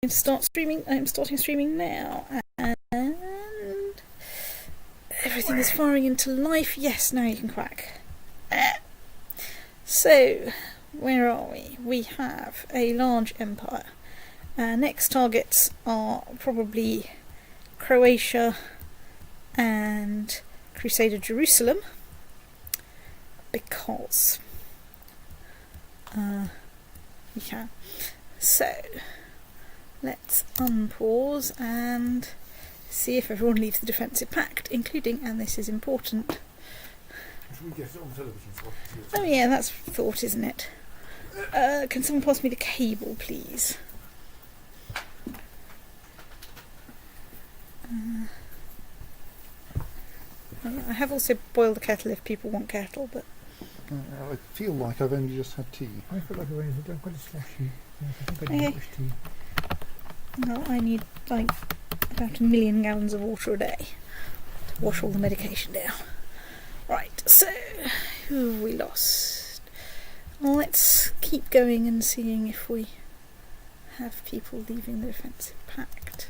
to start streaming. I'm starting streaming now, and everything is firing into life. Yes, now you can quack. So, where are we? We have a large empire. Next targets are probably Croatia and Crusader Jerusalem, because we can. So, let's unpause and see if everyone leaves the defensive pact, including, and this is important. Should we get it on television? Oh yeah, that's thought, isn't it? Can someone pass me the cable, please? I have also boiled the kettle if people want kettle, but I feel like I've only just had tea. I feel like I've got a slushy. I think I Okay. need much tea. well, I need like about 1 million gallons of water a day to wash all the medication down. Right, so who have we lost? Well, let's keep going and seeing if we have people leaving the defensive pact.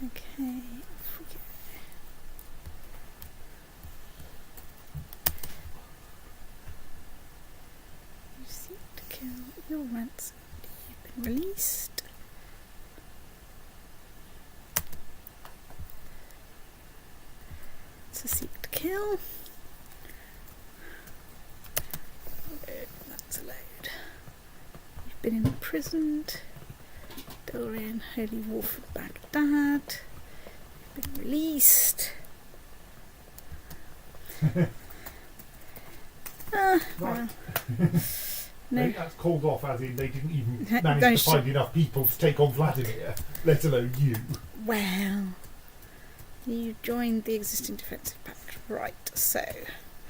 Okay, off we go. You seek to kill your ransom. You've been released. So seek to kill. That's allowed. You've been imprisoned. Dorian, Holy Wolf of Baghdad. You've been released. Well. No. That's called off as in they didn't even No, manage to find enough people to take on Vladimir, let alone you. Well, you joined the existing defensive pact. Right, so.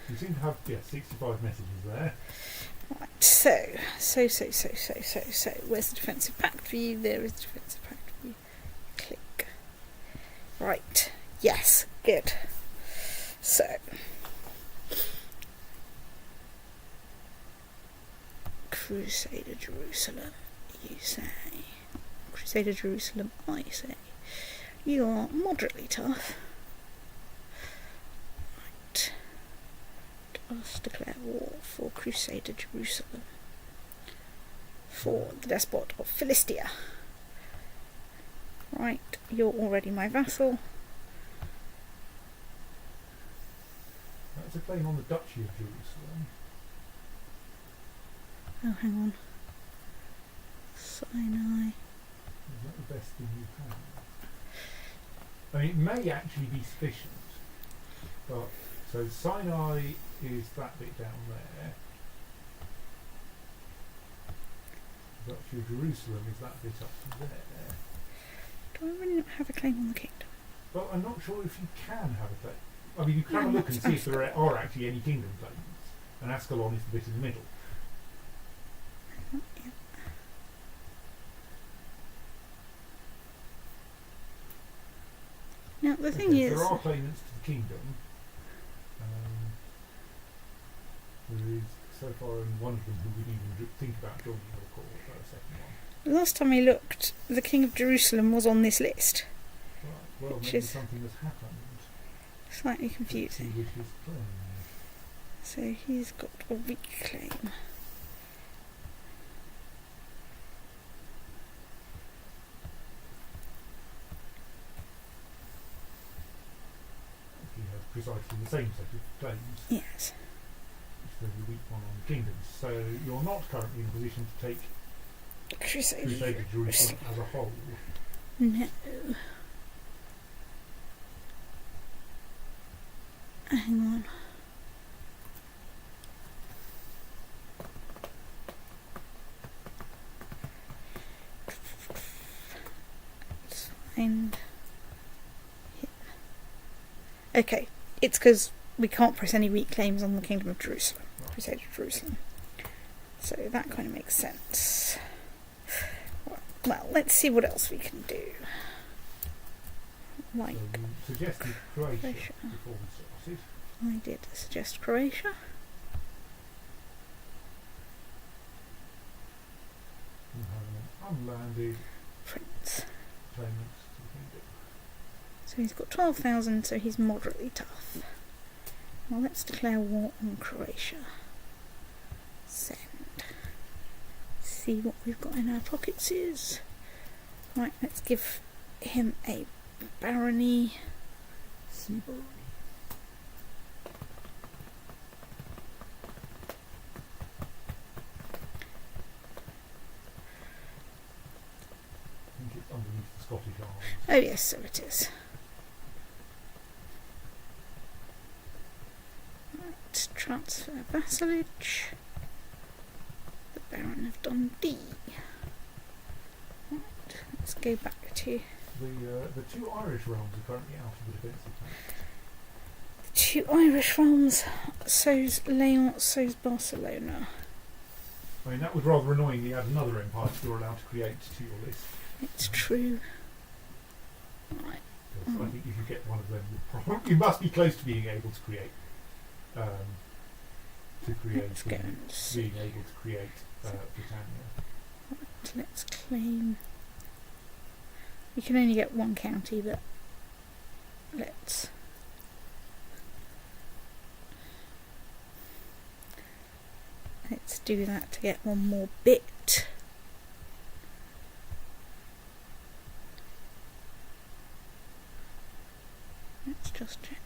You seem to have 65 messages there. Right, so. Where's the defensive pact for you? There is the defensive pact for you. Click. Right, yes, good. So. Crusader Jerusalem, you say. Crusader Jerusalem, I say. You are moderately tough. Right. Just declare war for Crusader Jerusalem. For the despot of Philistia. Right, you're already my vassal. That's a claim on the Duchy of Jerusalem. Oh, hang on. Sinai. Is that the best thing you have? I mean, it may actually be sufficient. But, so Sinai is that bit down there. The Duchy of Jerusalem is that bit up there. Do I really not have a claim on the kingdom? Well, I'm not sure if you can have a claim. I mean, you can have a look and see if there are actually any kingdom claims. And Ascalon is the bit in the middle. Yeah. Now the thing is, there are claimants to the kingdom. There is so far only one of them who would even think about joining your call for a second one. the last time I looked, the King of Jerusalem was on this list. Right. Well, Which maybe is something has happened. Slightly He confusing. wishes claim. So he's got a weak claim. He has precisely the same set of claims. Yes. Which is the weak one on the kingdoms. So you're not currently in a position to take Crusader Jerusalem as a whole. No. Hang on. Let's find here. Okay, it's because we can't press any weak claims on the Kingdom of Jerusalem, Crusader Jerusalem. So that kind of makes sense. Well, let's see what else we can do. Like, So you suggested Croatia Croatia. before we started. I did suggest Croatia. unlanded prince. claimants to the kingdom. So he's got 12,000, so he's moderately tough. Well, let's declare war on Croatia. Send. See what we've got in our pockets is. Right, let's give him a barony. Seabury. I think it's underneath the Scottish Arms. Oh yes, so it is. Right, transfer vassalage. The Baron of Dundee. Right, let's go back to The two Irish realms are currently out of the defensive pact. the two Irish realms. So's Leon, so's Barcelona. I mean, that would rather annoyingly add another empire that you're allowed to create to your list. It's true. Right. Because I think if you get one of them, you must be close to being able to create. Let's go and see. Being able to create Britannia. Right, let's claim. We can only get one county, but let's. Let's do that to get one more bit. Let's just check.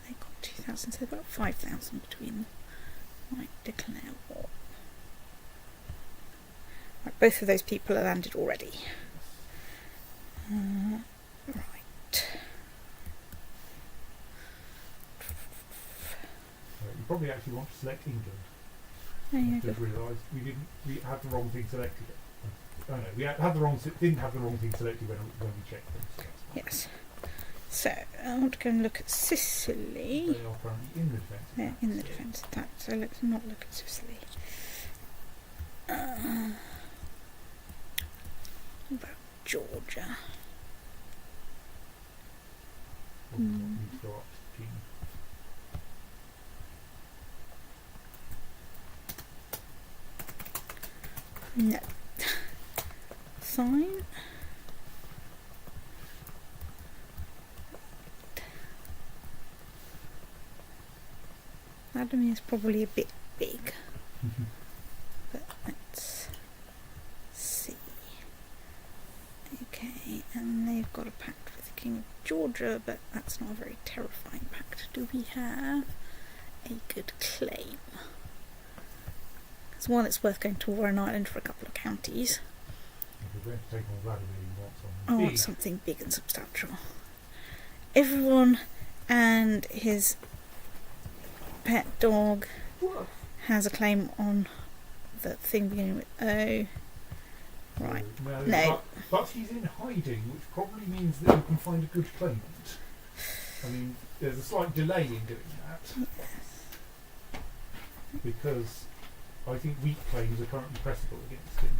They got 2,000, so they've got 5,000 between them. Right, declare war. Right, both of those people are landed already. Right. You probably actually want to select England. There you I go. just realised we had the wrong thing selected. Oh no, we didn't have the wrong thing selected when we checked them. So that's fine. Yes. So I want to go and look at Sicily. They are currently in the defence. They're in the defence of that, so let's not look at Sicily. What about Georgia? Need to go up to King. No. Fine. Vladimir is probably a bit big, but let's see. Okay, and they've got a pact with the King of Georgia, but that's not a very terrifying pact. Do we have a good claim? Because while it's worth going to war on Ireland for a couple of counties, If we're going to take on Vladimir, you want I something want big. something big and substantial. Everyone and his pet dog has a claim on the thing beginning with O. Right. No. But he's in hiding, which probably means that you can find a good claimant. I mean, there's a slight delay in doing that. Because I think weak claims are currently pressable against him.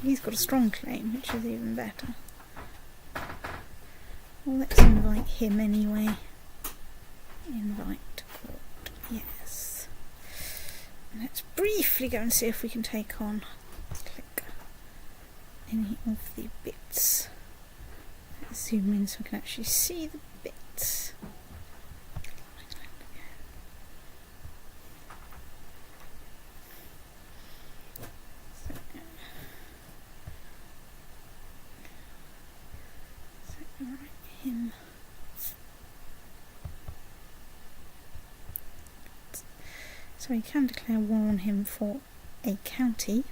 He's got a strong claim, which is even better. Well, let's invite him anyway. Invite court, yes. Let's briefly go and see if we can take on, click, any of the bits. Let's zoom in so we can actually see the bits. Him. So we can declare war on him for a county.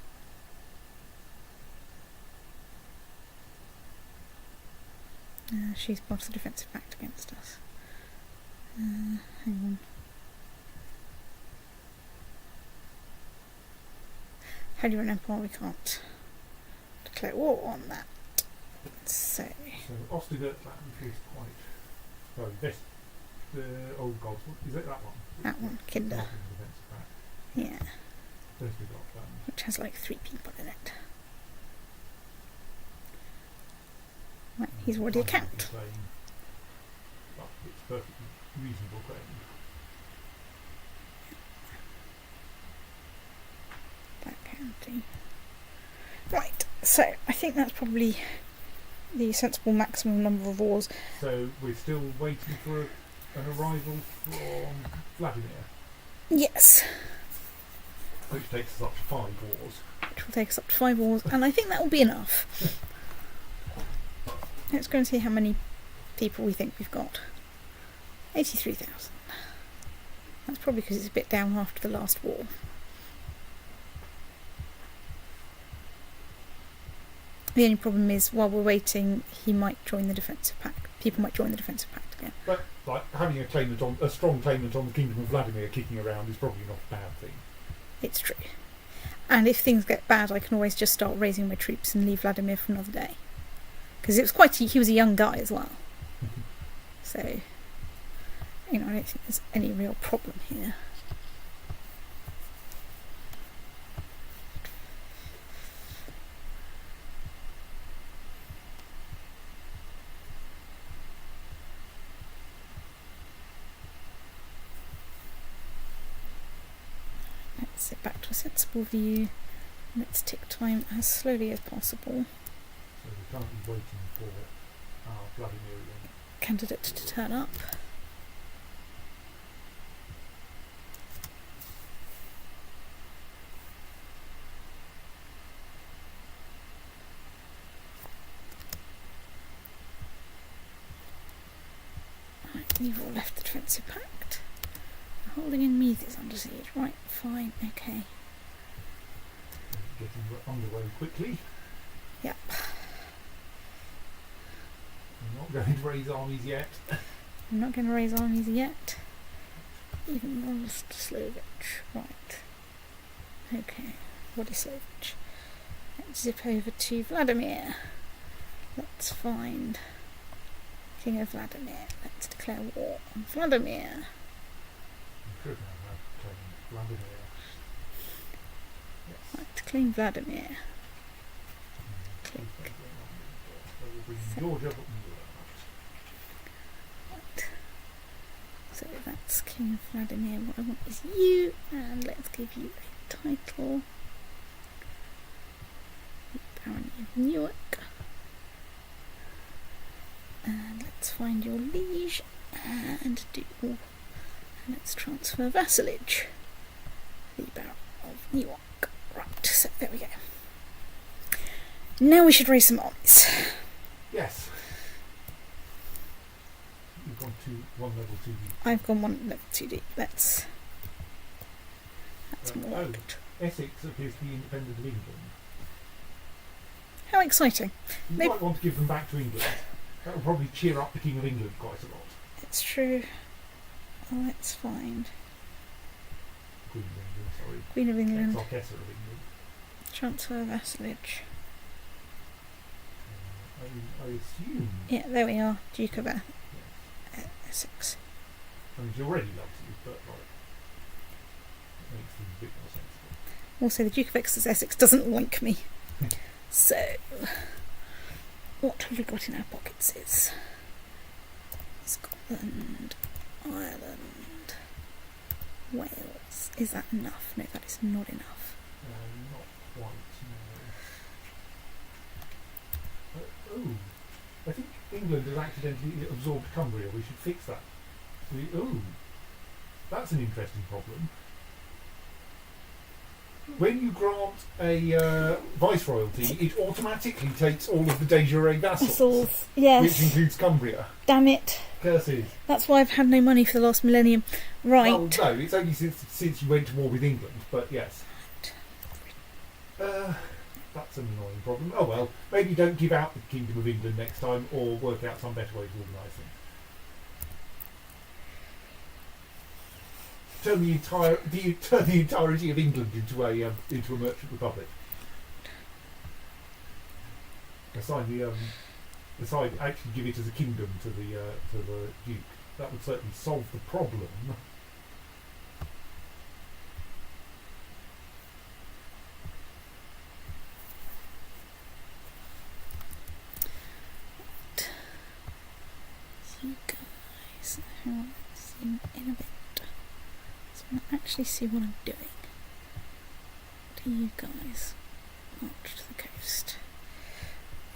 She's part of the defensive pact against us. Hang on. Holy Roman Empire, we can't declare war on that. So Ostigurtland is quite. Sorry, this. The old gods. Is it that one? that one, Kinder. Not in the defensive pact. Yeah, Ostigurtland. which has like 3 people in it. He's already a I count. think the claim, but it's perfectly reasonable claim. That county. Right, so I think that's probably the sensible maximum number of wars. So we're still waiting for an arrival from Vladimir, Yes, which takes us up to 5 wars. which will take us up to 5 wars, and I think that will be enough. Let's go and see how many people we think we've got. 83,000. That's probably because it's a bit down after the last war. The only problem is, while we're waiting, he might join the defensive pact. People might join the defensive pact again. But like having a strong claimant on the Kingdom of Vladimir kicking around is probably not a bad thing. It's true. And if things get bad, I can always just start raising my troops and leave Vladimir for another day. Because he was a young guy as well. So, I don't think there's any real problem here. Let's sit back to a sensible view. Let's tick time as slowly as possible. So we're currently waiting for our Vladimirian Candidate to turn up. Right, you've all left the defensive pact. Holding in Meath is under siege. Right, fine, okay. getting underway quickly. Yep. I'm not going to raise armies yet. I'm not going to raise armies yet. Even Rostislavich. Right. Okay. Rostislavich. Let's zip over to Vladimir. Let's find King of Vladimir. Let's declare war on Vladimir. You could have claimed Vladimir. Yes. Right, claim Vladimir. Click. So we'll bring Georgia, but we Right. So that's King of Vladimir. What I want is you, and let's give you a title. Barony of Newark. And let's find your liege and and let's transfer vassalage. The Baron of Newark. Right, so there we go. Now we should raise some armies. Yes. You've gone to one level 2D. I've gone one level 2D. That's more Oh, like it. Essex appears to be independent of England. How exciting. You Maybe- might want to give them back to England. That will probably cheer up the King of England quite a lot. It's true. Let's find Queen of England, sorry. Queen of England. Marquesa of England. Transfer vassalage. I assume. Yeah, there we are. Duke of Yes. Essex. I mean, she already loves you, but like, it makes things a bit more sensible. Also, the Duke of Essex doesn't like me. So, what have we got in our pockets is Scotland, Ireland, Wales. Is that enough? No, that is not enough. Not quite, no. I think England has accidentally absorbed Cumbria. We should fix that. That's an interesting problem. When you grant a viceroyalty, it automatically takes all of the de jure vassals, Vassals, which yes. includes Cumbria. Damn it. Curses. That's why I've had no money for the last millennium. Right. Well, no, it's only since you went to war with England, but yes. That's an annoying problem. Oh well, maybe don't give out the Kingdom of England next time, or work out some better way to organise things. Turn the entirety of England into a merchant republic. Actually give it as a kingdom to the Duke. That would certainly solve the problem. you guys. Hang on, zoom in a bit. So I can actually see what I'm doing. Do you guys march to the coast?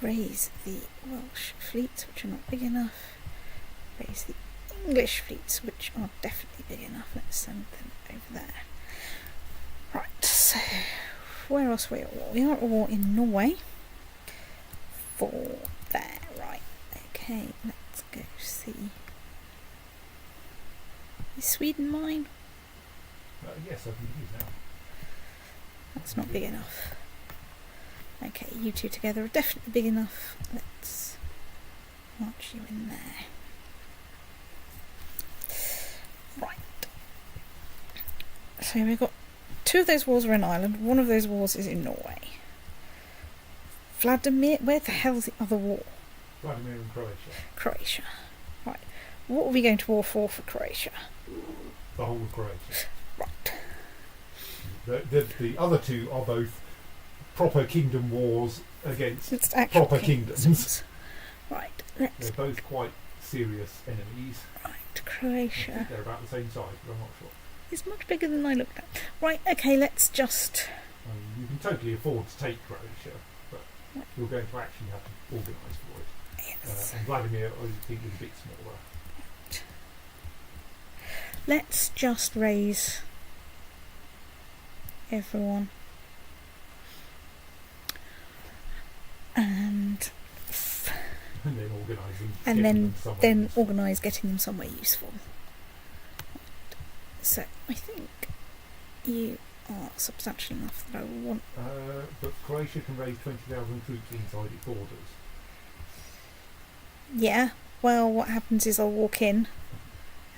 Raise the Welsh fleets, which are not big enough. Raise the English fleets, which are definitely big enough. Let's send them over there. Right, so where else are we at war? We are at war in Norway. For there, right. Okay, let's go see. Is Sweden mine? Yes, I think it is now. That's not big enough. Okay, you two together are definitely big enough. Let's march you in there. Right. So we've got 2 of those wars are in Ireland, 1 of those wars is in Norway. Vladimir, where the hell's the other war? Vladimir and Croatia. Croatia. Right. What are we going to war for Croatia? The whole of Croatia. Right. The other 2 are both proper kingdom wars against It's actual proper kingdoms. Right. Let's. They're both quite serious enemies. Right. I Croatia. think they're about the same size, but I'm not sure. It's much bigger than I looked at. Right. Okay. Let's just. You can totally afford to take Croatia, but you're going to actually have to organise for it. Yes. And Vladimir, I think, is a bit smaller. Let's just raise everyone. And And then organise them. and getting then them somewhere then useful. organise getting them somewhere useful. So I think you are substantial enough that I will want. But Croatia can raise 20,000 troops inside its borders. Yeah. Well, what happens is I'll walk in.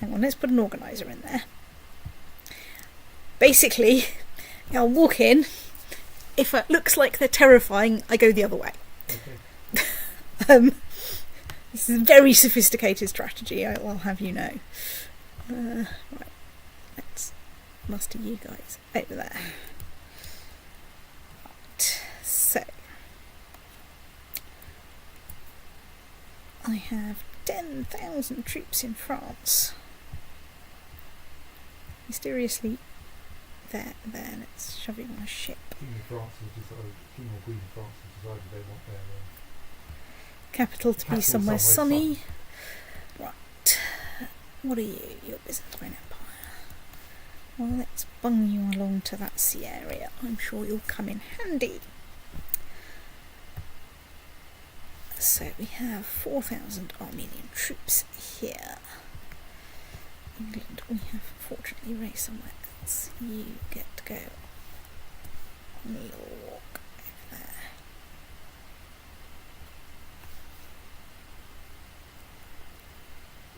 Hang on, let's put an organiser in there. Basically, I'll walk in. If it looks like they're terrifying, I go the other way. Okay. This is a very sophisticated strategy, I'll have you know. Right, let's muster you guys over there. Right, so I have 10,000 troops in France. Mysteriously, there, let's shove it on a ship. King or Queen of France has decided they want their Capital to be capital somewhere sunny. sunny. Right. What are you? You're Byzantine Empire. Well, let's bung you along to that sea area. I'm sure you'll come in handy. So we have 4,000 Armenian troops here. England, we have fortunately raised somewhere else. You get to go on a little walk over there.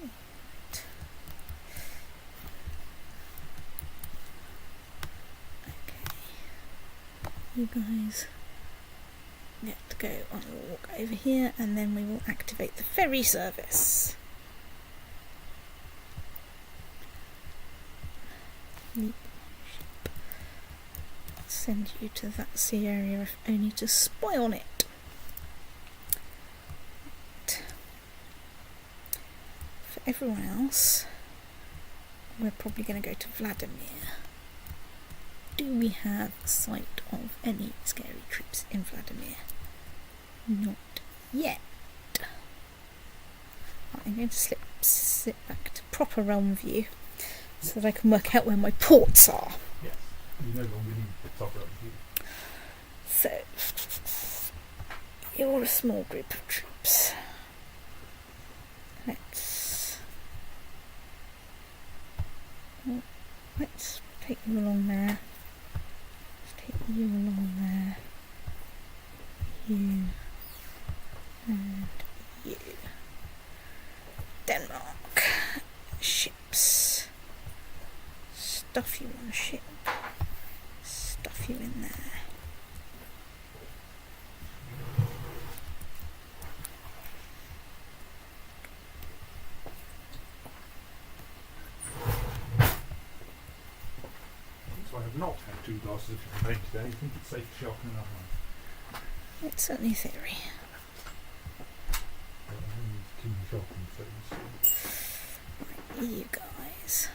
Right. Okay. You guys get to go on a little walk over here, and then we will activate the ferry service. Send you to that sea area if only to spy on it. Right. For everyone else, we're probably going to go to Vladimir. Do we have sight of any scary troops in Vladimir? Not yet. Right, I'm going to slip back to proper realm view so that I can work out where my ports are. Yes, you no longer need the top row view. So, you're a small group of troops. Let's take you along there. Let's take you along there. You and you. Denmark. Ships. Stuff you on a ship. Stuff you in there. So I have not had 2 glasses of champagne today. I think it's safe to sharpen another one. It's certainly a theory. But I need to keep sharpening things. You guys.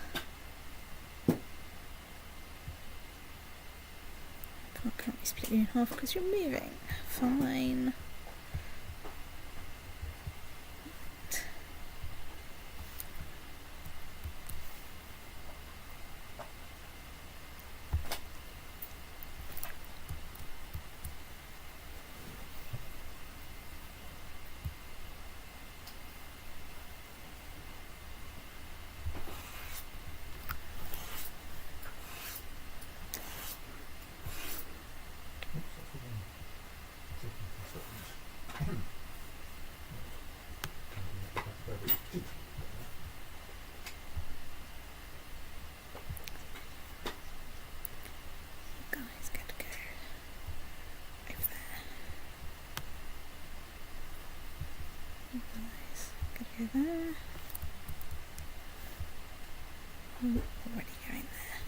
Can't we split you in half because you're moving? Fine. Guys, gotta go over there. You guys gotta go there. Ooh, already going there.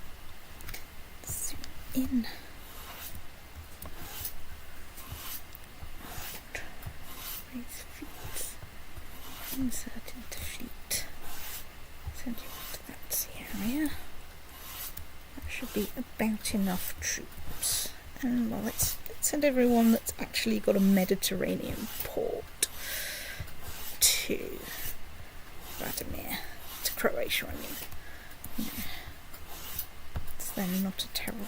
Zoom in. Raise feet. Insert into feet. Send you into that area. That should be about enough troops. And well, let's send everyone that's actually got a Mediterranean port to Vladimir, to Croatia, I mean. Yeah. It's then not a terrible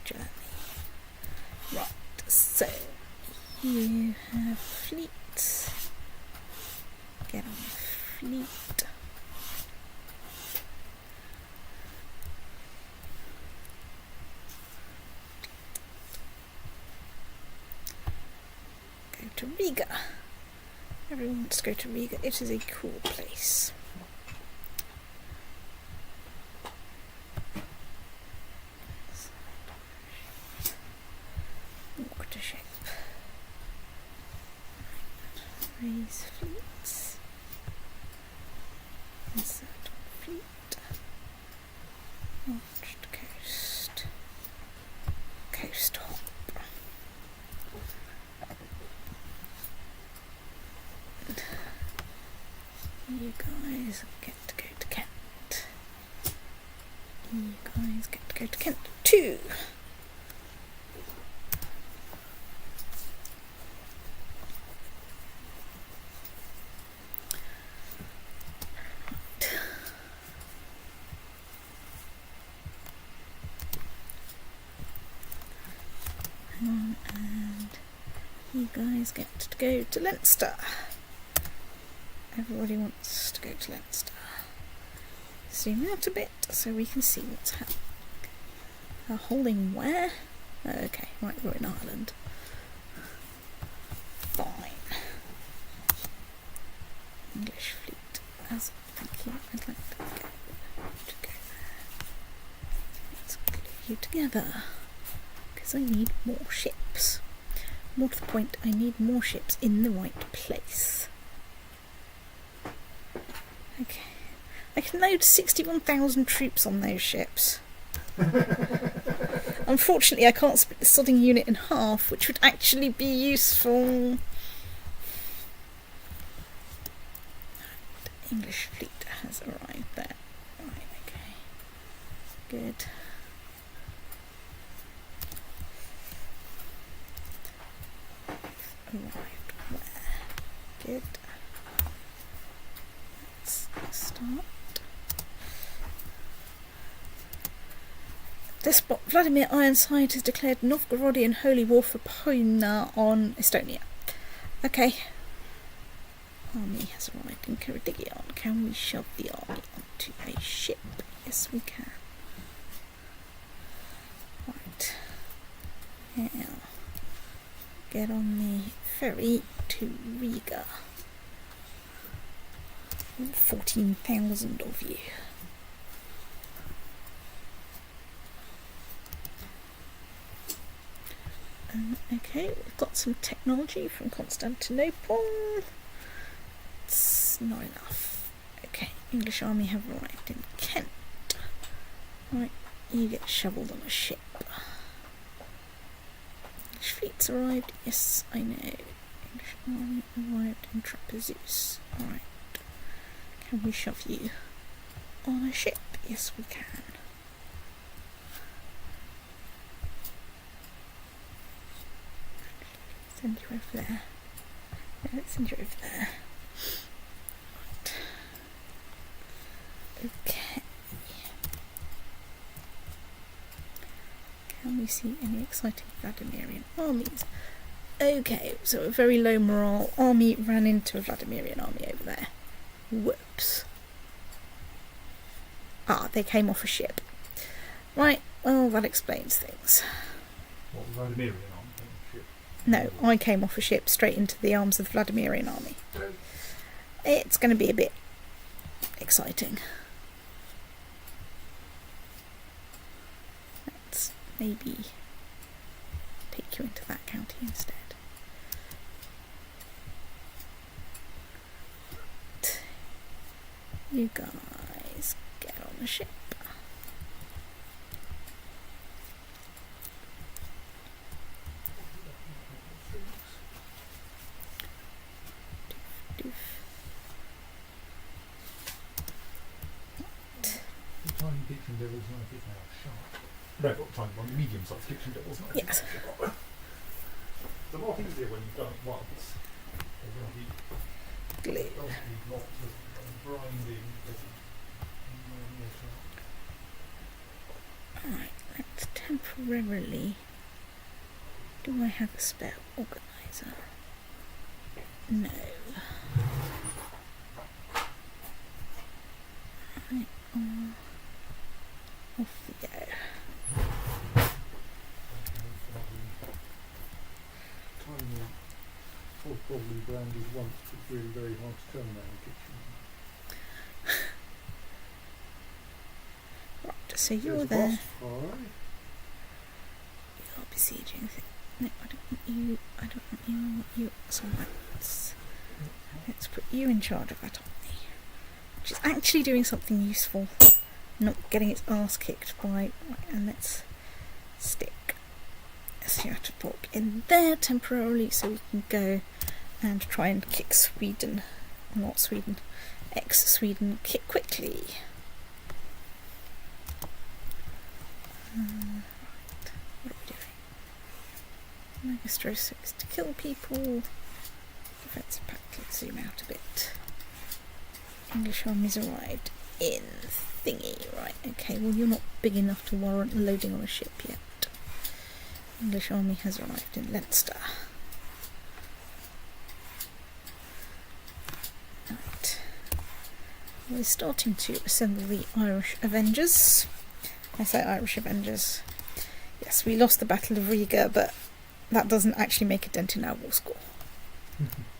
journey. Right, so you have fleets. Get on fleet. Go to Riga. Everyone wants to go to Riga. It is a cool place. Water ship. Raise fleets. Insert on fleet. March to coast. Coast hop. You guys get to go to Kent. You guys get to go to Kent too. And you guys get to go to Leinster. Everybody wants to go to Leinster. Zoom out a bit so we can see what's happening. Holding where? Oh, okay, right, we're in Ireland. Fine. English fleet. Thank you. I'd like to go there. Let's glue you together. Because I need more ships. More to the point, I need more ships in the right place. Okay. I can load 61,000 troops on those ships. Unfortunately, I can't split the sodding unit in half, which would actually be useful. The English fleet has arrived there. Right, okay. Good. Arrived where? Good. Let's start. Despot Vladimir Ironside has declared Novgorodian holy war for Pona on Estonia. Okay. Army has arrived in Karadigyan. Can we shove the army onto a ship? Yes, we can. Right. Now, get on the ferry to Riga. 14,000 of you. Okay, we've got some technology from Constantinople. It's not enough. Okay, English army have arrived in Kent. Right, you get shoveled on a ship. English fleet's arrived. Yes, I know. English army arrived in Trapezus. Right. Can we shove you on a ship? Yes, we can. Send you over there. Yeah, let's send you over there. Right. Okay. Can we see any exciting Vladimirian armies? Okay, so a very low morale army ran into a Vladimirian army over there. Whoops. Ah, they came off a ship. Right, well, that explains things. What, Vladimirian army ship? No, I came off a ship straight into the arms of the Vladimirian army. It's going to be a bit exciting. Let's maybe take you into that county instead. You guys get on the ship. Doof, doof. The tiny kitchen devil's knife is now sharp. No, not tiny one, the medium-sized kitchen devil's knife. Yes. It's a lot easier when you've done it once. Glue. It doesn't need lots of grinding. Alright, let's temporarily... Do I have a spare organiser? No. Right, off we go. Tiny, or probably branded once, but it's really very hard to turn around the kitchen. Right, so you're There's there. boss fry. You're besieging things. No, I don't want you. I don't want you. I want you. So let's put you in charge of that army, which is actually doing something useful, not getting its ass kicked by. Right, and let's stick Seattle in there temporarily, so we can go and try and kick Sweden, not Sweden, ex-Sweden, kick quickly. Right, what are we doing? Magistro 6 to kill people. Defensive pact, let's zoom out a bit. English armies arrived in thingy. Right, okay, well you're not big enough to warrant loading on a ship yet. English army has arrived in Leinster. Right. We're starting to assemble the Irish Avengers. I say Irish Avengers. Yes, we lost the Battle of Riga, but that doesn't actually make a dent in our war score.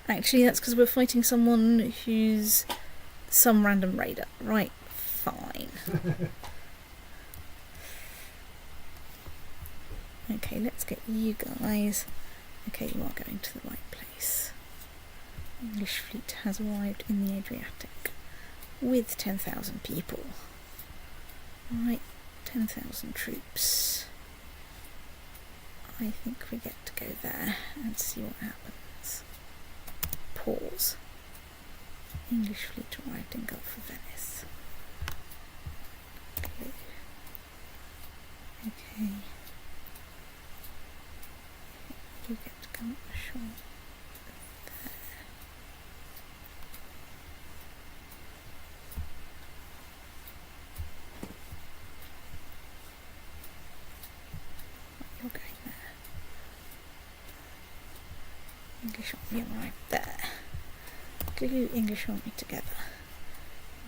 Actually, that's because we're fighting someone who's some random raider. Right, fine. Okay, let's get you guys. Okay, you are going to the right place. English fleet has arrived in the Adriatic with 10,000 people. Right, 10,000 troops. I think we get to go there and see what happens. Pause. English fleet arrived in Gulf of Venice. Okay. You get to come ashore there. You're going there. English army arrived there. Glue English army together.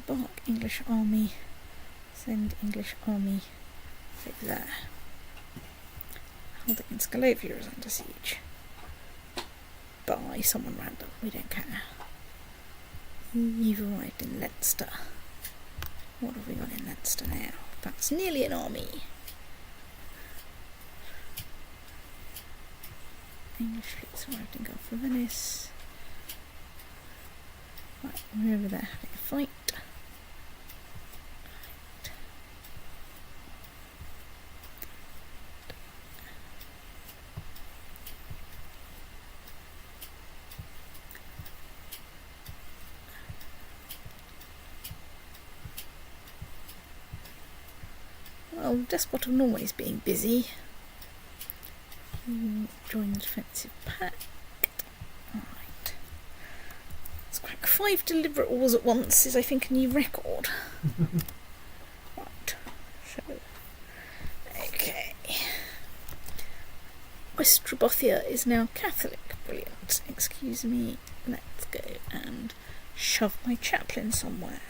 Embark English army. Send English army over there. Hull against Galovia is under siege by someone random, we don't care. You've arrived in Leinster. What have we got in Leinster now? That's nearly an army. English fleets arrived in Gulf of Venice. Right, we're over there having a fight. well, Despot of Norway is being busy. Join the defensive pact. Alright. Let's crack 5 deliberate wars at once is, I think, a new record. Right. So, okay. Ostrobothia is now Catholic. Brilliant. Excuse me. Let's go and shove my chaplain somewhere.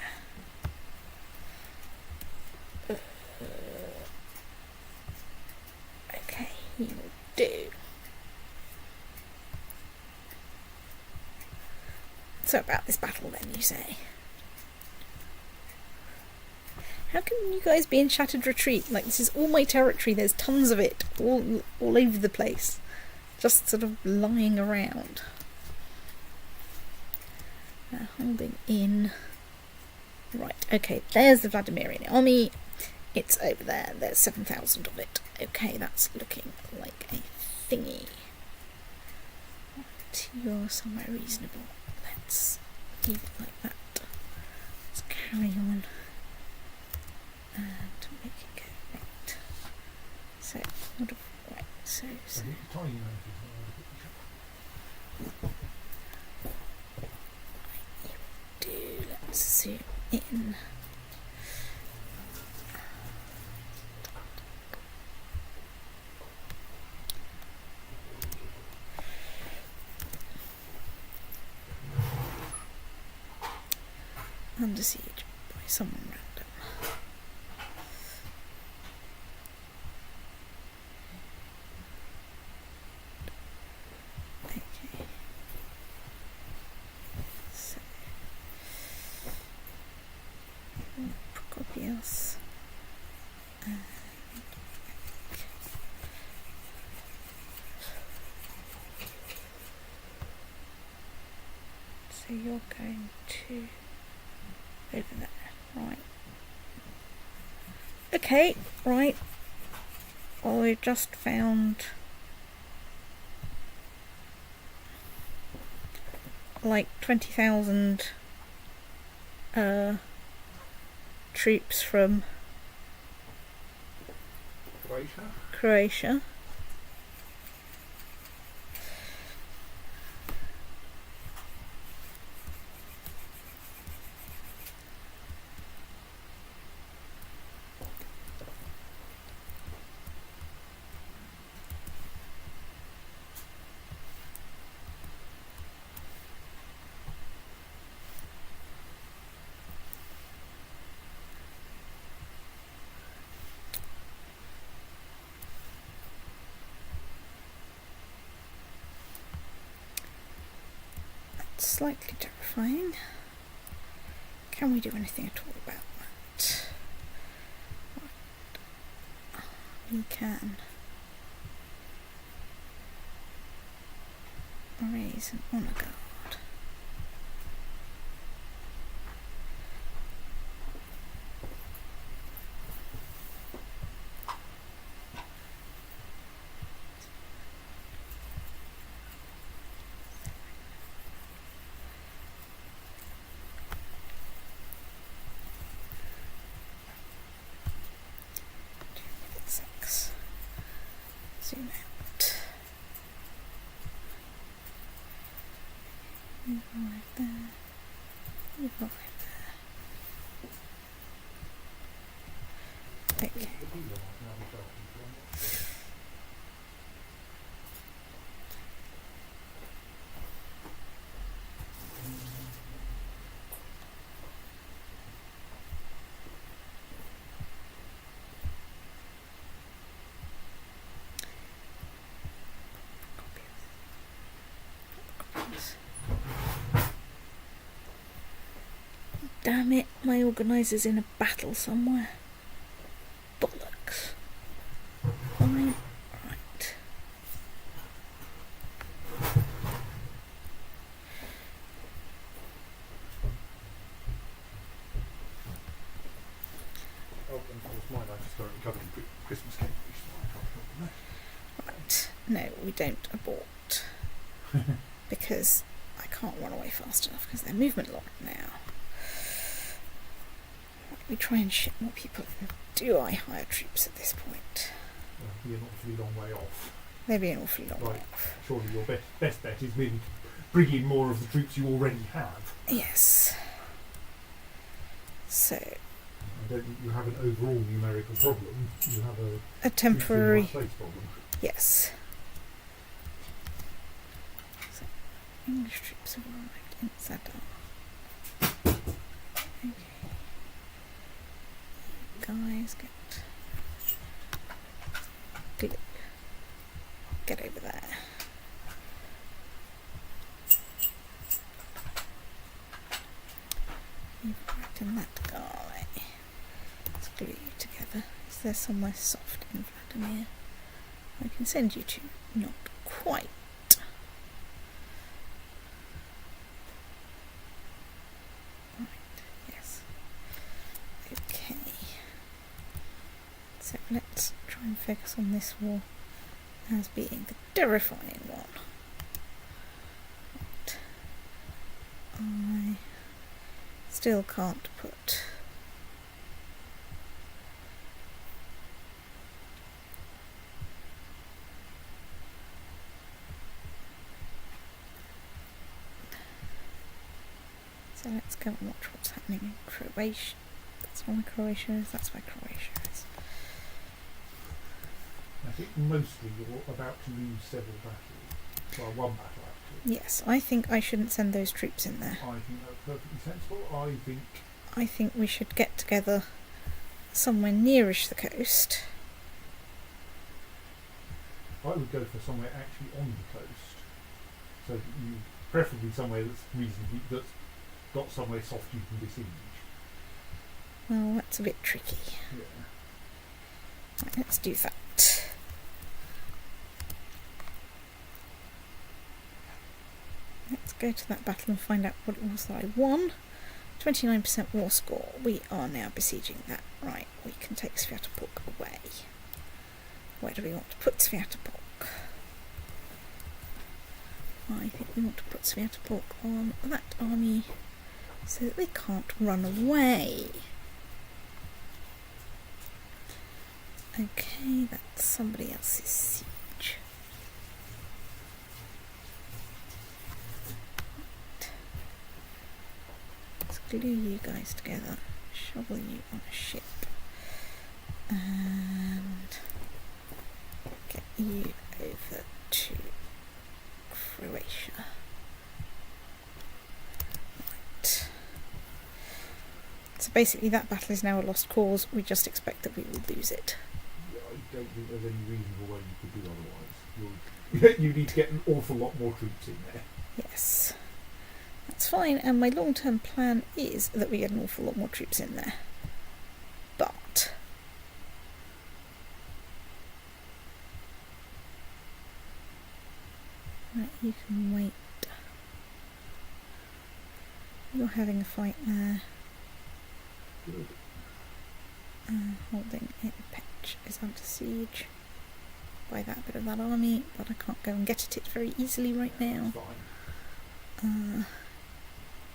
Okay, he'll do. So about this battle then, you say? How can you guys be in Shattered Retreat? Like, this is all my territory, there's tons of it, all over the place. Just sort of lying around. Holding in. Right, okay, there's the Vladimirian army. It's over there, there's 7,000 of it. Okay, that's looking like a thingy. Right, you're somewhere reasonable. Let's leave it like that. Let's carry on and make it go right. So, what have, right, so let's zoom in. Under siege by someone random. Okay. So Procopius and so you're going to over there, right. Okay, right. I just found like 20,000 troops from Croatia. Slightly terrifying. Can we do anything at all about that? We can raise an honour guard. Zoom out. Move right there. Move right there. Okay. Damn it, my organiser's in a battle somewhere. Bollocks. Fine. Right. Oh, and of course mine I just got covered in Christmas cake, which is why I can't help them there. Right. No, we don't abort. Because I can't run away fast enough because they're movement locked now. we try and ship more people in? Do I hire troops at this point? Be an awfully long way off. They'd be an awfully long way Right. off. Surely your best bet is maybe bring in more of the troops you already have. Yes. So, I don't think you have an overall numerical problem. You have a a temporary... troops in the right place problem. Yes. So, English troops have arrived in Zadar. Okay. You guys get over there. You've arrived in that guy. Let's glue you together. Is there somewhere soft in Vladimir I can send you to? Not quite. Right, yes. Okay. So let's try and focus on this war as being the terrifying one. Right. I still can't put so let's go and watch what's happening in Croatia. That's not where Croatia is, that's where Croatia is. I think mostly you're about to lose several battles. Well, one battle actually. Yes, I think I shouldn't send those troops in there. I think that's perfectly sensible. I think we should get together somewhere nearish the coast. I would go for somewhere actually on the coast. So that you, preferably somewhere that's got somewhere soft you can besiege. Well, that's a bit tricky. Yeah. Right, let's do that. Let's go to that battle and find out what it was that I won. 29% war score. We are now besieging that. Right, we can take Sviatopolk away. Where do we want to put Sviatopolk? I think we want to put Sviatopolk on that army so that they can't run away. Okay, that's somebody else's siege. Right. Let's glue you guys together, shovel you on a ship, and get you over to Croatia. Right. So basically that battle is now a lost cause, we just expect that we will lose it. I don't think there's any reasonable way you could do otherwise. You need to get an awful lot more troops in there. Yes, that's fine, and my long-term plan is that we get an awful lot more troops in there. But right, you can wait. You're having a fight there. Good. Holding in Petch is under siege by that bit of that army, but I can't go and get at it very easily right now. That's fine.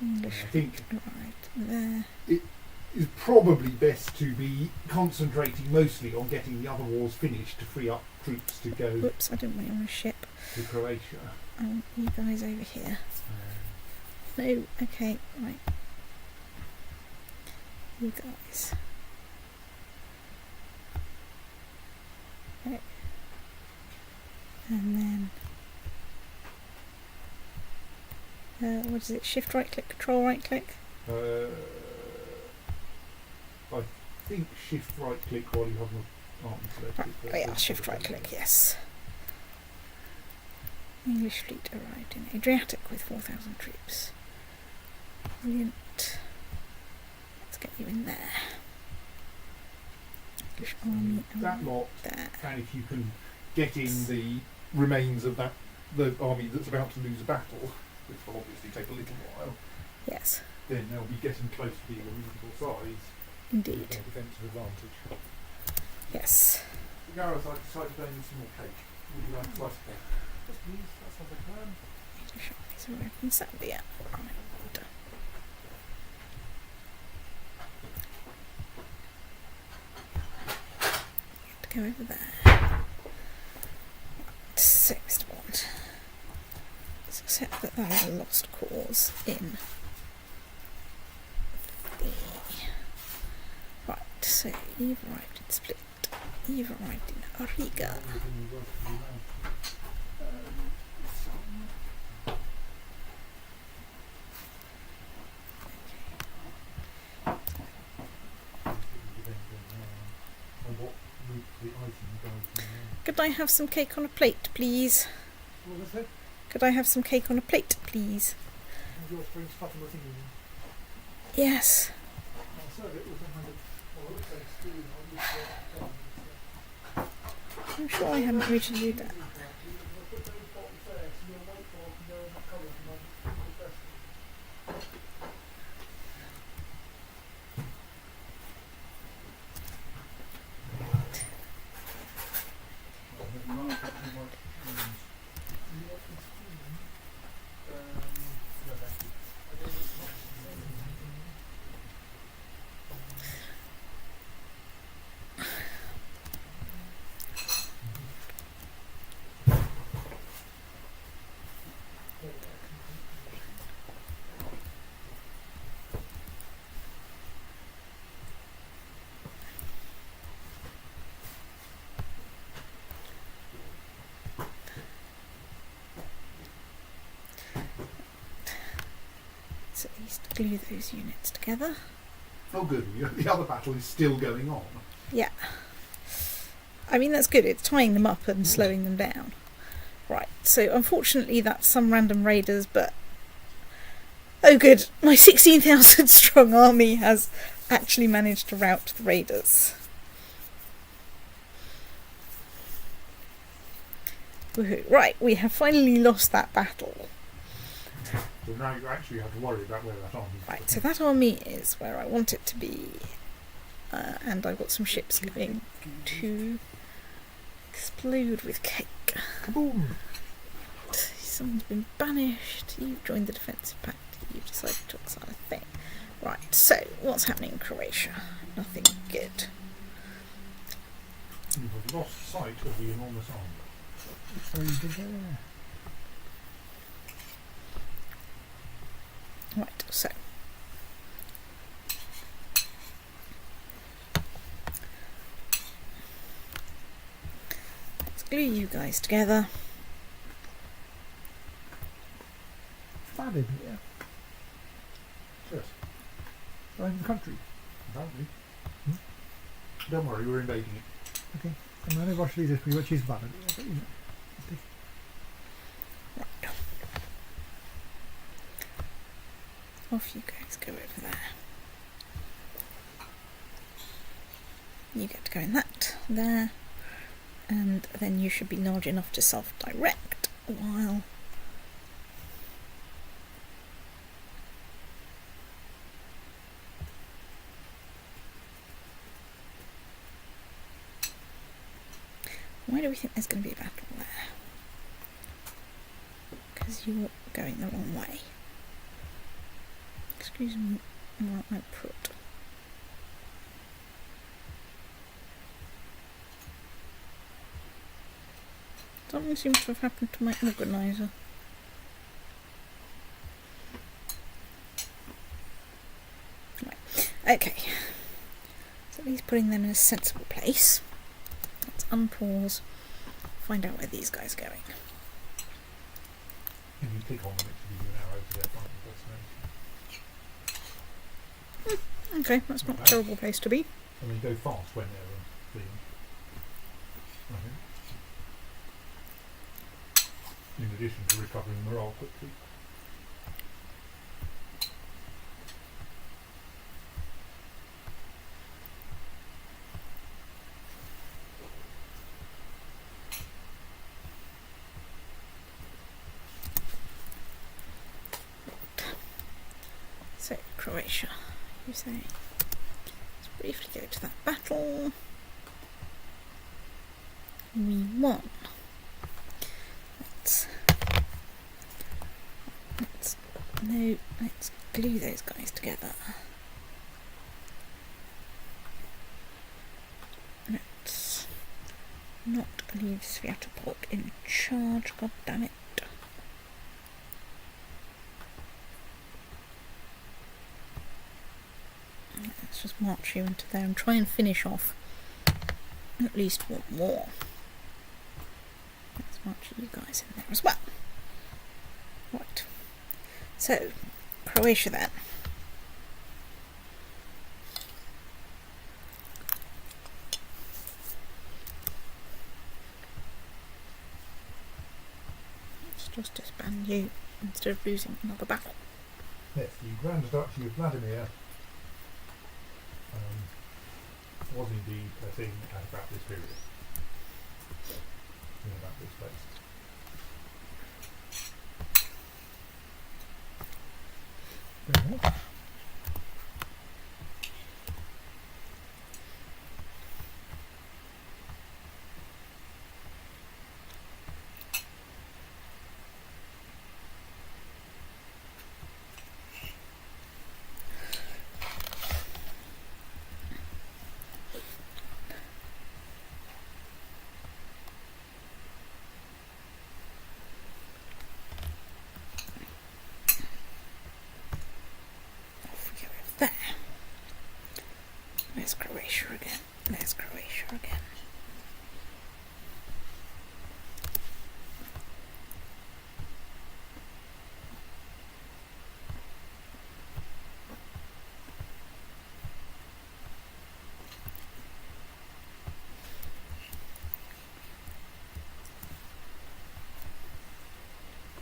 English I think arrived there. it's probably best to be concentrating mostly on getting the other wars finished to free up troops to go Whoops, I didn't want you on a ship. to Croatia. You guys over here. No, okay, right. You guys. Right. And then what is it? Shift right click, control right click? I think shift right click while you have an army selected. Right. Oh yeah, shift right click, yes. English fleet arrived in Adriatic with 4,000 troops. Brilliant. Let's get you in there. English army That lot, there. and if you can get in the remains of the army that's about to lose a battle, which will obviously take a little while, Yes, then they'll be getting close to being a reasonable size. indeed. With a defensive advantage. Yes. Gareth, I decided I need some more cake. Would you like a slice of cake? Yes, please. That sounds like a plan. English armies arrived in Zambia. Right. go over there. So, Mr. Bond. Let's accept that that is a lost cause in the... Right, so you've arrived in Split. You've arrived in Ariga. Could I have some cake on a plate, please? What was that? Could I have some cake on a plate, please? Your spring stuff in the thing. Yes. I'll serve it with a kind of, well, let's say spoon. I'm sure I haven't originally done that. So at least glue those units together. Oh good, the other battle is still going on. Yeah. I mean, that's good. It's tying them up and slowing them down. Right, so unfortunately that's some random raiders, but... Oh good, my 16,000 strong army has actually managed to rout the raiders. Woohoo. Right, we have finally lost that battle. So now you actually have to worry about where that army is. Right, so that army is where I want it to be. And I've got some ships going to explode with cake. Kaboom! Someone's been banished. You've joined the defensive pact. You've decided to exile a thing. Right, so what's happening in Croatia? Nothing good. You have lost sight of the enormous army. So you did there. Right, so let's glue you guys together. Famine here. Yes, Around the country. apparently. Don't worry, we're invading it. Okay. And I know Russia is pretty much is valid. But, you know, Off you guys go over there. You get to go in that, there, and then you should be large enough to self-direct while why do we think there's going to be a battle there? Because you're going the wrong way. Excuse me, what I put. Something seems to have happened to my organiser. Right, okay. So he's putting them in a sensible place. Let's unpause, find out where these guys are going. If you click on them, it should give you an arrow to their front destination. Okay, that's not a terrible place to be. I mean, go fast when they're fleeing. I think. In addition to recovering morale quickly. So, Croatia, you say? Let's briefly go to that battle. We won. Let's glue those guys together. Let's not leave Sviatopolk in charge, god damn it. Let's just march you into there and try and finish off at least one more. Let's march you guys in there as well. Right. So, Croatia then. Let's just disband you instead of losing another battle. Yes, the Grand Duchy of Vladimir was indeed a thing at about this period. In about this place. There. There's Croatia again. There's Croatia again.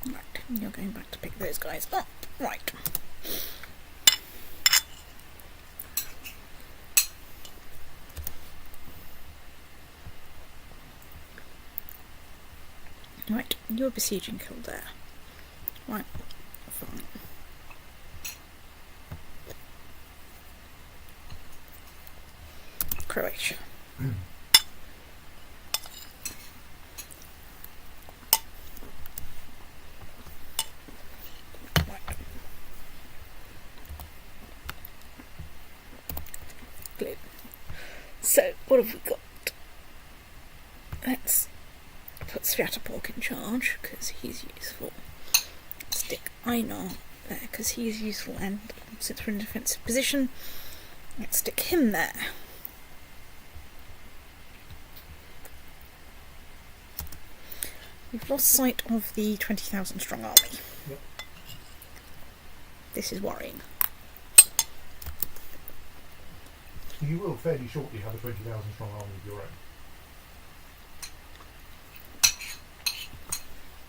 Right, you're going back to pick those guys up. Right. Right, you're besieging Kildare. Right, fine. Croatia. Right. Good. So, what have we got? Let's put Sviatopolk in charge because he's useful. Stick Einar there because he's useful, and since we're in a defensive position, let's stick him there. We've lost sight of the 20,000 strong army. Yep. This is worrying. You will fairly shortly have a 20,000 strong army of your own.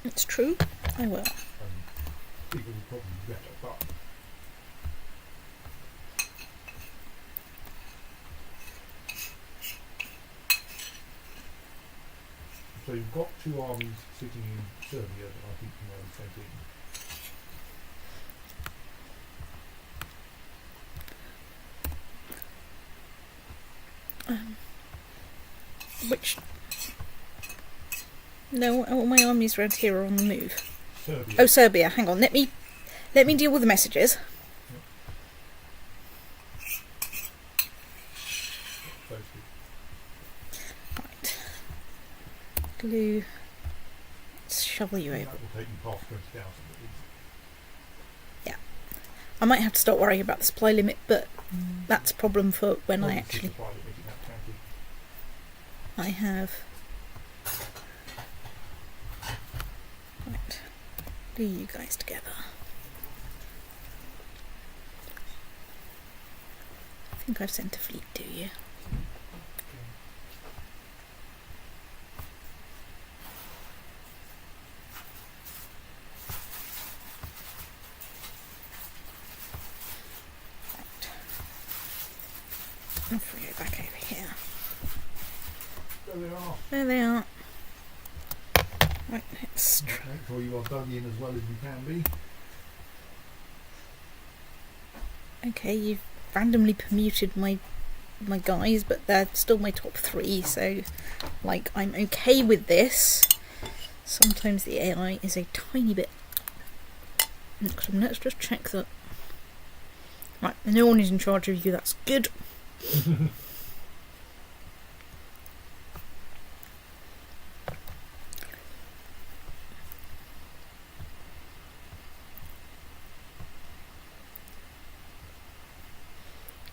It's true, I will. People will probably be better, but so you've got two armies sitting in Serbia that I think can the same thing. Which... No, all my armies around here are on the move. Serbia. Oh, Serbia. Hang on. Let me deal with the messages. Right. Glue. Let's shovel you over. That will take you past 20,000 at least. Yeah. I might have to start worrying about the supply limit, but that's a problem for when I actually... I have... Right. Do you guys together. I think I've sent a fleet to you. Off we go back over here. There they are. There they are. Right, let's try. Make sure you are dug in as well as you can be. Okay, you've randomly permuted my guys, but they're still my top three, so like I'm okay with this. Sometimes the AI is a tiny bit. Let's just check that. Right, no one is in charge of you. That's good.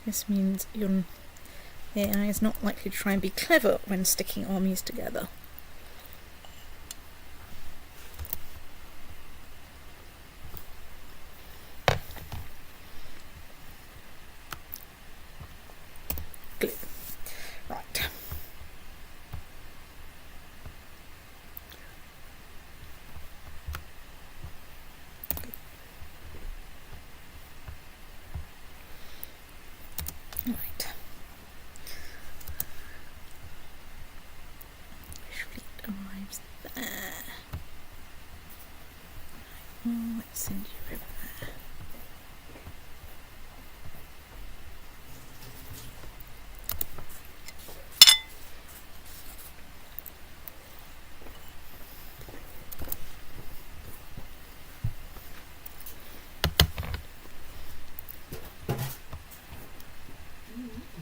This means the AI is not likely to try and be clever when sticking armies together. Glue. Right. Right. Which fleet arrives there? Oh, let's send you over there.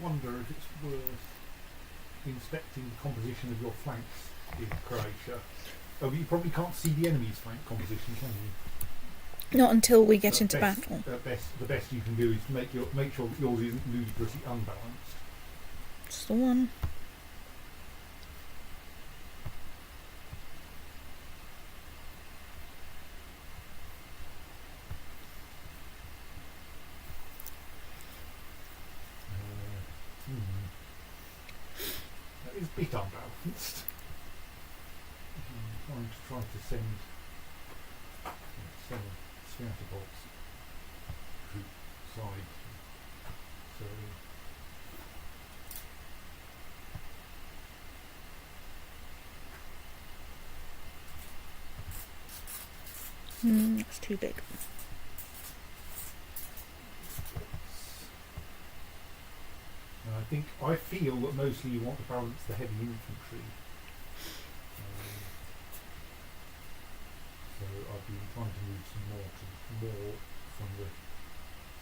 Wonder if it's worth inspecting the composition of your flanks in Croatia. Oh, you probably can't see the enemy's flank composition, can you? Not until we get At into best- battle. At best, the best you can do is make sure that yours isn't ludicrously unbalanced. Just the one. That is a bit unbalanced. I'm trying to send scouter bolts troop side. So That's too big. I feel that mostly you want to balance the heavy infantry. So I've been trying to move some more from the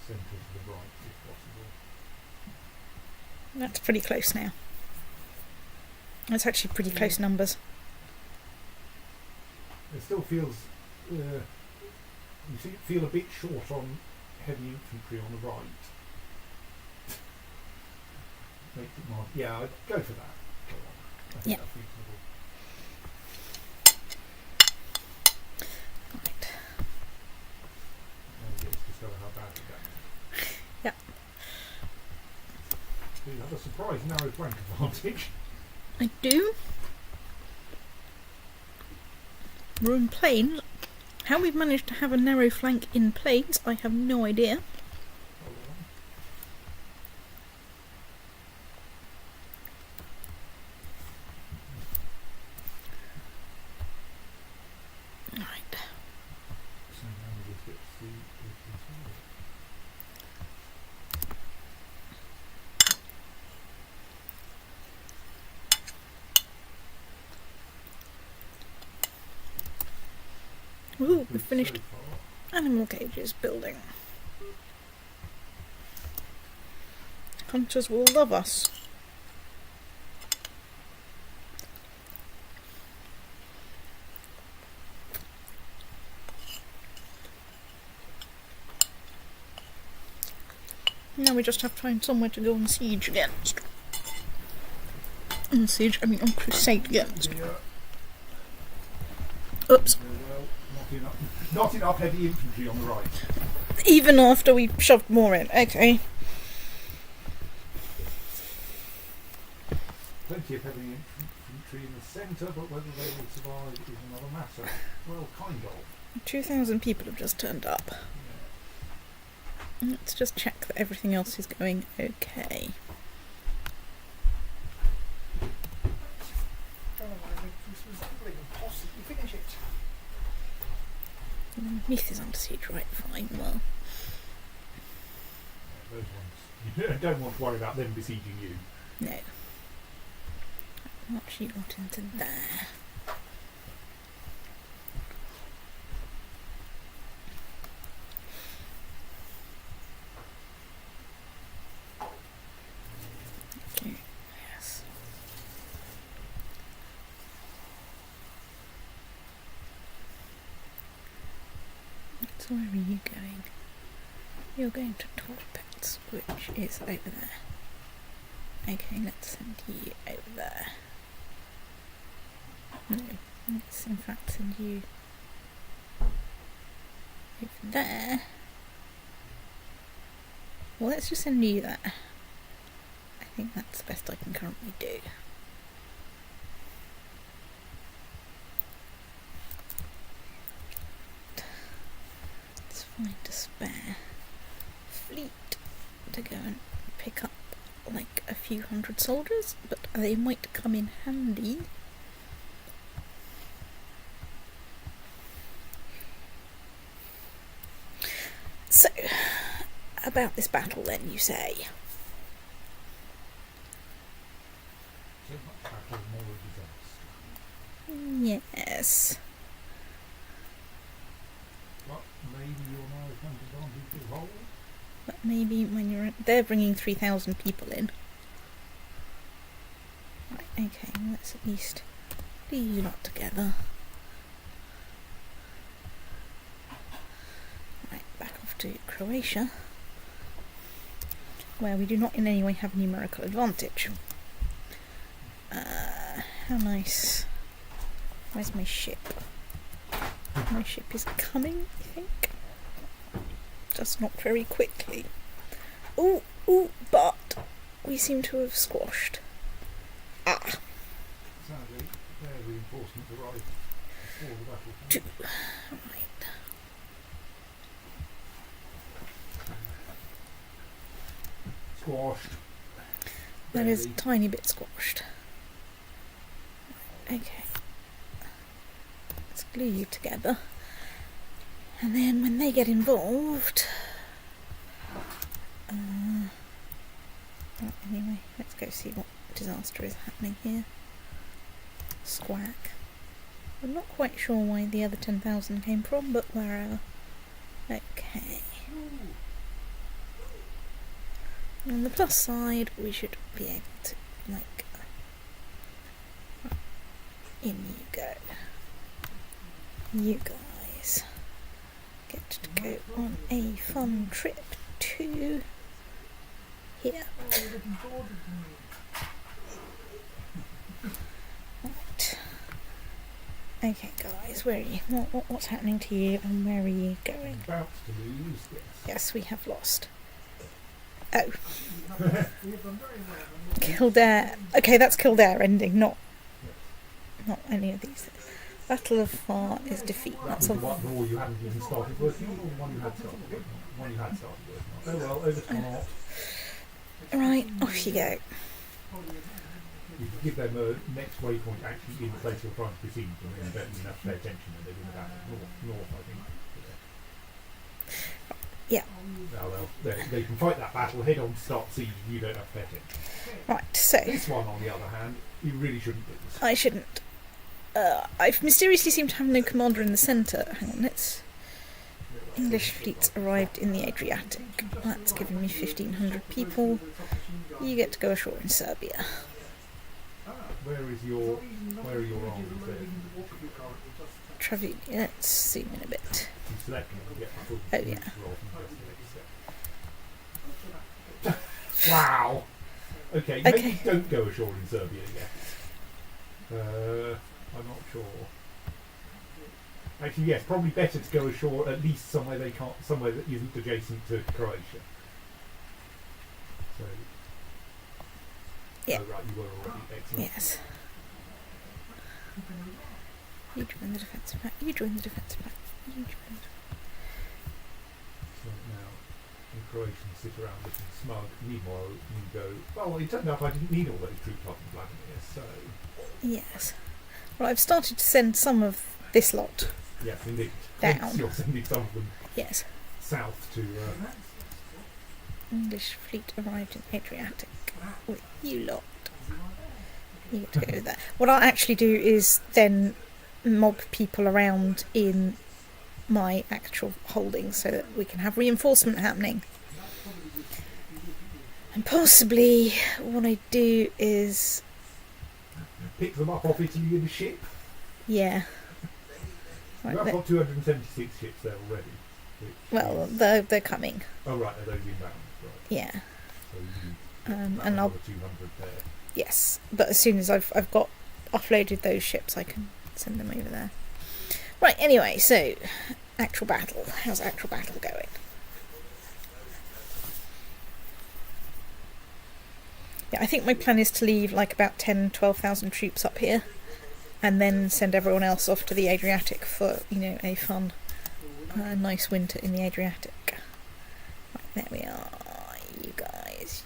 centre to the right, if possible. That's pretty close now. That's actually pretty close numbers. It still feels feel a bit short on heavy infantry on the right. Makes it more. Yeah, I'd go for that. Go on. I think Yeah. that's reasonable. Right. And just discover how bad we're going. Yeah. Do you have a surprise narrow flank advantage? I do. We're in plains. How we've managed to have a narrow flank in plains, I have no idea. Hold on. Right. So now we just get to see if it's all. Ooh, we've finished So far. animal cages building. Hunters will love us. Now we just have to find somewhere to go and siege against. On siege, I mean on crusade against. Yeah. Oops. Well, not enough heavy infantry on the right. Even after we shoved more in. Okay. Plenty of heavy infantry in the centre, but whether they will survive is another matter. Well, kind of. 2,000 people have just turned up. Yeah. Let's just check that everything else is going okay. Finish it. Meath is under siege, right? Fine. Well, Those ones. You don't want to worry about them besieging you. no. What she got into there? Okay. Yes. So where are you going? You're going to Torpets, which is over there. Okay, let's send you over there. No, let's in fact send you over there. Well, let's just send you there. I think that's the best I can currently do. Let's find a spare fleet to go and pick up like a few hundred soldiers, but they might come in handy. So, about this battle then, you say? So much battle, more disaster. Yes. But maybe your maritime advantage will hold. But maybe when they're bringing 3,000 people in. Right, okay, let's at least do you lot together. Right, back off to Croatia, where we do not in any way have numerical advantage. How nice. Where's my ship? My ship is coming, I think. Just not very quickly. Ooh, but we seem to have squashed. Sadly, their reinforcements arrived before the battle. Right. Squashed. That is a Barely. tiny bit squashed. Okay. Let's glue you together. And then when they get involved... right, anyway, let's go see what disaster is happening here. Squack. I'm not quite sure why the other 10,000 came from, but wherever. Okay. On the plus side, we should be able to, like... in you go. You guys get to go on a fun trip to here. Right. Okay, guys, where are you? What's happening to you, and where are you going? About to lose, yes. Yes, we have lost. Oh. Kildare. Okay, that's Kildare ending, not any of these. Battle of Far is defeat. That That's was a the war you hadn't even started working on, or the one you had started working on? One you had started working on. Oh well, over to not. right. Off you go. You could give them a next waypoint actually in the place you're trying to proceed, and then you don't even have to pay attention that they're in the battle. North, I think. Yeah. Now they can fight that battle, head on, start siege, you don't have to pay attention. Right. So This one, on the other hand, you really shouldn't do this. I shouldn't. I mysteriously seem to have no commander in the centre. Hang on. Let's. English fleets arrived in the Adriatic. That's giving me 1,500 people. You get to go ashore in Serbia. Where are your armies there? Let's zoom in a bit. You select them and get the full Oh, yeah. roll from the rest of it. Wow! Okay, Okay. maybe don't go ashore in Serbia yet. I'm not sure. Actually, yes, probably better to go ashore at least somewhere that isn't adjacent to Croatia. So, Yeah. Oh, right, you were already excellent. Yes. You join the defensive pact. You join the defensive pact. You join the... So now, the Croatians sit around looking smug. Meanwhile, you go, well, it turned out I didn't need all those troops up in Vladimir, so... Yes. Well, I've started to send some of this lot. Yes, indeed. Down. Hence you're sending some of them Yes. south to... English fleet arrived in Adriatic with you lot. You get to go there. What I'll actually do is then mob people around in my actual holdings so that we can have reinforcement happening. And possibly what I do is... pick them up off Italy in a ship. Yeah. Right, I've got 276 ships there already. Well, is- they're coming. Oh right, are those inbound? Right. Yeah. So you And another I'll 200 there. yes, but as soon as I've got offloaded those ships, I can send them over there. Right. Anyway, so actual battle. How's actual battle going? Yeah, I think my plan is to leave like about 12,000 troops up here, and then send everyone else off to the Adriatic for, you know, a fun, nice winter in the Adriatic. Right, there we are. You guys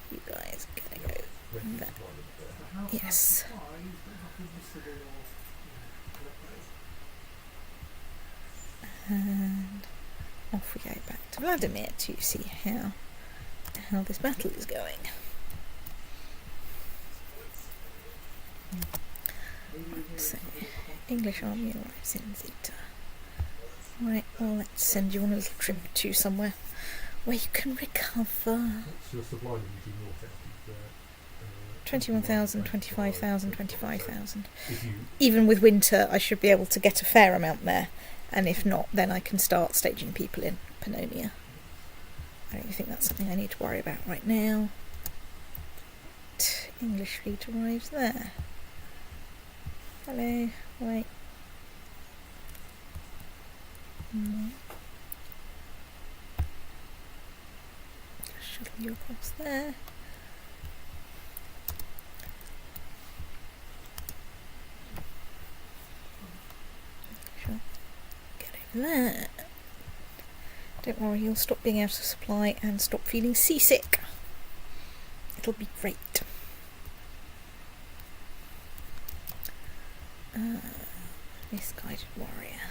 gonna go there. Yes. And off we go back to Vladimir to see how this battle is going. So, English army arrives in Zeta. Right, well, let's send you on a little trip to somewhere where you can recover. What's your supply limit in your town? 21,000, 25,000, 25,000. If you Even with winter, I should be able to get a fair amount there. And if not, then I can start staging people in Pannonia. I don't think that's something I need to worry about right now. English fleet arrives there. Hello, wait. No. Shuttle you across there. Sure. Get over there. Don't worry, you'll stop being out of supply and stop feeling seasick. It'll be great. Misguided warrior.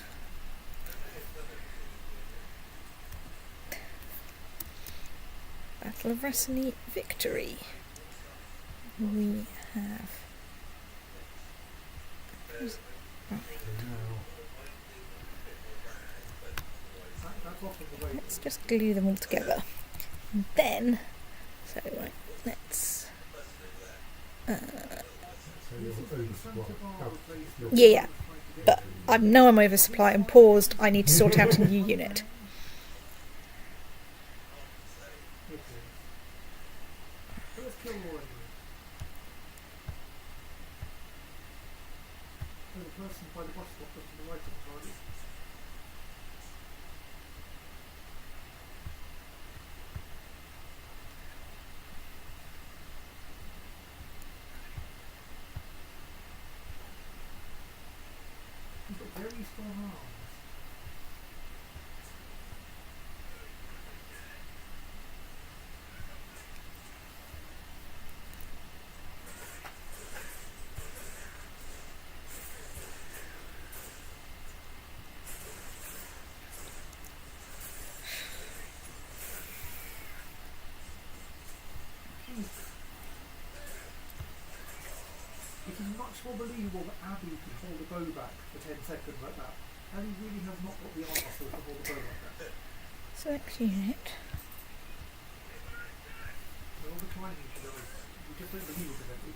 Battle of Rassani victory. We have. Right. Let's just glue them all together. And then, so right, let's. Yeah. But I know I'm oversupply and paused. I need to sort out a new unit. Very strong arms. It is much more believable that Abby can hold a bow back for 10 seconds like that. Abby really has not got the arm muscle to hold a bow like that. Select unit. So all the climbing she does, you just don't believe it, Abby.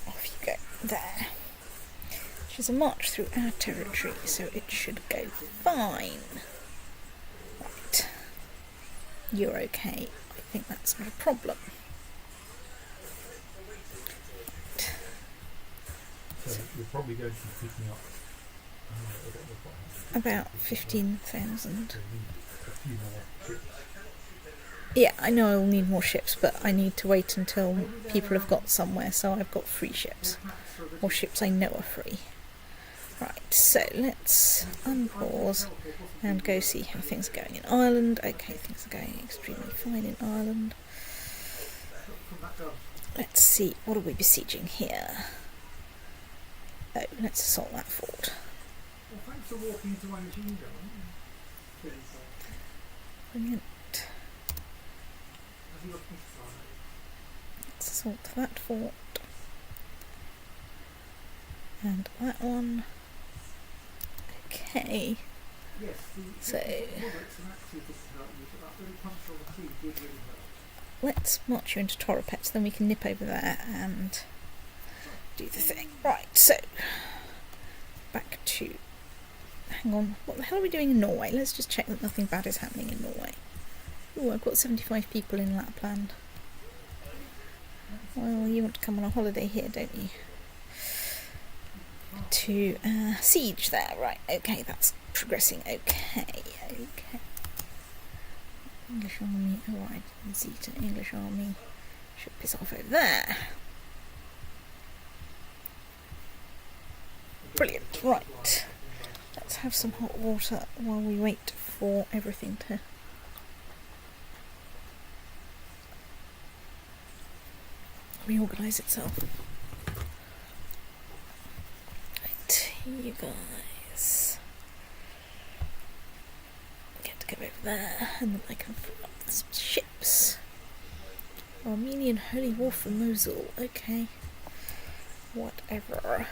Off you go. There. She's a march through our territory, so it should go fine. Right. You're okay. I think that's not a problem. So you're probably going to be picking up About 15,000. so you need a few more ships. Yeah, I know I'll need more ships, but I need to wait until people have got somewhere, so I've got free ships. Or ships I know are free. Right, so let's unpause and go see how things are going in Ireland. Okay, things are going extremely fine in Ireland. Let's see, what are we besieging here? Oh, let's assault that fort. Well, thanks for walking into my machine gun. Brilliant. Have you got me to Let's assault that fort. And that one. Okay. Yes, So- bullets and axes doesn't hurt you, but that little punch on the teeth did really hurt. Let's march you into Toropets, then we can nip over there and do the thing. Right, so back to hang on. What the hell are we doing in Norway? Let's just check that nothing bad is happening in Norway. Oh, I've got 75 people in Lapland. Well, you want to come on a holiday here, don't you? To siege there, right? Okay, that's progressing. Okay. English army arrived in Zeta. English army should piss off over there. Brilliant. Right. Let's have some hot water while we wait for everything to reorganise itself. Right, you guys get to go over there, and then I can fill up some ships. Armenian Holy War for Mosul. Okay. Whatever.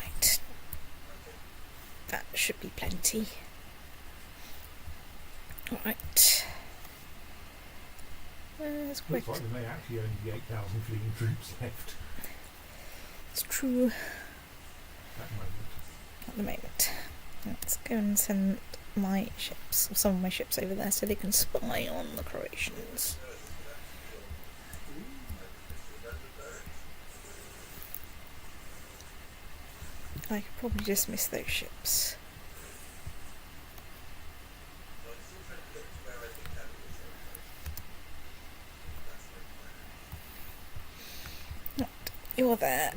Right. That should be plenty. Alright. Let's Looks like there may actually only be 8,000 fleeing troops left It's true at the moment. at the moment. Let's go and send my ships, or some of my ships over there so they can spy on the Croatians. I could probably dismiss those ships. Right, you're there.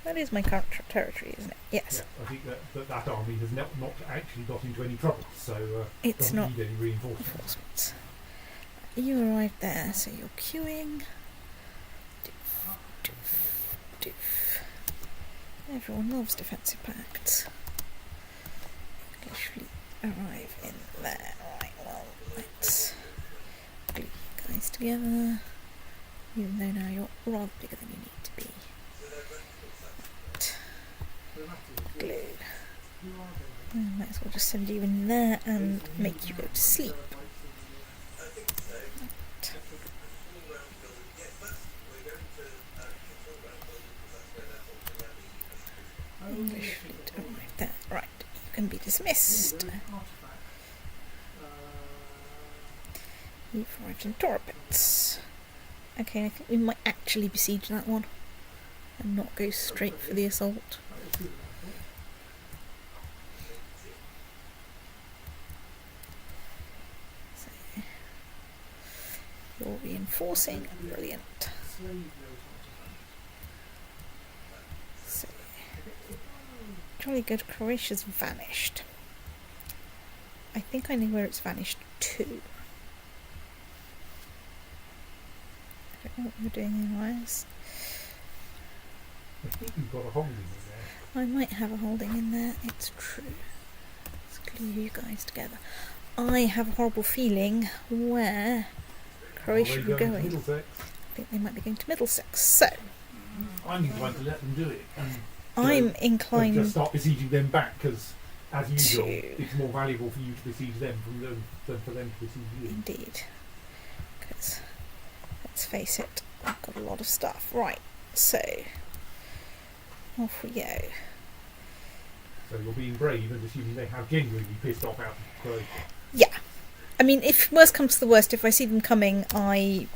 That is my current territory, isn't it? Yes. Yeah, I think that army has not actually got into any trouble, so It's doesn't not need any reinforcements. reinforcements. You arrived there, so you're queuing. Doof. Everyone loves defensive pacts. English fleet arrive in there. Right, well, let's glue you guys together. Even though now you're rather bigger than you need to be. Glue. Might as well just send you in there and make you go to sleep. English fleet arrived there. Right, you can be dismissed. You've arrived in Torpets. Okay, I think we might actually besiege that one and not go straight for the assault. So, you're reinforcing. Brilliant. So, jolly good. Croatia's vanished. I think I know where it's vanished to. I don't know what you're doing in Wales. I think you've got a holding in there. I might have a holding in there, it's true. Let's glue you guys together. I have a horrible feeling where Croatia are going. Middlesex? I think they might be going to Middlesex. So, I'm inclined to let them do it. I'm And inclined just start besieging them back, because, as usual, to- it's more valuable for you to besiege them than for them to besiege you. indeed. Because, let's face it, I've got a lot of stuff. Right, so, off we go. So you're being brave and assuming they have genuinely pissed off out of Croatia. Yeah. I mean, if worst comes to the worst, if I see them coming, I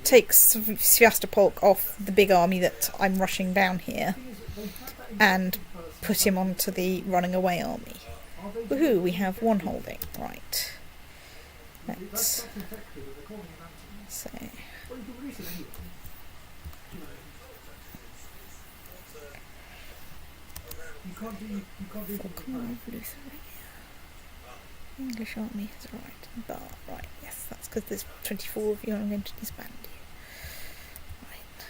take Sviastopolk off the big army that I'm rushing down here and put him onto the running away army. Woohoo, we have one holding. Right. Let's say. Falconry of Lithuania. English army has arrived in Bar. Right, yes, that's because there's 24 of you and I'm going to disband you. Right.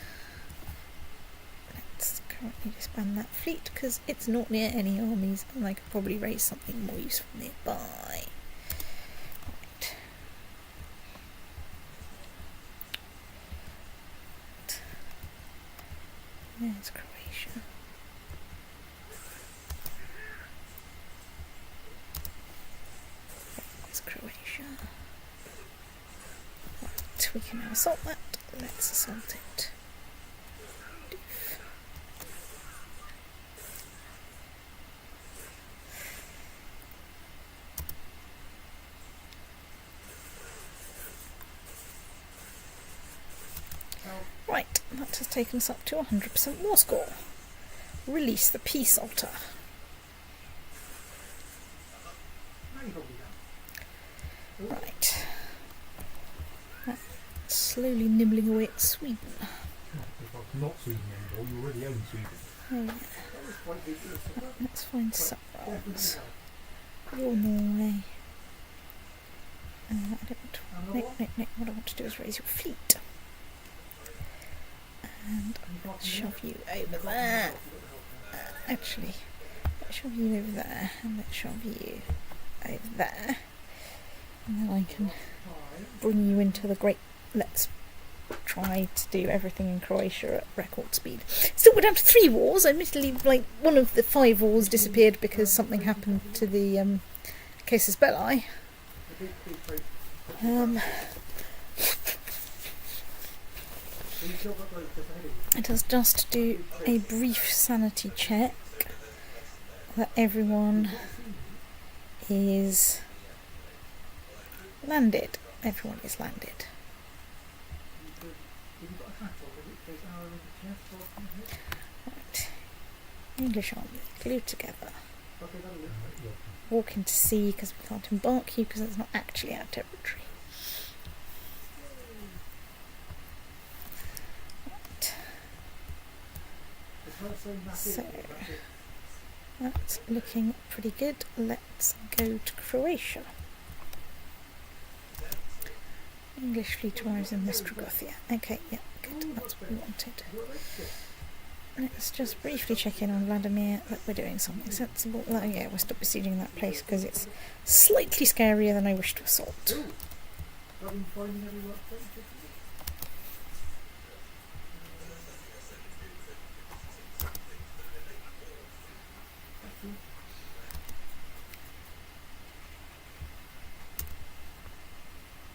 Let's currently disband that fleet because it's not near any armies and I could probably raise something more useful nearby. Right. There's Croatia. Croatia. Right, we can now assault that. Let's assault it. Right, that has taken us up to 100% war score. Release the peace altar. Now you've probably done. Right. Slowly nibbling away at Sweden. If it's not Sweden anymore, you already own Sweden. Oh yeah. That was quite big. Let's find subrounds. Definitely You're Norway. I don't want to. Another No, one? no. What I want to do is raise your fleet. And let's shove you over there. Actually, let's shove you over there, and let's shove you over there. And then I can bring you into the great. Let's try to do everything in Croatia at record speed. Still, we're down to 3 wars. Admittedly, like one of the 5 wars disappeared because something happened to the casus belli. Let us just do a brief sanity check that everyone is landed. Everyone is landed. Right. English army, glued together. Walk into sea because we can't embark you because it's not actually our territory. Right. So that's looking pretty good. Let's go to Croatia. English fleet arrives in Ostrogothia. Okay, yeah, good. That's what we wanted. Let's just briefly check in on Vladimir that we're doing something sensible. Oh yeah, we'll stop besieging that place because it's slightly scarier than I wish to assault.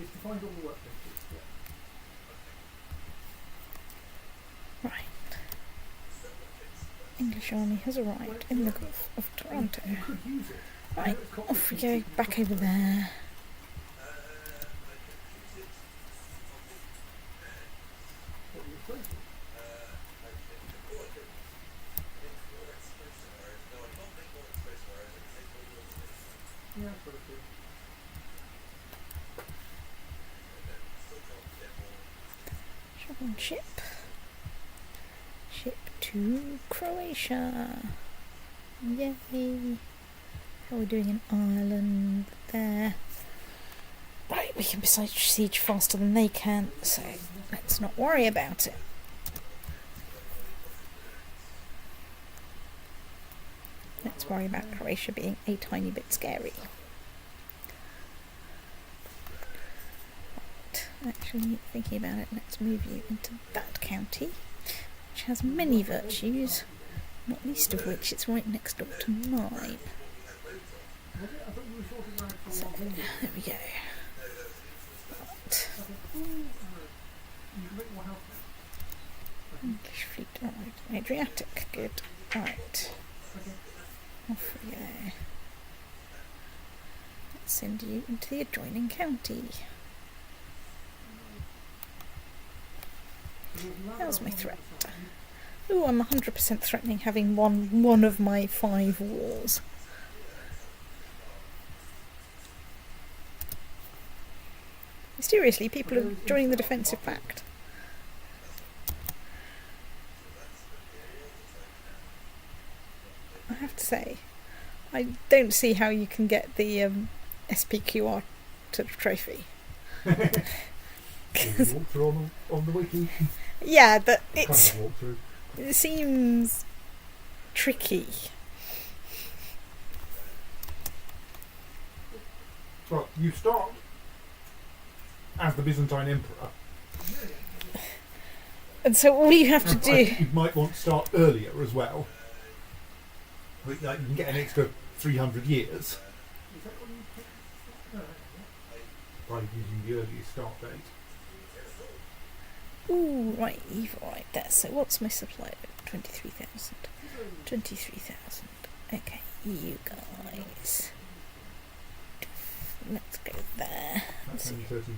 It's to find all the workbenches. Yeah. Right. English army has arrived in the Gulf of Toronto. You could use it. Right, off we go, back over there. What were you afraid of? Yeah, that's what it is. Shopping ship. Ship to Croatia. Yay! How are we doing in Ireland there? Right, we can besiege faster than they can, so let's not worry about it. Let's worry about Croatia being a tiny bit scary. Right, actually, thinking about it, let's move you into that county, which has many virtues, not least of which it's right next door to mine. So, there we go. Right. English fleet arrived in Adriatic, good. Right. Off we go. Let's send you into the adjoining county. How's my threat? Ooh, I'm 100% threatening having won one of my 5 wars. Seriously, people are joining the defensive pact. I have to say, I don't see how you can get the SPQR to the trophy. Walk through on the wiki. Yeah, but Kind of walk through. it seems tricky. Well, you start as the Byzantine Emperor. And so all you have to And I do... think you might want to start earlier as well. Like you can get an extra 300 years. Is that what you picked? No, by using the earliest start date. Ooh, right, you've right there. So what's my supply? 23,000. 23,000. Okay, you guys. Let's go there. Let's That's see. only 13,000.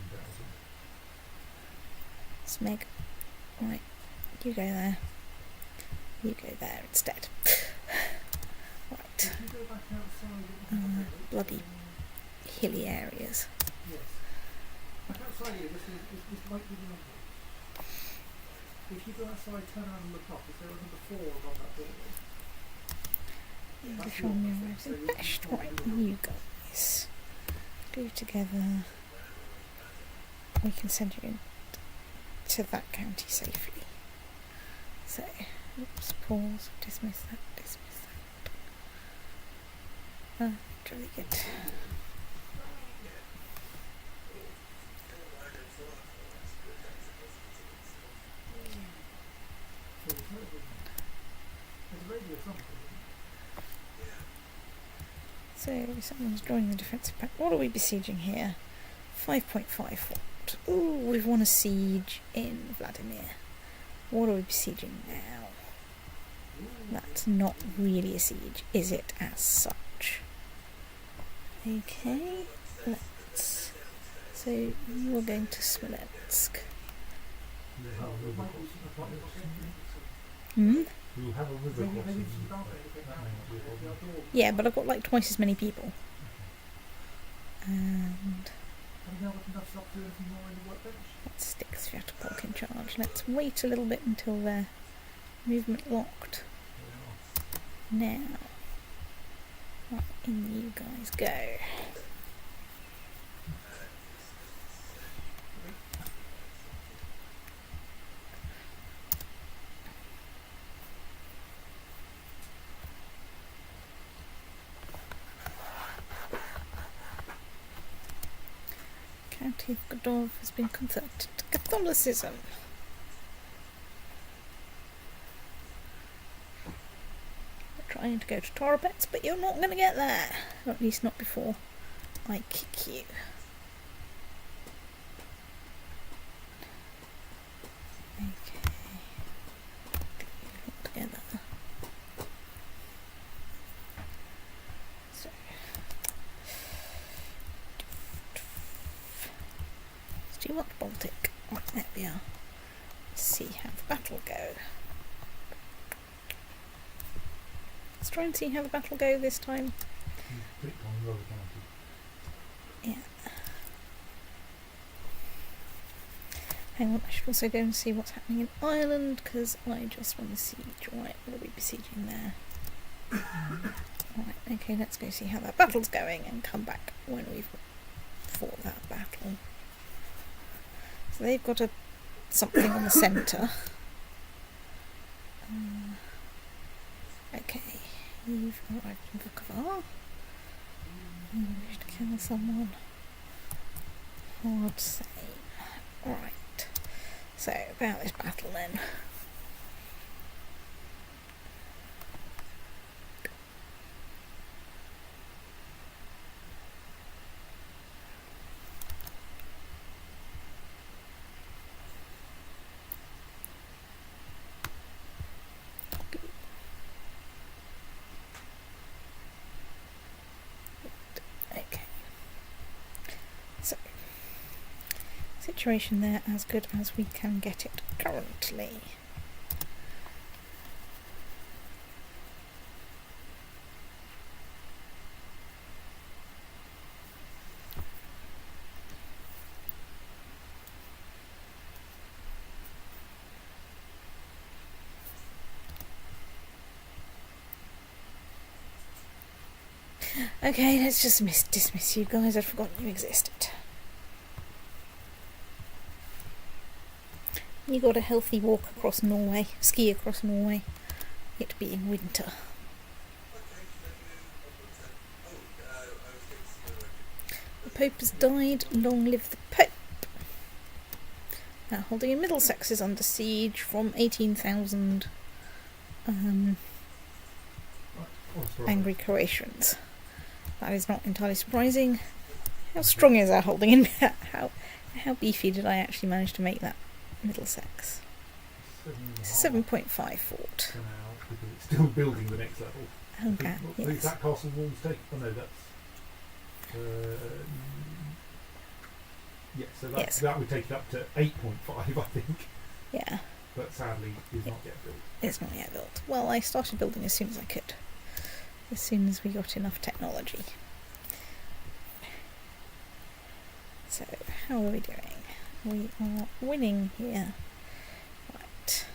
Smeg. Right, you go there. You go there instead. Right. If you go back outside of the Bloody hilly areas. yes. Back outside here, this might be the number. If you go outside, turn around and look up, is there a number 4 above that building? Which one you arrives in best? Right, you guys. Go together. We can send you in to that county safely. So, oops, pause, dismiss that. Really good. So there's a radio something. So, someone's drawing the defensive pack. What are we besieging here? 5.5 fort. Ooh, we've won a siege in Vladimir. What are we besieging now? That's not really a siege, is it, as such? Okay, let's... So, you're going to Smolensk. You'll have a river crossing. Hmm? You'll have a river Maybe crossing. it's about it, That may not be a problem. Yeah, but I've got like twice as many people. And Have you now got enough stuff to do anything more in the workbench? let's stick Sviatopolk in charge. Let's wait a little bit until they're movement locked. Now, right, in you guys go. County of Godov has been converted to Catholicism. We're trying to go to Toropets, but you're not going to get there. Or at least not before I kick you. Okay. Get you together. So. Stewart Baltic. Right, there we are. Let's see how the battle go. Let's try and see how the battle go this time. You clicked on Roller County. Yeah. Hang on, I should also go and see what's happening in Ireland, because I just want to siege. Right, what are we besieging there? Right, okay, let's go see how that battle's going and come back when we've fought that battle. So they've got something on the centre. Okay, you've arrived in Vukovar. You wish to kill someone. Hard save. Right. So, about this battle then. Okay. So, situation there as good as we can get it currently. Okay, let's just dismiss you guys. I'd forgotten you existed. You got a healthy walk across Norway, ski across Norway, it being winter. The Pope has died, long live the Pope. Now, holding in Middlesex is under siege from 18,000 angry Croatians. That is not entirely surprising. How strong is our holding in? How beefy did I actually manage to make that Middlesex? 7.5 fort. For now, because it's still building the next level. Oh, I think, God, is yes. that castle walls take? Oh no, that's. Yeah, so Yes. that would take it up to 8.5, I think. Yeah, But sadly, is not yet built. it's not yet built. Well, I started building as soon as I could. As soon as we got enough technology. So, how are we doing? We are winning here. Right.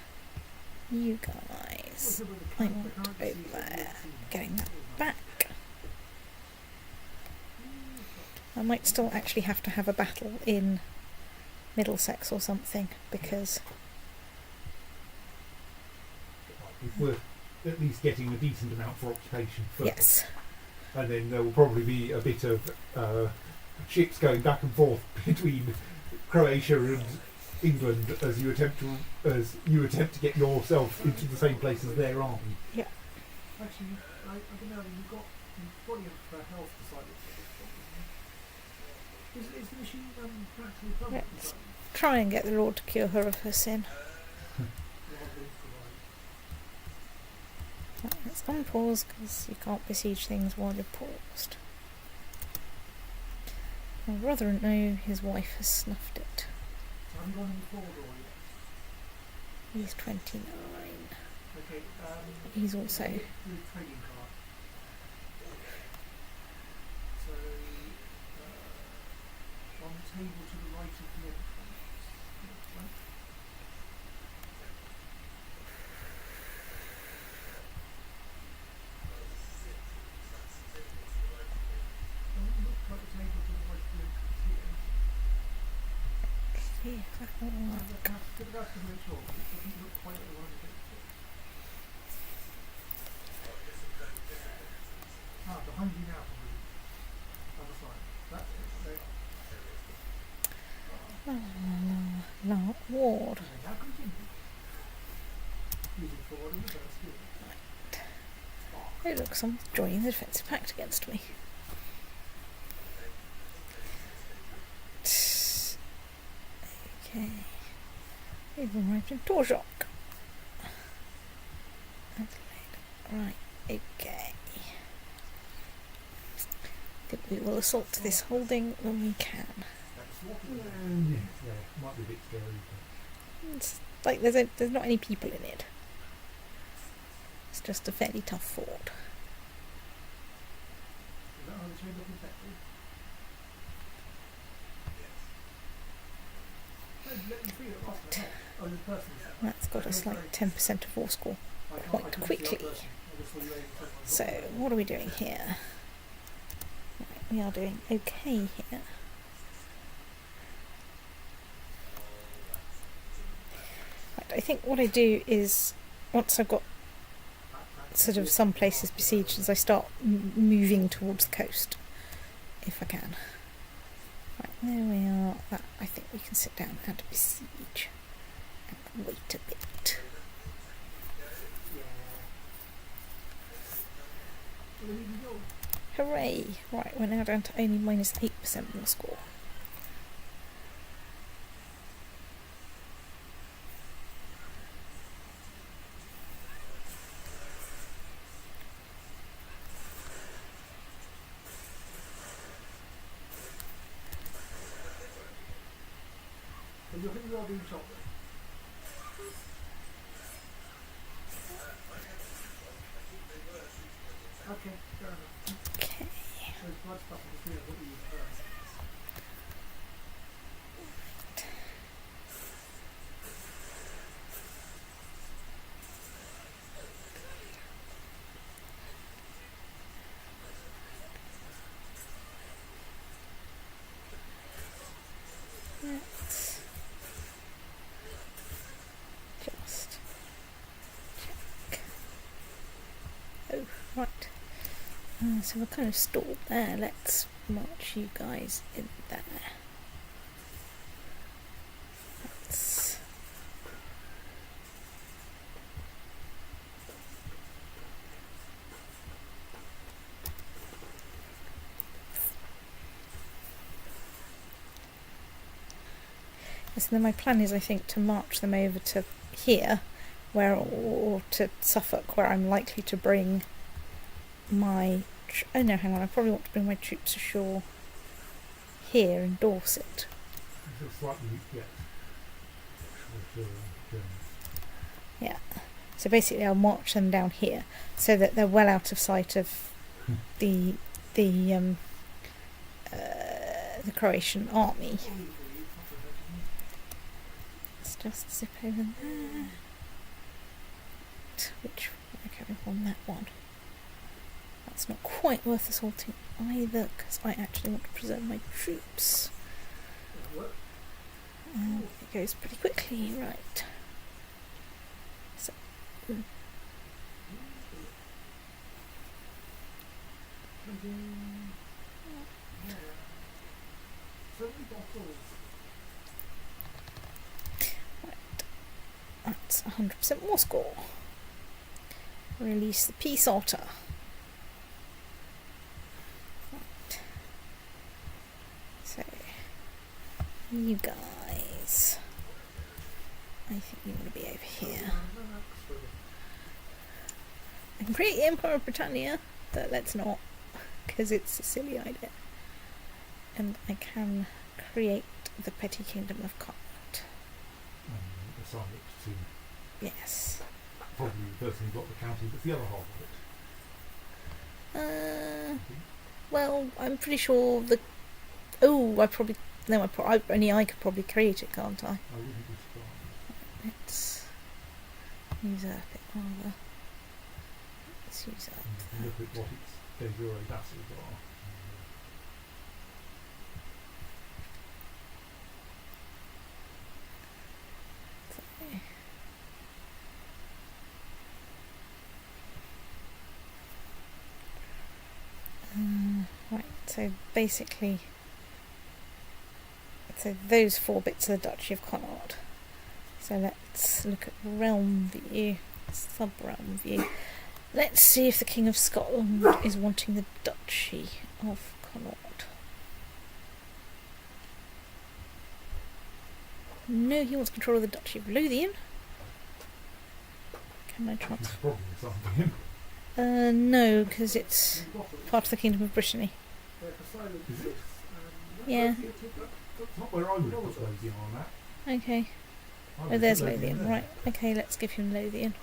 You guys. I want over there. Getting that back. I might still actually have to have a battle in Middlesex or something, because It's worth at least getting a decent amount for occupation first. yes, And then there will probably be a bit of ships going back and forth between Croatia and England as you attempt to get yourself into the same place as their army. Actually, I don't know. You've got your health decided for this job, isn't it? Is the machine actually permanent? Let's try and get the Lord to cure her of her sin. Right, let's unpause, because you can't besiege things while you're paused. My brother know his wife has snuffed it. Have you gone any forward or yet? He's 29. Okay. He's also Do a trading card. So on the table to the right of the entrance. Right? Doesn't look like the table to the right of the entrance here. see if that will work. Good enough to make sure, but it doesn't look quite the one of it. Behind you now, probably. Other side. That's it. There. La ward. And now continue. Using forward and reverse gear. Oh look, someone's joining the defensive pact against me. Okay. We've arrived in Torzhok. Right, okay. I think we will assault this holding when we can. Yeah, might be a bit scary. It's like there's not any people in it. It's just a fairly tough fort. Is that how the chamber protected? Let me free it off the head. Oh, this person. That's got us like 10% of war score quite quickly. So what are we doing here? Right, we are doing okay here. Right, I think what I do is, once I've got sort of some places besieged, is I start moving towards the coast, if I can. Right, there we are. That, I think we can sit down and besiege and wait a bit. Hooray! Right, we're now down to only minus 8% more score. So you think you are being shot then? Okay, fair enough. Okay. There's blood stuff on the field that we heard. Let's just check. Oh, right. So we're kind of stalled there. Let's march you guys in there. Let's So then my plan is, I think, to march them over to here, or to Suffolk, where I'm likely to bring my... oh no, hang on, I probably want to bring my troops ashore here in Dorset. It's slightly, yes. Yeah. So basically I'll march them down here, so that they're well out of sight of the Croatian army. Let's just zip over there. Which, okay, we want that one. That's not quite worth assaulting either, because I actually want to preserve my troops. It goes pretty quickly, right. So, that's 100% more score. Release the peace altar. Right. So, you guys, I think you want to be over here. I can create the Empire of Britannia, but let's not, because it's a silly idea. And I can create the Petty Kingdom of Connaught. Assign it to Yes. probably the person who got the county, but the other half of it. Well, I'm pretty sure the... oh, I probably... no, only I could probably create it, can't I? I wouldn't be surprised. Let's usurp it rather. Let's usurp And look at what its de jure vassals are. Right, so basically, so those 4 bits of the Duchy of Connaught. So let's look at realm view, sub-realm view. Let's see if the King of Scotland is wanting the Duchy of Connaught. No, he wants control of the Duchy of Lothian. Can I It's transfer? probably something. No, because it's part of the Kingdom of Brittany. Is it? Yeah. That's not where I would have put Lothian on that. Okay. I would Oh, have there's put Lothian. there. Right. Okay, let's give him Lothian.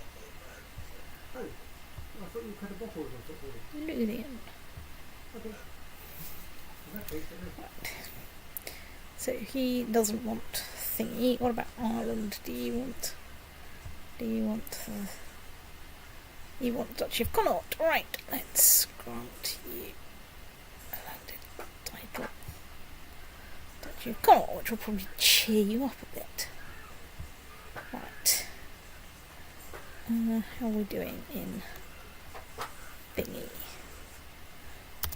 I thought you had a bottle of it. Lothian. Okay. In that case, So he doesn't want thingy. What about Ireland? Do you want? You want Duchy of Connaught? Right. Let's grant you a landed title, Duchy of Connaught, which will probably cheer you up a bit. Right. How are we doing in thingy?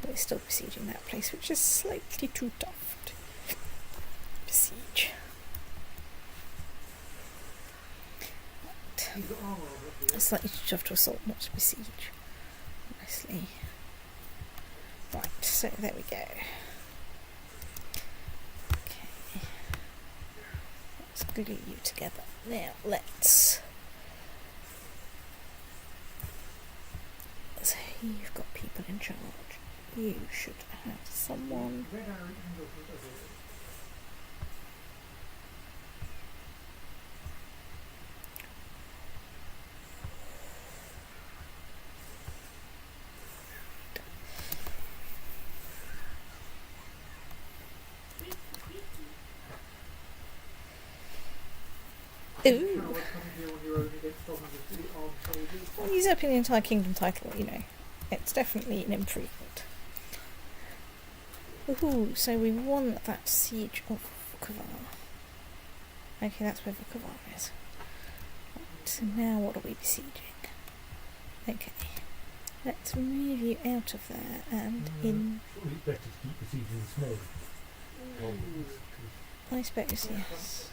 We're still besieging that place, which is slightly too tough to besiege. you've got armour on it. It's slightly too tough to assault, not to besiege. Honestly. Right, so there we go. Okay. Let's glue you together. Now let's... so you've got people in charge. You should have someone... Red arrow angle does it. Ooh! Coward coming here on your own against dozens of armed soldiers. Usurping the entire kingdom title, you know. It's definitely an improvement. Ooh, so we won that siege of Vukovar. Okay, that's where Vukovar is. Right, so now what are we besieging? Okay, let's move you out of there and in... Surely it's better to keep besieging the small problems. I suppose, yes.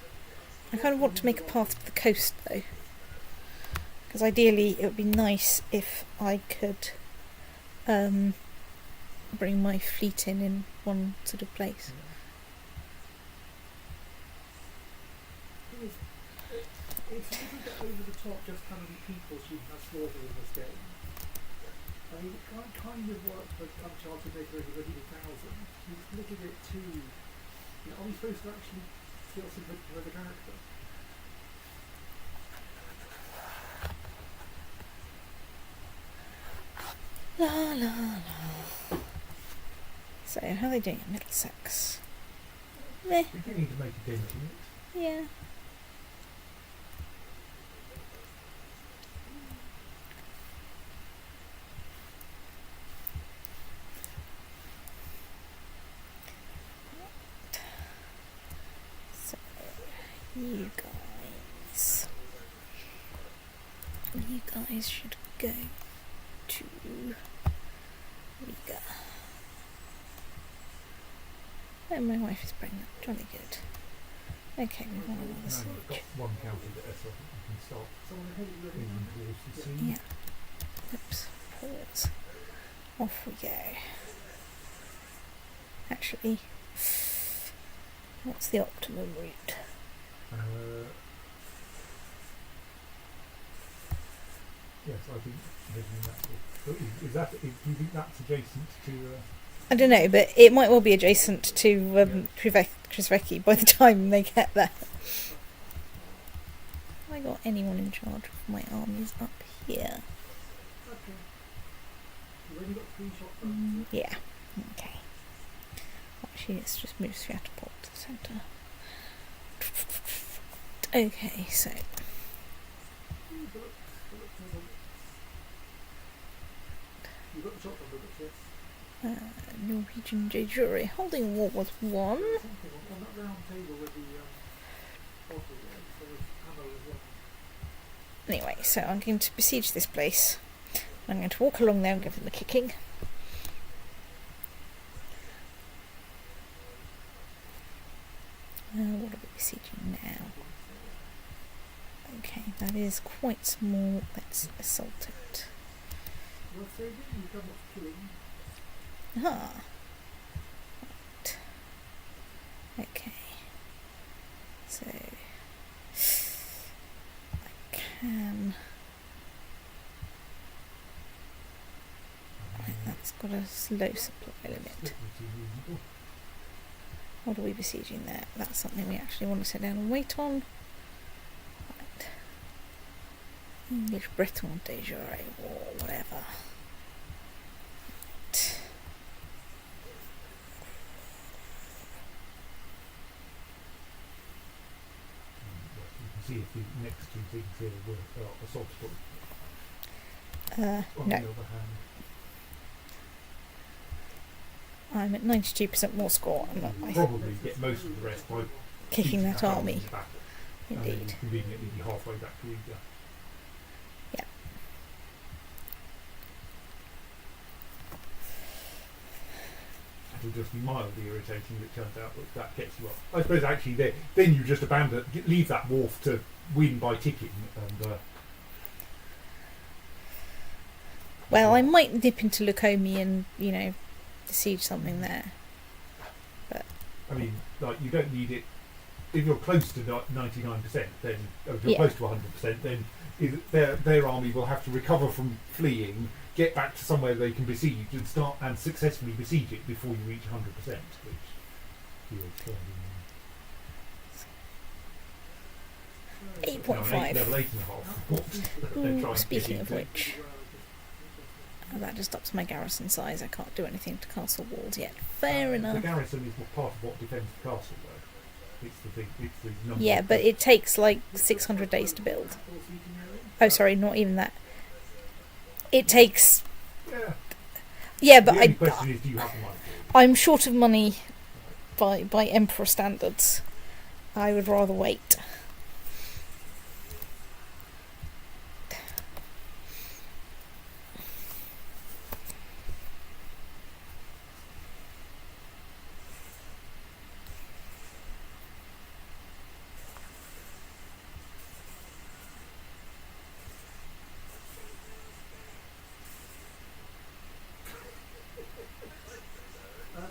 I kind of want to make a path to the coast though. Because ideally it would be nice if I could bring my fleet in one sort of place. It's a little bit over the top just how many people she has slaughtered in this game. I mean, it kind of worked for Uncharted Maker over 1,000. It's a little bit too... You know, are we supposed to actually feel sympathy for the character? La la la. So, how are they doing at Middlesex? Meh. Beginning to make a dent in it. Yeah. So, you guys should go to Riga. Oh, my wife is pregnant. Jolly good. Okay, we've won another Now siege. we've got one county there, so I think we can start Someone ahead of you. moving towards the sea. Yeah. Oops. Pause. Off we go. Actually, what's the optimum route? Yes, I think heading in that way. Do you think that's adjacent to? I don't know, but it might well be adjacent to Krivecki by the time they get there. Have I got anyone in charge of my armies up here? Okay. You've only got 3 shots left. Yeah. Okay. Actually, let's just move Sviatopol to the centre. Okay, so You've got the shot on bullets, yes. Norwegian J Jury holding war with one. Something on that round table with the bottle there, there was ammo as well. Anyway, so I'm going to besiege this place. I'm going to walk along there and give them a kicking. What are we besieging now? Okay, that is quite small. Let's assault it. Worth saving, you've done lots of killing. Ah. Right. Okay. So I can. Right, that's got a slow supply limit. What are we besieging there? That's something we actually want to sit down and wait on. Right. English Breton de jure or whatever. Right. You can see if the next 2 things here were assaultable. On No. the other hand, I'm at 92% more score. I'm not by probably get most of the rest by kicking that army. in the battle, and then Indeed. conveniently be halfway back to Riga. Yeah. It'll just be mildly irritating if it turns out that gets you up. I suppose actually then you just leave that wharf to win by ticking and. Well, I might dip into Lukomi and, besiege something there. I mean, like, you don't need it. If you're close to 99%, then if you're Yeah. close to 100%, then their army will have to recover from fleeing, get back to somewhere they can besiege, and start and successfully besiege it before you reach 100%, which feels fairly. 8.5. Level 8.5. Ooh, speaking of which, that just ups my garrison size. I can't do anything to castle walls yet. Fair The enough. garrison is part of what defends the castle, though. It's the thing. It's the number. Yeah, but it takes like 600 days to build. Oh, sorry, not even that. It takes. Yeah. Yeah, but the only question is, do you have the money? I'm short of money by Emperor standards. I would rather wait.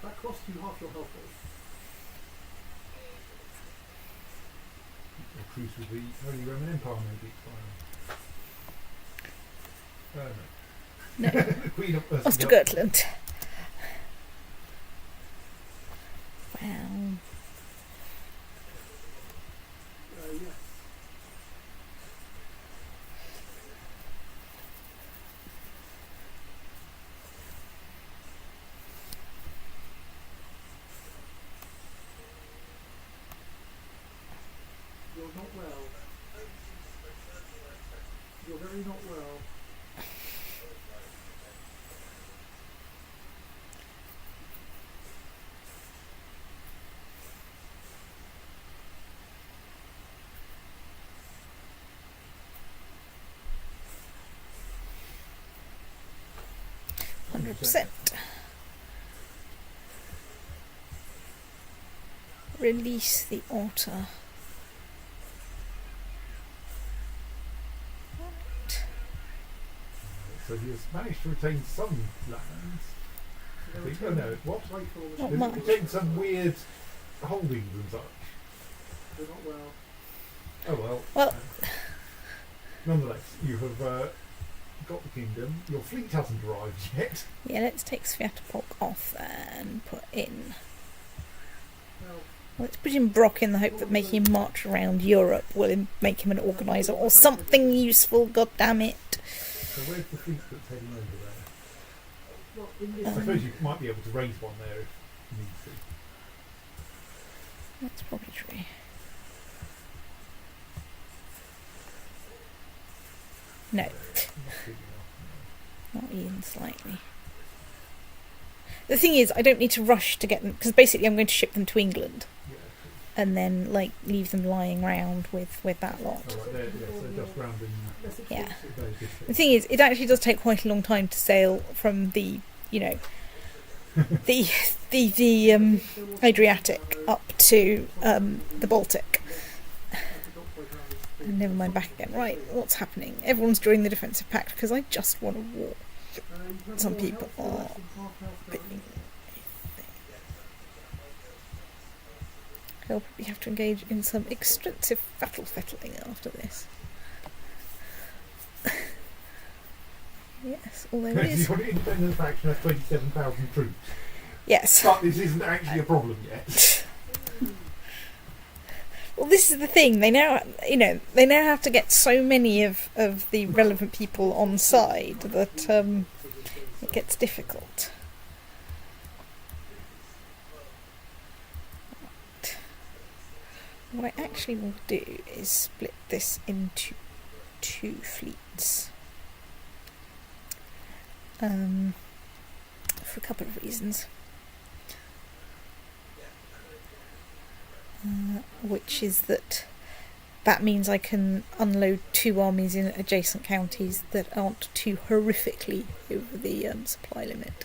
That costs you half your health. Or truce with the Holy Roman Empire maybe expiring. No. The Queen of Ostergotland. Wow. Yes. You're not well. You're very not well. %. Release the otter. So he has managed to retain some lands. I think. Oh no, what? Not He's much. retained some weird holdings and such. You're not well. Oh well. Well- Nonetheless, you have got the kingdom. Your fleet hasn't arrived yet. Yeah, let's take Sviatopolk off and put in. Well, Let's put in Brock in the hope that making him march around Europe will make him an organiser or something useful, god damn it. So where's the fleet that's heading over there? well, in I this suppose you might be able to raise one there if you need to. That's probably true. No, Not big enough, not even slightly. The thing is, I don't need to rush to get them, because basically I'm going to ship them to England no. Yeah, true. and then leave them lying around with that lot. Oh, right, there, yeah, so just rounding Yeah. those bits. The thing is, it actually does take quite a long time to sail from the Adriatic up to the Baltic. And never mind back again. Right, what's happening? Everyone's joining the defensive pact because I just want a war. Some people are being. I'll probably have to engage in some extensive fettling after this. Yes, although it is. Your independent faction has 27,000 troops. Yes. But this isn't actually a problem yet. Well, this is the thing. They now have to get so many of the relevant people on side that it gets difficult. What I actually will do is split this into 2 fleets. For a couple of reasons. Which is that means I can unload 2 armies in adjacent counties that aren't too horrifically over the supply limit.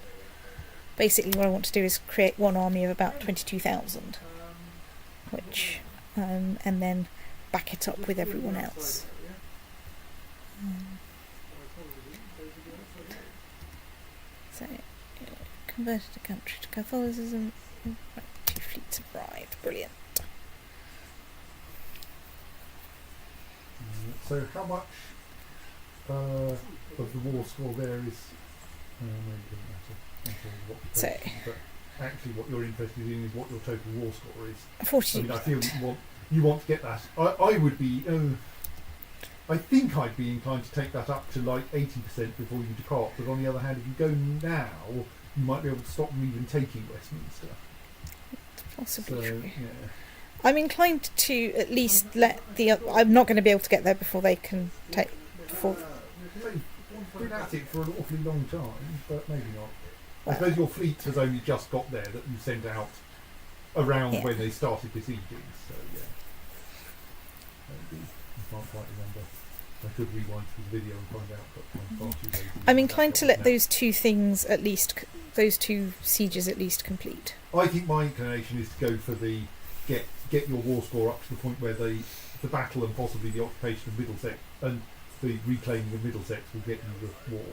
Basically what I want to do is create one army of about 22,000, which and then back it up with everyone else. So, converted a country to Catholicism. Right, 2 fleets have arrived. Brilliant. So how much of the war score there is... maybe it doesn't matter. So- But actually what you're interested in is what your total war score is. 42%. I mean, I feel you want to get that. I would be... I think I'd be inclined to take that up to like 80% before you depart, but on the other hand, if you go now, you might be able to stop them even taking Westminster. Possibly So, true. yeah. I'm inclined to at least let the... I'm not going to be able to get there before they can take... Before, They've been at it for an awfully long time, but maybe not. I Well- suppose your fleet has only just got there that you sent out around Yeah. when they started besieging, so yeah. Maybe. I can't quite remember. I could rewind to the video and find out, but I'm far too lazy. I'm inclined to let Now. those 2 things at least... Those 2 sieges at least complete. I think my inclination is to go for the get your war score up to the point where the battle and possibly the occupation of Middlesex and the reclaiming of Middlesex will get you the war.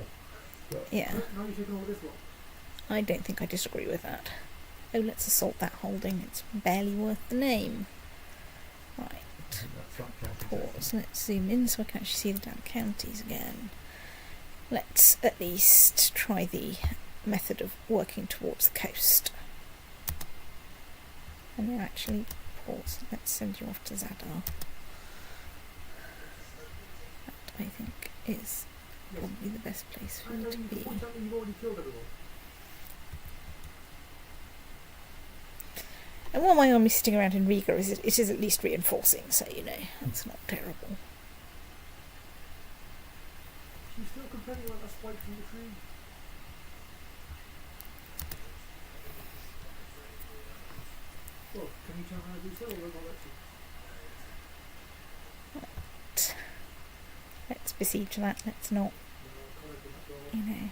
But Yeah. Now you're taking all this one. I don't think I disagree with that. Oh, let's assault that holding. It's barely worth the name. Right. think that's that county. Pause. Let's zoom in so I can actually see the damn counties again. Let's at least try the method of working towards the coast. And now actually pause. Let's send you off to Zadar. That I think is probably the best place for you to be. You've already killed everyone. And while my army's sitting around in Riga, it is at least reinforcing, so you know, that's not terrible. She's still complaining about that spike from the tree. Well, can you tell her how to do so, or will I let you? Let's besiege that, let's not, No, I can't open that door. you know.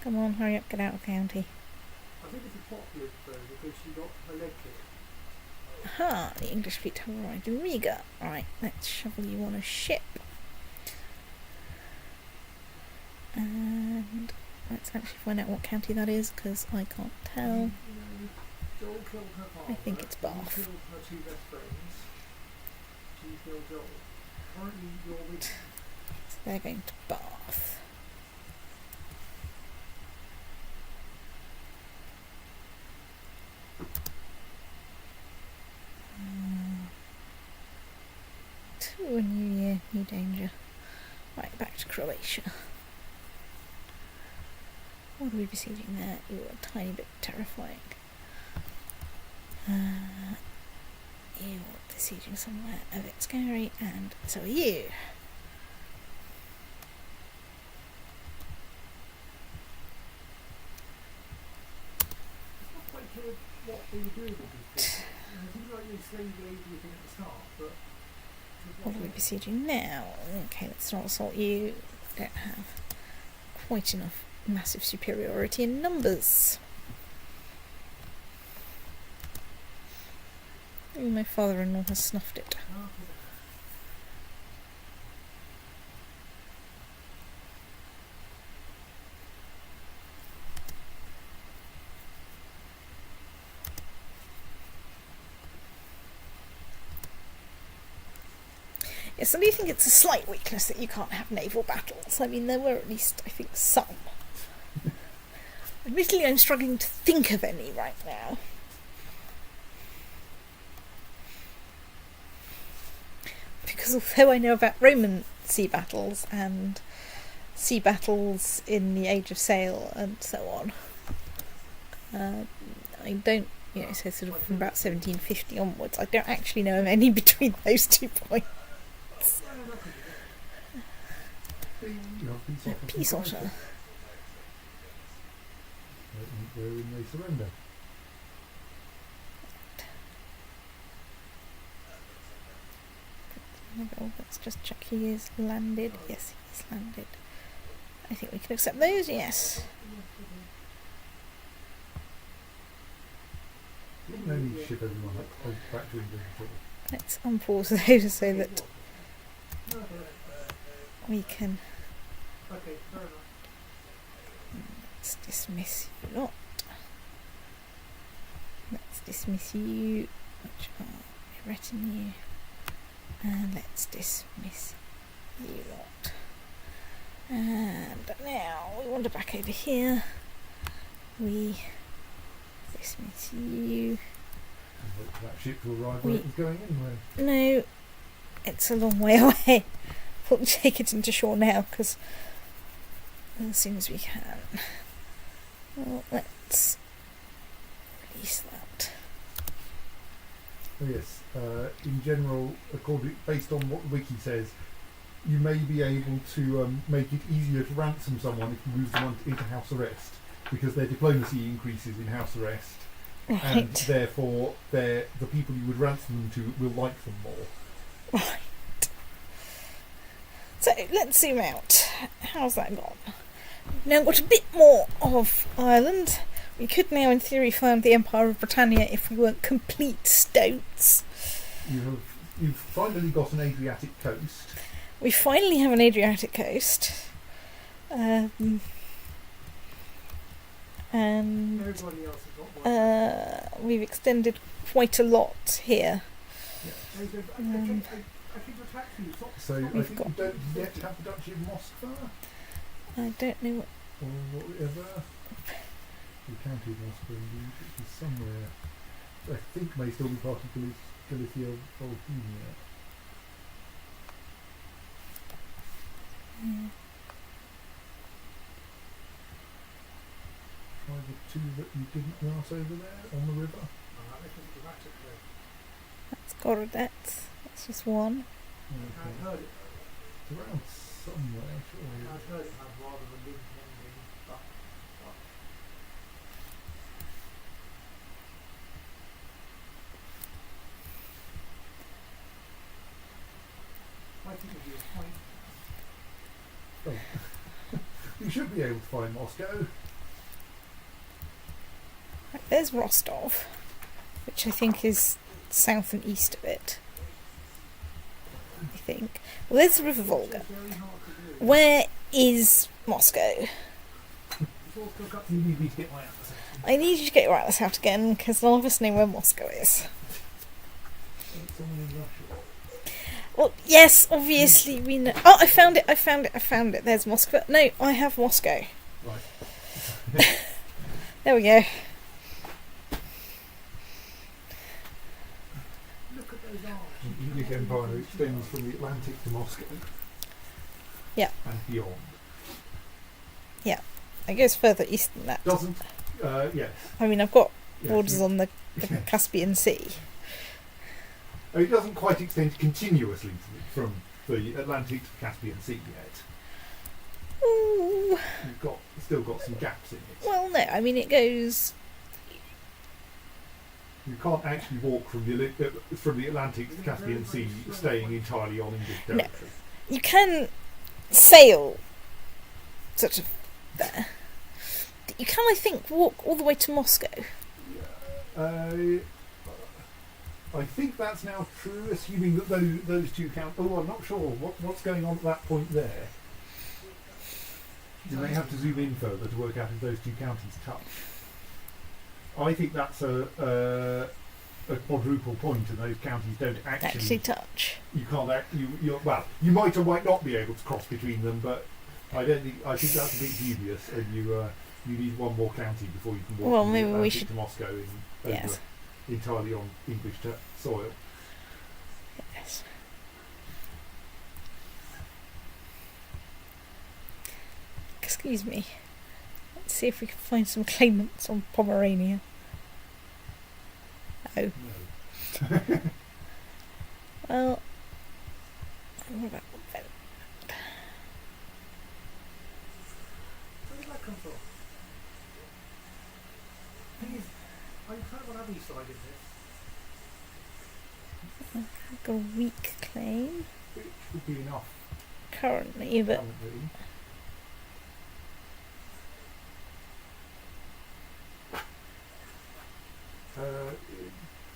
Come on, hurry up, get out of the county. I think it's a plot glitch though, because she got her leg kicked. Aha, the English fleet have arrived in Riga. Right, let's shovel you on a ship. And let's actually find out what county that is, because I can't tell. You know, Joel killed her father. I think it's You Bath. killed her two best friends. She killed Joel. Currently, you're with So they're going to Bath. To a new year, new danger. Right, back to Croatia. What are we besieging there? You are a tiny bit terrifying. You're besieging somewhere a bit scary, and so are you. It's not quite clear what they were doing with these people. It seems like they slowly gave everything at the start, but... What are we besieging now? Okay, let's not assault you. Don't have quite enough massive superiority in numbers. Ooh, my father-in-law has snuffed it. Yes, I do think it's a slight weakness that you can't have naval battles. I mean, there were at least, I think, some. Admittedly, I'm struggling to think of any right now. Because although I know about Roman sea battles and sea battles in the Age of Sail and so on, I don't, you know, so sort of from about 1750 onwards, I don't actually know of any between those 2 points. Peace otter. Wherein they surrender. Oh, let's just check he is landed. Yes, he's landed. I think we can accept those, yes. No need to ship everyone back to England at all. Let's unpause those so that we can... Okay, fair enough. Let's dismiss you lot. Let's dismiss you, which are a retinue. And let's dismiss you lot. And now we wander back over here. We dismiss you. And wait for that ship to arrive where it was going anyway. No, it's a long way away. We'll take it into shore now, because as soon as we can. Well, let's release that. Oh yes, in general, based on what the wiki says, you may be able to make it easier to ransom someone if you move them into house arrest, because their diplomacy increases in house arrest, Right. and therefore the people you would ransom them to will like them more. Right. So let's zoom out. How's that gone? We've now got a bit more of Ireland. We could now, in theory, found the Empire of Britannia if we weren't complete stoats. You've finally got an Adriatic coast. We finally have an Adriatic coast. And Everybody else has got one. we've extended quite a lot here. They go, I think to attack you. It's not So I We've think got- you don't yet have the Duchy of Moscow I don't know what. or whatever. The County of Moscow is somewhere. I think may still be part of Galicia, Bohemia. Yeah. Try the two that you didn't glass over there on the river. this is dramatically. That's Gorodets. That's just one. I've Okay. heard it. It's around somewhere, surely. I've heard it have rather than ending, but I think it'll be a point. You should be able to find Moscow. Right, there's Rostov, which I think is south and east of it. I think. Well, there's the River Volga. It's very hard to do. Where is Moscow? It's all still got You need me to get my atlas out. I need you to get your atlas out again, because none of us know where Moscow is. It's all in Russia. Well, yes, obviously we know. Oh, I found it! There's Moscow. No, I have Moscow. Right. There we go. look at those arms. The English Empire extends from the Atlantic to Moscow. Yeah. And beyond. It goes further east than that. Doesn't, yes. I mean, I've got yes, borders on the yes. Caspian Sea. It doesn't quite extend continuously from the Atlantic to the Caspian Sea yet. Ooh. You've still got some gaps in it. Well, no, I mean, it goes. You can't actually walk from the Atlantic to the Caspian Sea staying entirely on English No. territory. You can sail sort of there. You can, I think, walk all the way to Moscow. I think that's now true, assuming that those two count. Oh, I'm not sure what's going on at that point there. You may have to zoom in further to work out if those two counties touch. I think that's a quadruple point, and those counties don't Actually touch. You can't. You might or might not be able to cross between them, but I don't think. I think that's a bit dubious, and you need one more county before you can walk Well, from the maybe we Atlantic should- to Moscow Yes. entirely on English soil. Yes. Excuse me. Let's see if we can find some claimants on Pomerania. Oh. No. Well, what about them? Where did that come from? Thing is, I kind of want to have side in this. I've got a weak claim Which would be enough. currently, but Currently.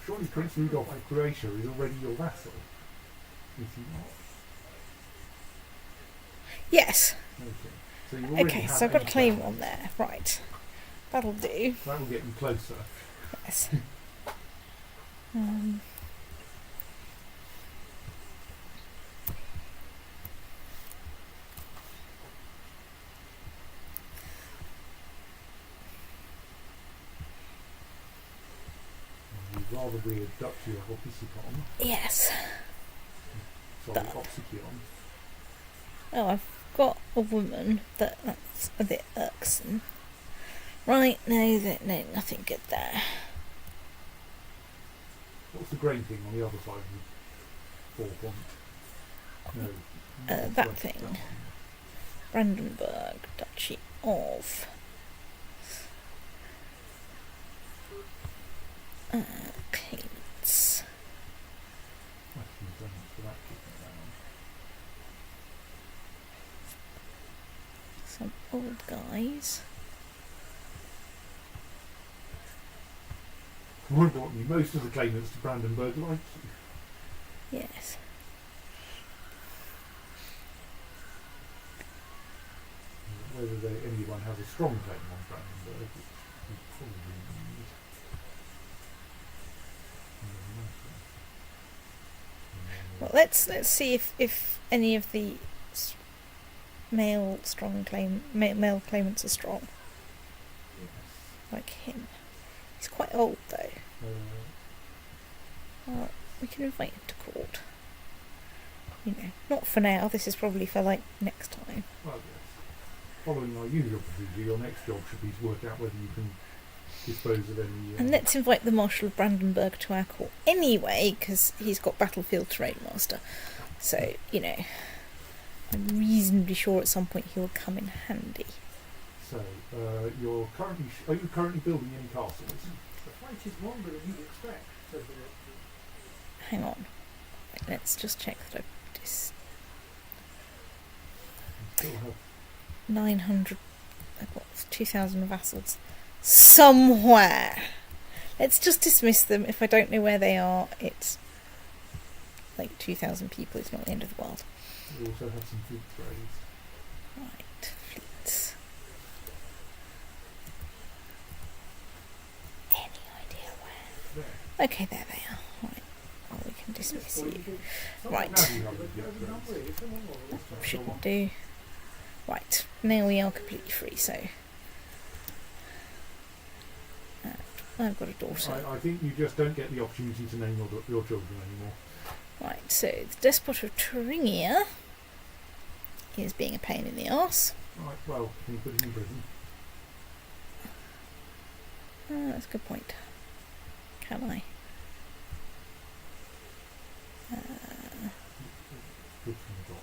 Surely Prince Rudolph of Croatia is already your vassal, is he not? yes. Okay. So you already Okay, have so I've got a eight claim vassals. on there. Right. That'll do. That will get you closer. Yes. The rather weird Duchy of Opisicon. Yes. Sorry, That- Oxycion. Oh, I've got a woman that's a bit irksome. Right, no, nothing good there. What's the grey thing on the other side of the 4 point? No. That that's thing. one. Brandenburg, Duchy of. Claimants. Might have been done for that kicking around. Some old guys. More importantly, most of the claimants to Brandenburg like you. Yes. Whether anyone has a strong claim on Brandenburg, we probably need. Well, let's see if any of the male claimants are strong, Yes. like him. He's quite old though. Well, we can invite him to court. You know, not for now. This is probably for like next time. Well, yes. Following our usual procedure, your next job should be to work out whether you can dispose of any. And let's invite the Marshal of Brandenburg to our court anyway, because he's got battlefield terrain master. So, you know, I'm reasonably sure at some point he'll come in handy. So, are you currently building any castles? The fight is longer than you'd expect, says the Doctor. Hang on. Let's just check that I've You still have 900. I've got 2,000 vassals somewhere. Let's just dismiss them. If I don't know where they are, it's like 2,000 people. It's not the end of the world. you also have some fleet raised. Right, fleets. Any idea where? There. Okay, there they are. Right. Well, we can dismiss you. Right. Now you have the upgrades. Shouldn't do. Right, now we are completely free, so... I've got a daughter. I think you just don't get the opportunity to name your children anymore. Right, so the Despot of Thuringia is being a pain in the arse. Right, well, can you put him in prison? That's a good point. Can I? Good from the top.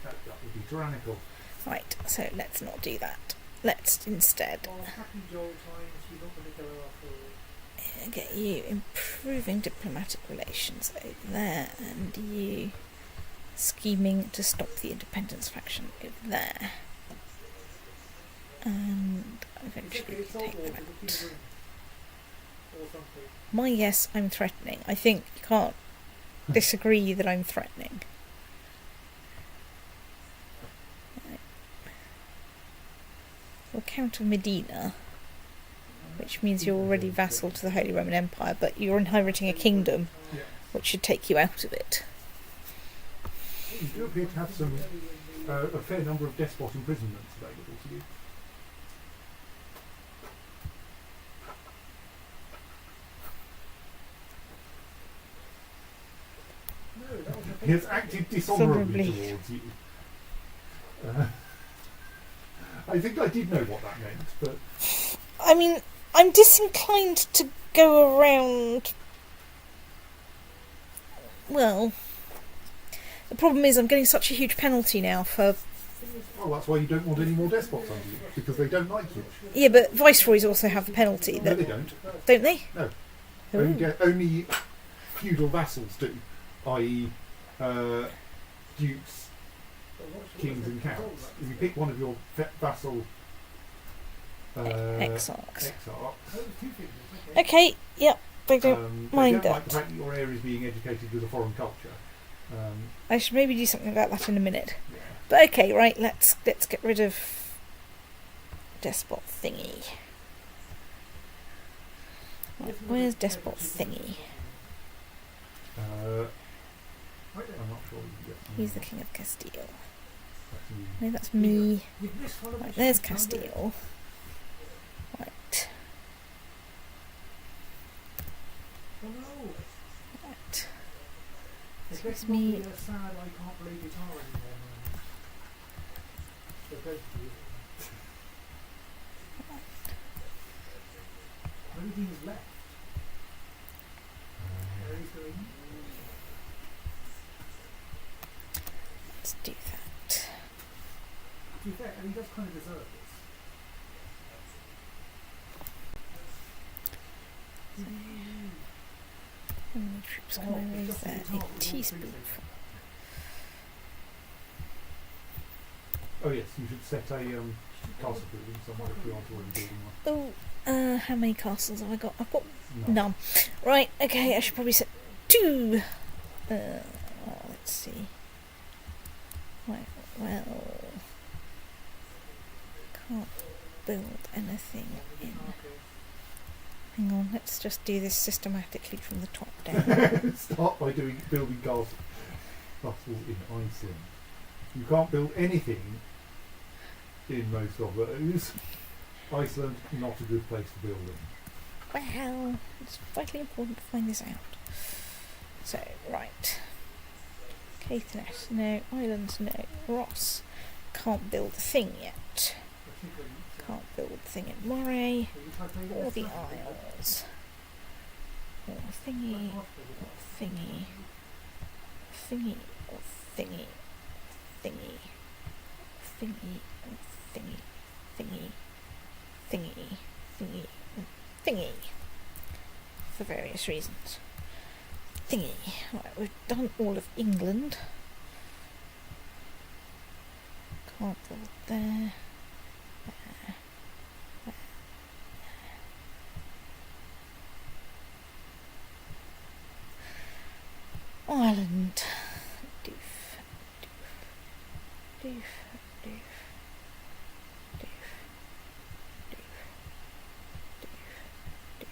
That would be tyrannical. Right, so let's not do that. Let's instead Well, happy Joel times, you're not going to go after get you improving diplomatic relations over there, and you scheming to stop the independence faction over there. And eventually take them out. or something. My guess, I'm threatening. I think you can't disagree that I'm threatening. Right. Well, Count of Medina, which means you're already vassal to the Holy Roman Empire, but you're inheriting a kingdom, Yeah. which should take you out of it. You do appear to have some a fair number of despot imprisonments available to you. No, that was He has acted dishonourably Dishonourably. towards you. I think I did know what that meant, but I mean, I'm disinclined to go around... Well, the problem is I'm getting such a huge penalty now for... well, that's why you don't want any more despots under you, because they don't like you. Yeah, but viceroys also have the penalty. No, That, they don't. don't they? No. Ooh. Only feudal vassals do, i.e. Dukes, kings and counts. If you pick one of your vassal Exarchs. exarchs, Okay, yep, they don't mind they don't like that. the fact that your heir is being educated with a foreign culture. I should maybe do something about that in a minute. Yeah. But okay, right, let's get rid of Despot Thingy. Right, where's Despot Thingy? I'm not sure you can get He's the King of Castile. that's you. No, that's me. You've missed one of Right, the there's shots, haven't you? Castile. Right, Oh no! right. It's Excuse me. me. Sad, I can't play guitar anymore. Man. They're both beautiful. How many teams left? Where is going? Let's do that. To be fair, he does kind of deserve this. How many troops can I raise there? A teaspoonful. Oh yes, you should set a castle building somewhere if you aren't already building one. Oh, how many castles have I got? I've got No. none. Right, okay, I should probably set 2. Let's see. Right, well, can't build anything in Hang on, let's just do this systematically from the top down. Start by building castles in Iceland. You can't build anything in most of those. Iceland, not a good place to build in. Well, it's vitally important to find this out. So, right. Caithness, no. Islands, no. Ross, can't build the thing yet. Can't build the thing in Moray, or the Isles. Or thingy, or thingy, thingy, or thingy, thingy, thingy, or thingy, thingy, thingy, thingy, thingy. For various reasons. Thingy. Right, we've done all of England. Can't build there. Ireland. Doof, doof, doof, doof, doof, doof, doof,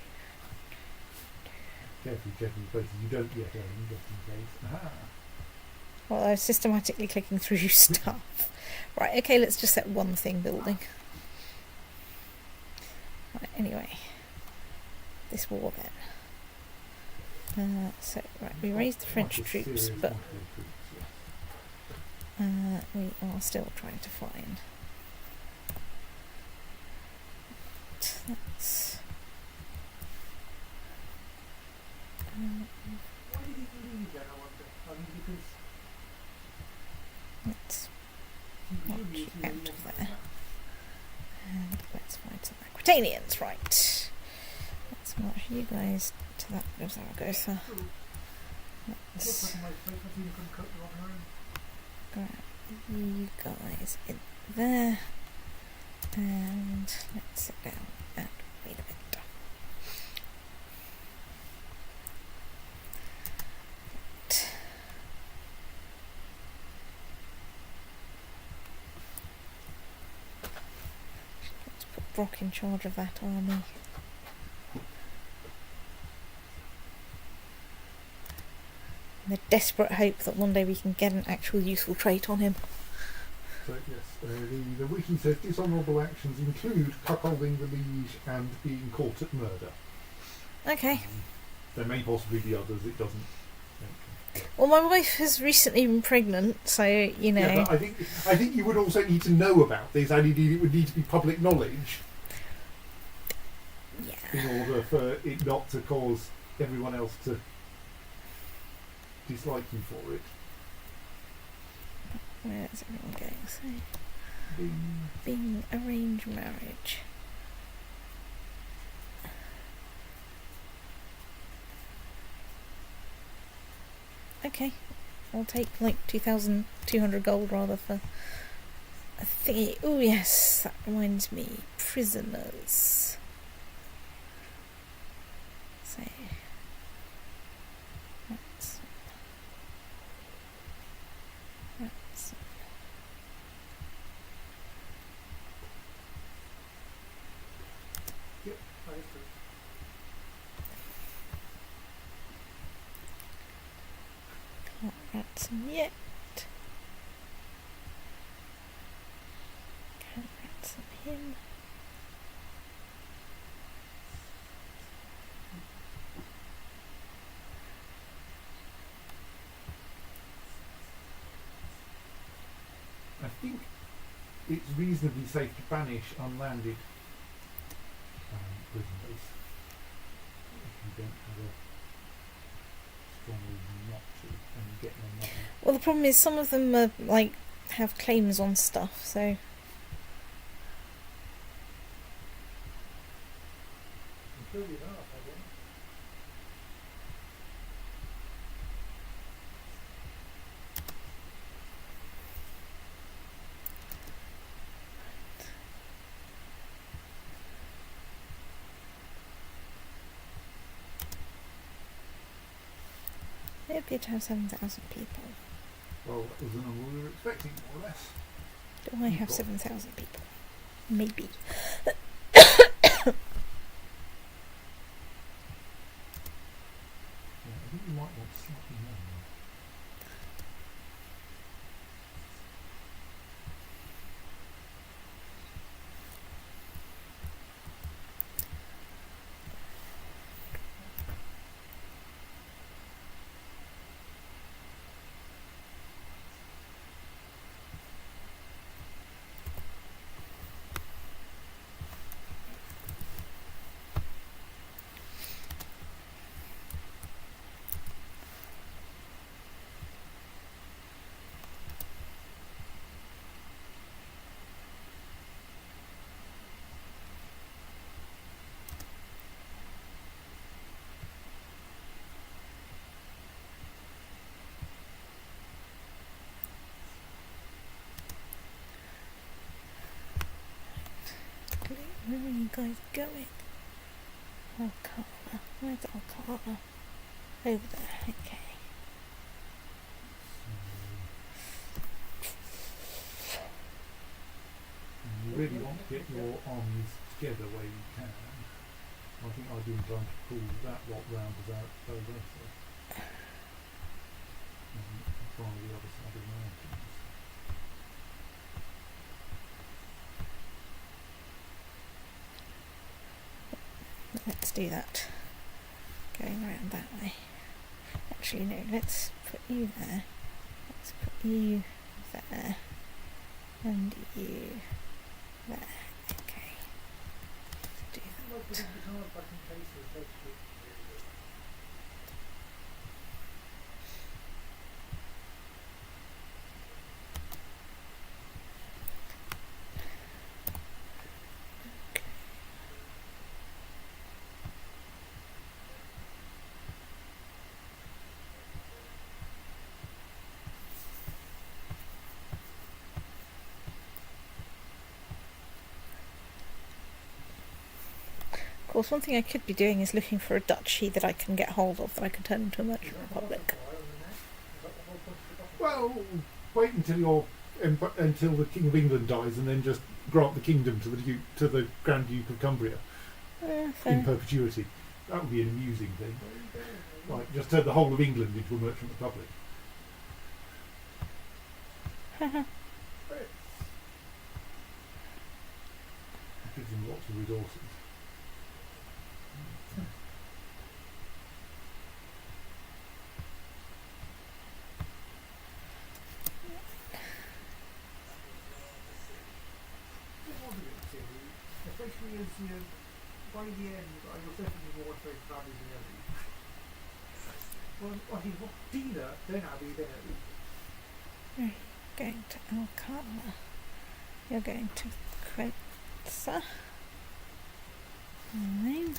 Carefully checking the places you don't yet own, just in case. Aha! Well, I was systematically clicking through stuff. Right, okay, let's just set one thing building. Right, anyway. This war then. So, right, we raised the French troops, but we are still trying to find. That's. Why did he leave then, I wonder? I mean, because Let's he knock presumably you was out really of wanting there. that. And let's find some Aquitanians, right. Let's march you guys to that of Zaragoza. True. Looks Let's like my place, I think you can cut them on her own. grab you guys in there. And let's sit down and wait a bit. Right. Let's put Brock in charge of that army. In the desperate hope that one day we can get an actual useful trait on him. So yes, the wiki says dishonourable actions include cuckolding the liege and being caught at murder. Okay. There may possibly be others it doesn't mention. Well, my wife has recently been pregnant, so, you know. Yeah, but I think you would also need to know about this, and indeed it would need to be public knowledge Yeah. in order for it not to cause everyone else to dislike you for it. Where's everyone going? So, Bing. being arranged marriage. Okay. I'll take like 2,200 gold rather for a thingy. Oh yes, that reminds me. Prisoners. So that's Yep, that is true. can't ransom yet. Can't ransom him. I think it's reasonably safe to banish unlanded prisoners if you don't have a strong reason not to, and you get another. Well, the problem is some of them are, like, have claims on stuff, so Until you know, I guess. they appear to have 7,000 people. Well, that was the number we were expecting, more or less. Do I have 7,000 people? Maybe. Where are you guys going? Alcala. Where's Alcala? Over there, okay. And you really want to get your armies together where you can. I think I've been trying to pull that lot round about Barbarossa. And try the other side of the mountains. Let's do that. Going around that way. Actually, no, let's put you there. Let's put you there. And you there. Okay. Let's do that. Of course, one thing I could be doing is looking for a duchy that I can get hold of that I can turn into a merchant republic. Well, wait until until the King of England dies, and then just grant the kingdom to the Grand Duke of Cumbria in perpetuity. That would be an amusing thing. Like, just turn the whole of England into a merchant republic. It gives them lots of resources. Especially as by the end, I was definitely more afraid of Abbey than Ellie. Well, I mean, Dina, then Abbey, then Ellie. Going to Alcala. You're going to Creza. Fine.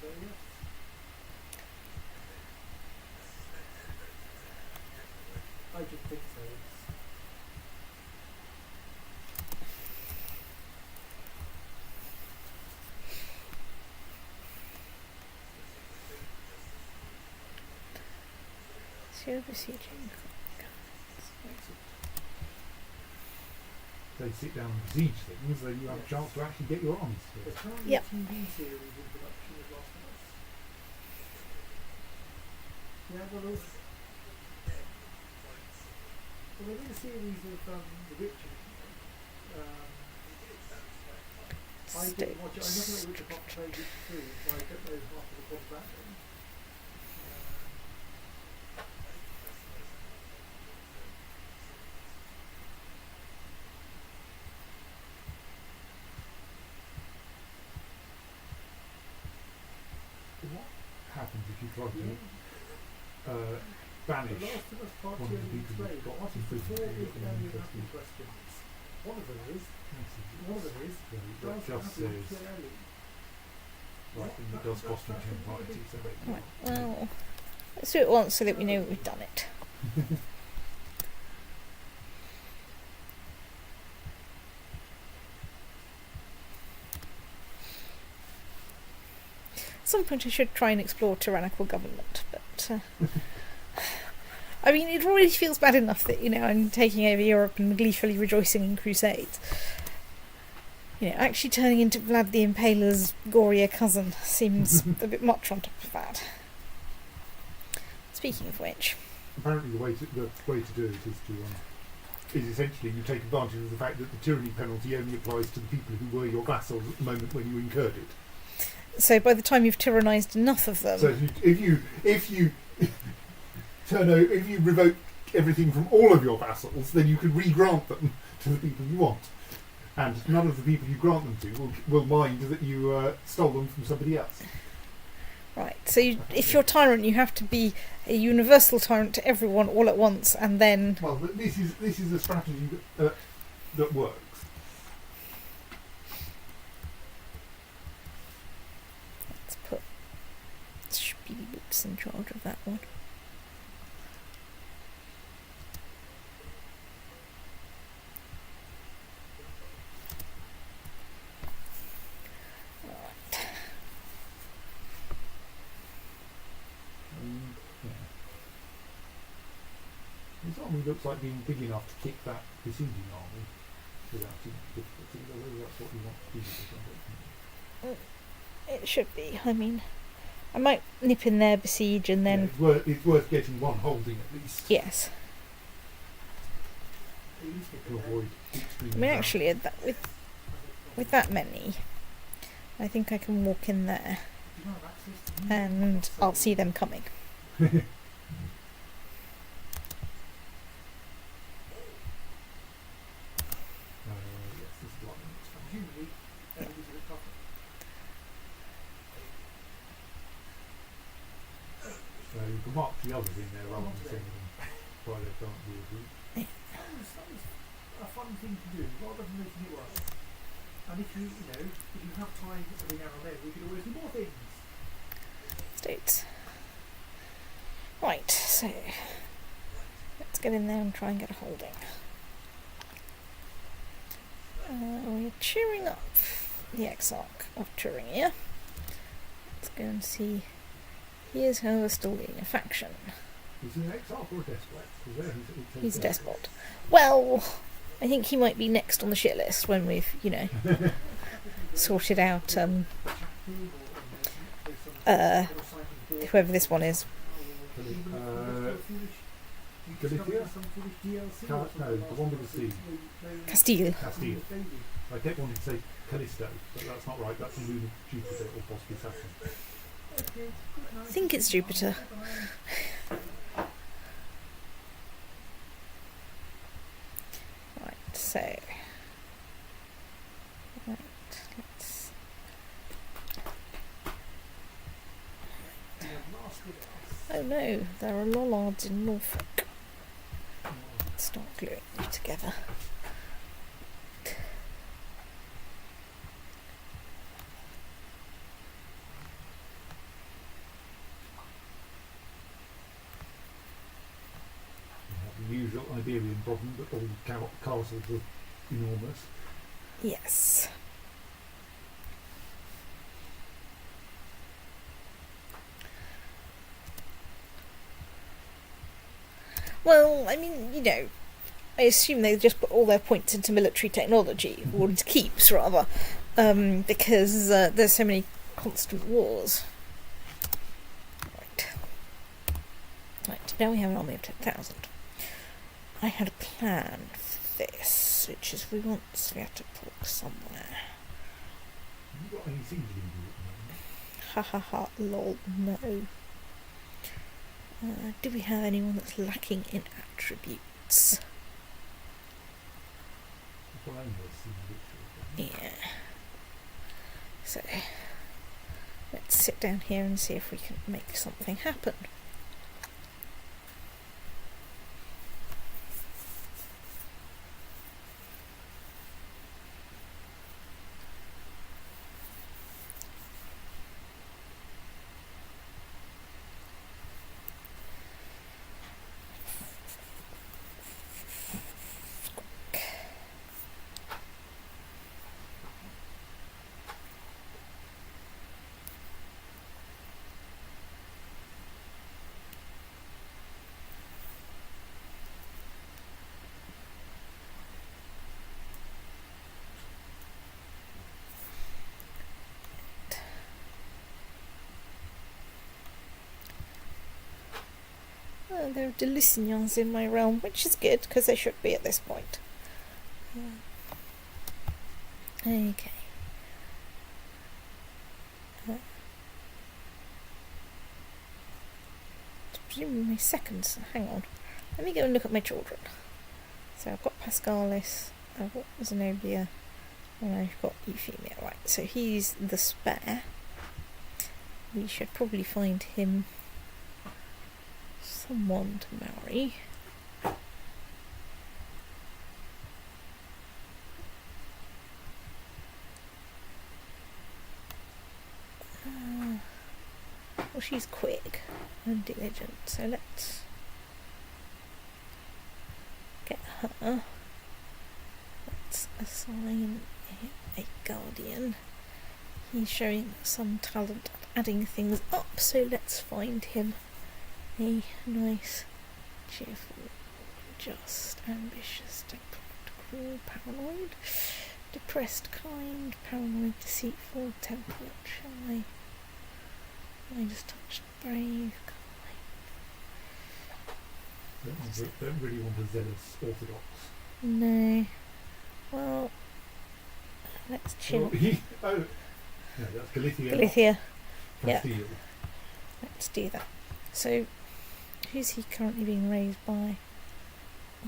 So, yes. I just think so. So you're besieging. They sit down and besiege things, then you have a chance to actually get your armies together. There's currently Yep. a TV series in production of Last of Us. Yeah, well, there is a series of The Witcher. I didn't watch it. I never know which of what played it through, so I don't know half of the plot of that one. What happens if you try to The banish Last of Us Part one 2 of the people explained who've got what is to the four physically big and area interesting mapping questions. One of them is, that does just Abby says kill Ellie? right, and it does cost you 10 piety, so maybe Right, not. well, let's do it once so that we know we've done it. At some point I should try and explore tyrannical government, but I mean, it already feels bad enough that, I'm taking over Europe and gleefully rejoicing in crusades. Actually turning into Vlad the Impaler's gorier cousin seems a bit much on top of that. Speaking of which... Apparently the way to do it is essentially you take advantage of the fact that the tyranny penalty only applies to the people who were your vassals at the moment when you incurred it. So by the time you've tyrannised enough of them... So if you revoke everything from all of your vassals, then you can re-grant them to the people you want. And none of the people you grant them to will mind that you stole them from somebody else. Right, so if you're tyrant, you have to be a universal tyrant to everyone all at once, and then... Well, this is a strategy that works. Boat's in charge of that one. Yeah. This army looks like being big enough to kick that besieging army without too much difficulty. Whether that's what you want to do with it, It should be. I mean, I might nip in there, besiege, and then... Yeah, it's worth getting one holding at least. Yes. To avoid extreme I mean, actually, with that many, I think I can walk in there, and I'll see them coming. Yes, this is like the next one. Presumably, everybody's a bit tougher. So you can mark the others in there rather than sending them by their front view. That was a fun thing to do, rather than making it worse. And if you have time every now and then, we could always do more things. States. Right, so let's get in there and try and get a holding. We're cheering up the Exarch of Thuringia. Let's go and see. He is, however, still leading a faction. Is he an exarch or a despot? 'Cause there He's a despot. Well, I think he might be next on the shit list when we've, sorted out whoever this one is. Galicia? No, the one with the sea. Castile. Castile. I kept wanting to say Callisto, but that's not right. That's the moon of Jupiter or possibly Saturn. I think it's Jupiter. Right, so... Right, let's... Oh no, there are Lollards in Norfolk. Let's start gluing them together. The usual Iberian problem that all castles are enormous. Yes. Well, I mean, I assume they just put all their points into military technology, or into keeps, rather, because there's so many constant wars. Right, now we have an army of 10,000. I had a plan for this, which is we want Sviatopolk somewhere. Have you got anything to do with Ha ha ha, lol, no. Do we have anyone that's lacking in attributes? Yeah. So, let's sit down here and see if we can make something happen. There are Delicignons in my realm, which is good, because they should be at this point. Okay. Presumably seconds. Hang on. Let me go and look at my children. So I've got Pascalis, I've got Zenobia, and I've got Euphemia. Right, so he's the spare. We should probably find him someone to marry. Or she's quick and diligent, so let's get her. Let's assign a guardian. He's showing some talent at adding things up, so let's find him a nice, cheerful, just, ambitious, temperate, cruel, paranoid, depressed, kind, paranoid, deceitful, temperate, shy, just touched, brave, kind. Don't really want a zealous orthodox. No. Well, let's chill. No, that's Galicia. Galicia. Yeah. Castile. Let's do that. So, who's he currently being raised by?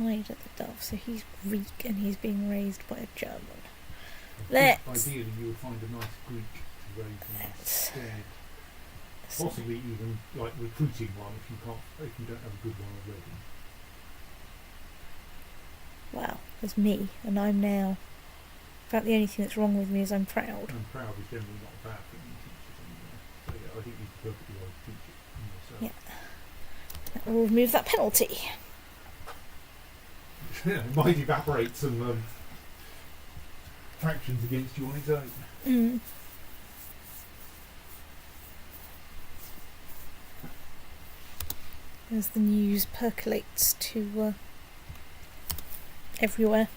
Ida the Dove. So he's Greek and he's being raised by a German. Ideally, you would find a nice Greek to raise them instead. Possibly even like recruiting one if you don't have a good one already. Well, there's me, and I'm now. In fact, the only thing that's wrong with me is I'm proud. And proud is generally not a bad thing in teachers anyway. So yeah, I think you could perfectly well teach it in yourself. Yeah. That will remove that penalty. It might evaporate some factions against you on its own. Mm. As the news percolates to everywhere.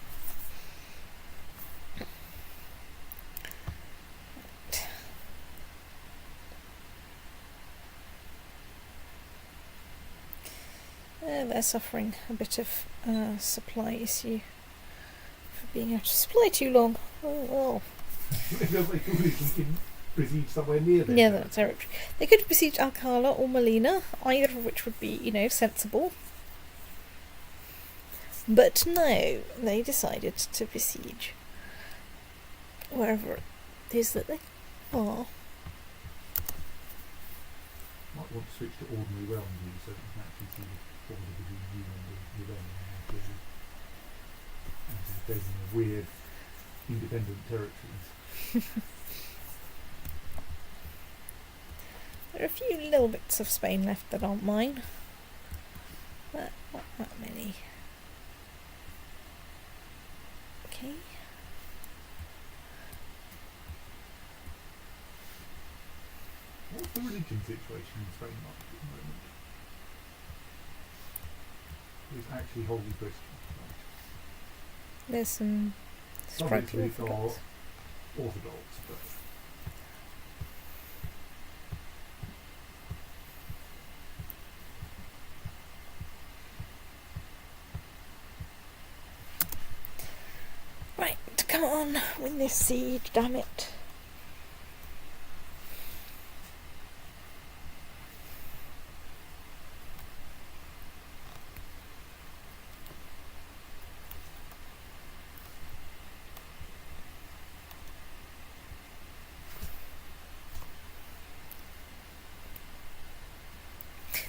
They're suffering a bit of supply issue for being out of supply too long. Oh well. They could besiege somewhere near there. Yeah, that territory. They could besiege Alcala or Molina, either of which would be, sensible. But no, they decided to besiege wherever it is that they are. Might want to switch to ordinary realm view so that you can actually see the border between you and the realm. And there's weird independent territories. There are a few little bits of Spain left that aren't mine, but not that many. Okay. What's the religion situation in Spain like at the moment? It's actually wholly Christian. Right? There's some sprightly Obviously are Orthodox. Orthodox, but Right, come on, win this siege, damn it.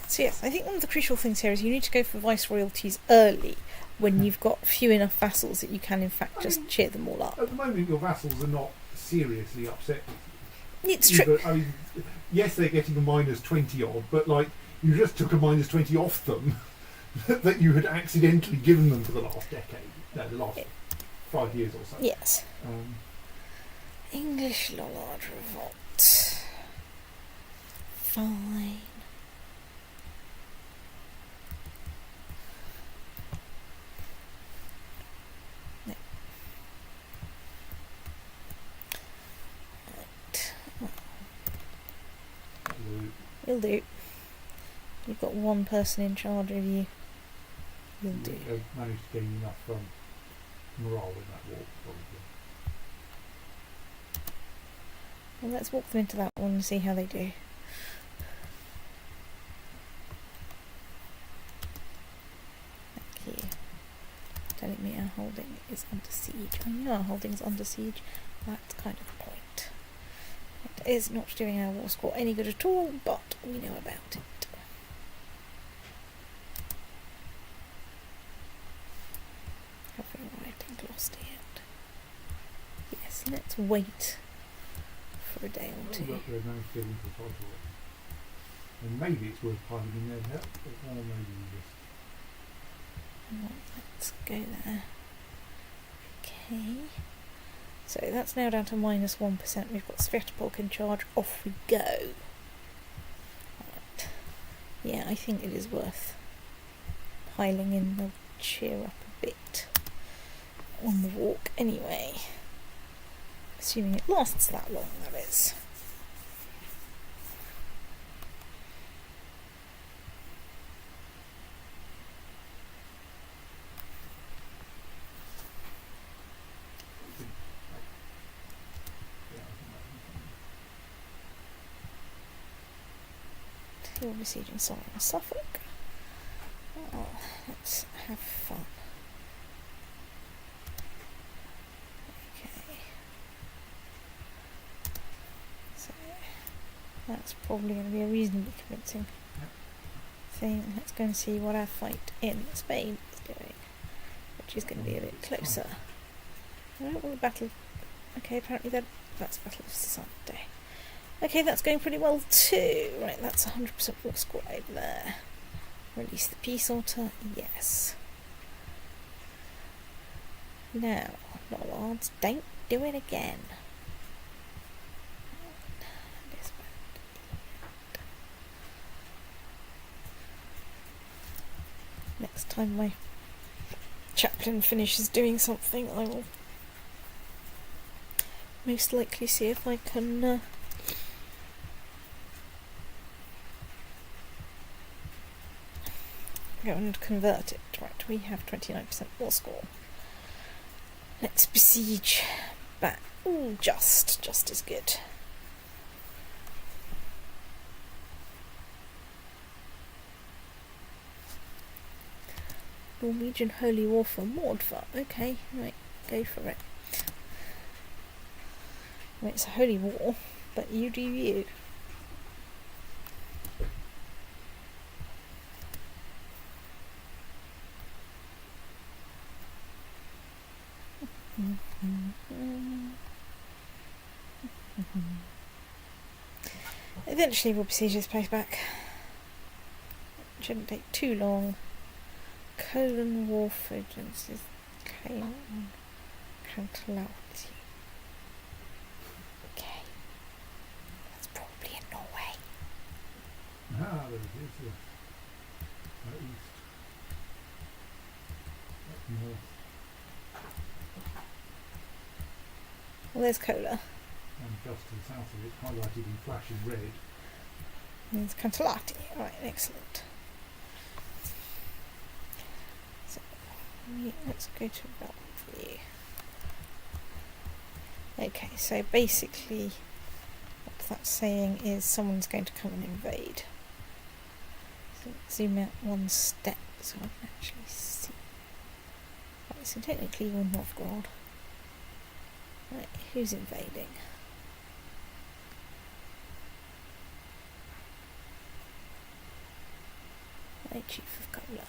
So yes, I think one of the crucial things here is you need to go for viceroyalties early when you've got few enough vassals that you can in fact just cheer them all up. at the moment your vassals are not seriously upset with you. It's true. I mean, yes, they're getting a minus 20 odd, but you just took a minus 20 off them that you had accidentally given them for the last decade. No, the last 5 years or so. Yes. English Lollard Revolt. Fine. No. Right. You'll do. You've got one person in charge of you. You'll do. They've managed to gain enough morale in that war, probably. Well, let's walk them into that one and see how they do. Thank you. Telling me our holding is under siege. I know our holding is under siege. That's kind of the point. It is not doing our war score any good at all, but we know about it. Have we arrived in Gloucester yet? Yes, let's wait for a day or two. They've managed to get into the title. And maybe it's worth piling in there now, or maybe we just... Right, let's go there. Okay. So that's now down to minus 1%. We've got Sviatopolk in charge. Off we go. Right. Yeah, I think it is worth piling in. They'll cheer up a bit on the walk anyway. Assuming it lasts that long, that is. Still besieging Surrey and Suffolk. Oh, let's have fun. Okay. So that's probably going to be a reasonably convincing thing. Let's go and see what our fight in Spain is doing, which is going to be a bit closer. I don't want the battle. Okay, apparently that's Battle of Sunday. Okay, that's going pretty well too. Right, that's 100% war score over there. Release the peace altar, yes. Now, lords, don't do it again. Next time my chaplain finishes doing something, I will most likely see if I can go and convert it. Right, we have 29% war score. Let's besiege back. Ooh, just is good. Norwegian Holy War for Mordva. Okay, right, go for it. Well, it's a holy war, but you do you. Eventually we'll besiege this place back. It shouldn't take too long. Colon Wolf agencies came on Cantalauti. Okay. That's probably in Norway. Ah, there it is, yes. East. Up north. Well, there's Kola. And just to the south of it, highlighted in flashing red. There's Cantalauti. Alright, excellent. So, let's go to Bellevue. Okay, so basically what that's saying is someone's going to come and invade. So let's zoom out one step so I can actually see. Right, so technically you're Novgorod. Right, who's invading? Right, Chief of Kola.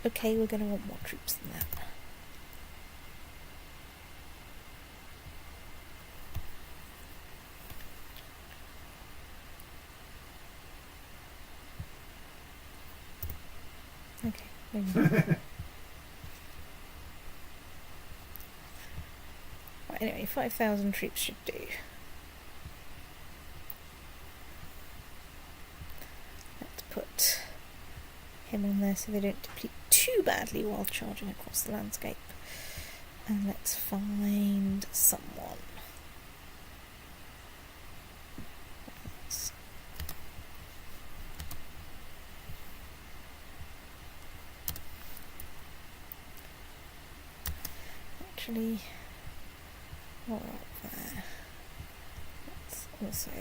Okay, we're going to want more troops than that. Okay, maybe. Right, anyway, 5,000 troops should do. Let's put him on there so they don't deplete too badly while charging across the landscape. And let's find someone. Actually, more up there. Let's also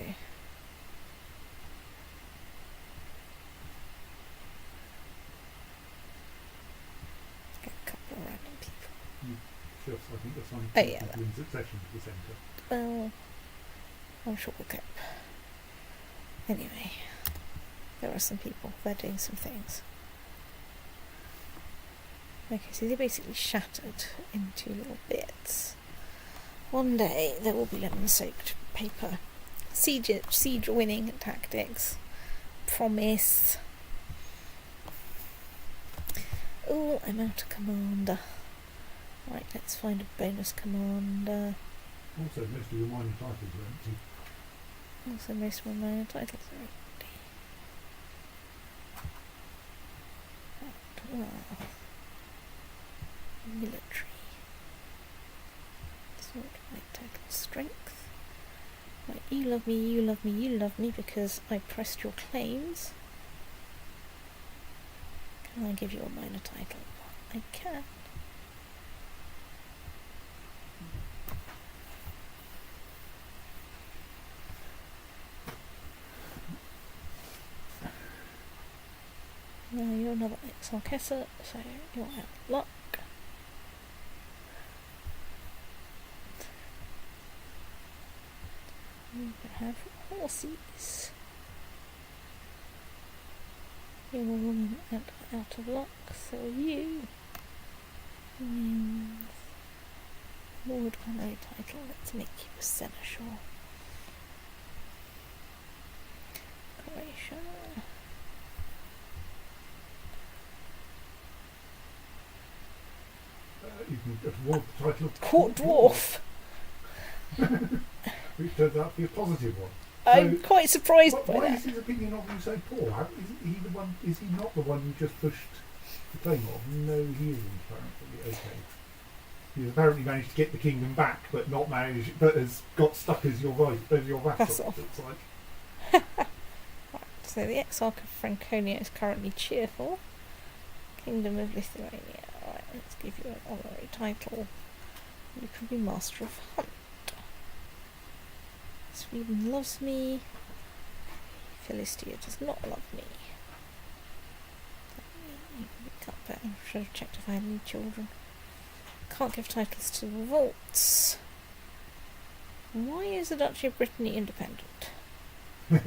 get a couple of random people. Just, I think there's some Oh, yeah, people in succession to the centre. Well, I'm sure we'll cope. Anyway, there are some people. They're doing some things. Okay, so they're basically shattered into little bits. One day there will be lemon-soaked paper siege winning tactics, promise. Oh, I'm out of commander. Right, let's find a bonus commander. Also, most of your minor titles are empty. Also, most of my minor titles are empty. Well, military. Sword, right, total strength. Right, you love me, you love me, you love me because I pressed your claims. Can I give you a minor title? I can. Now you're another Exarchessa, so you're out of luck. You have horses. You're a woman and out of luck, so are you. Lord honorary title, let's make you a seneschal. Croatia. You can award the title of Court Dwarf. which turns out to be a positive one. I'm quite surprised by Why that. is his opinion of you so poor? Is he the one? Is he not the one you just pushed the claim of? No, he isn't apparently. Okay. He's apparently managed to get the kingdom back, but not managed, but has got stuck as your vassal. Vassal. It's like So the Exarch of Franconia is currently cheerful. Kingdom of Lithuania. Alright, let's give you an honorary title. You can be Master of Hunt. Sweden loves me. Philistia does not love me. I should have checked if I had any children. Can't give titles to revolts. Why is the Duchy of Brittany independent? you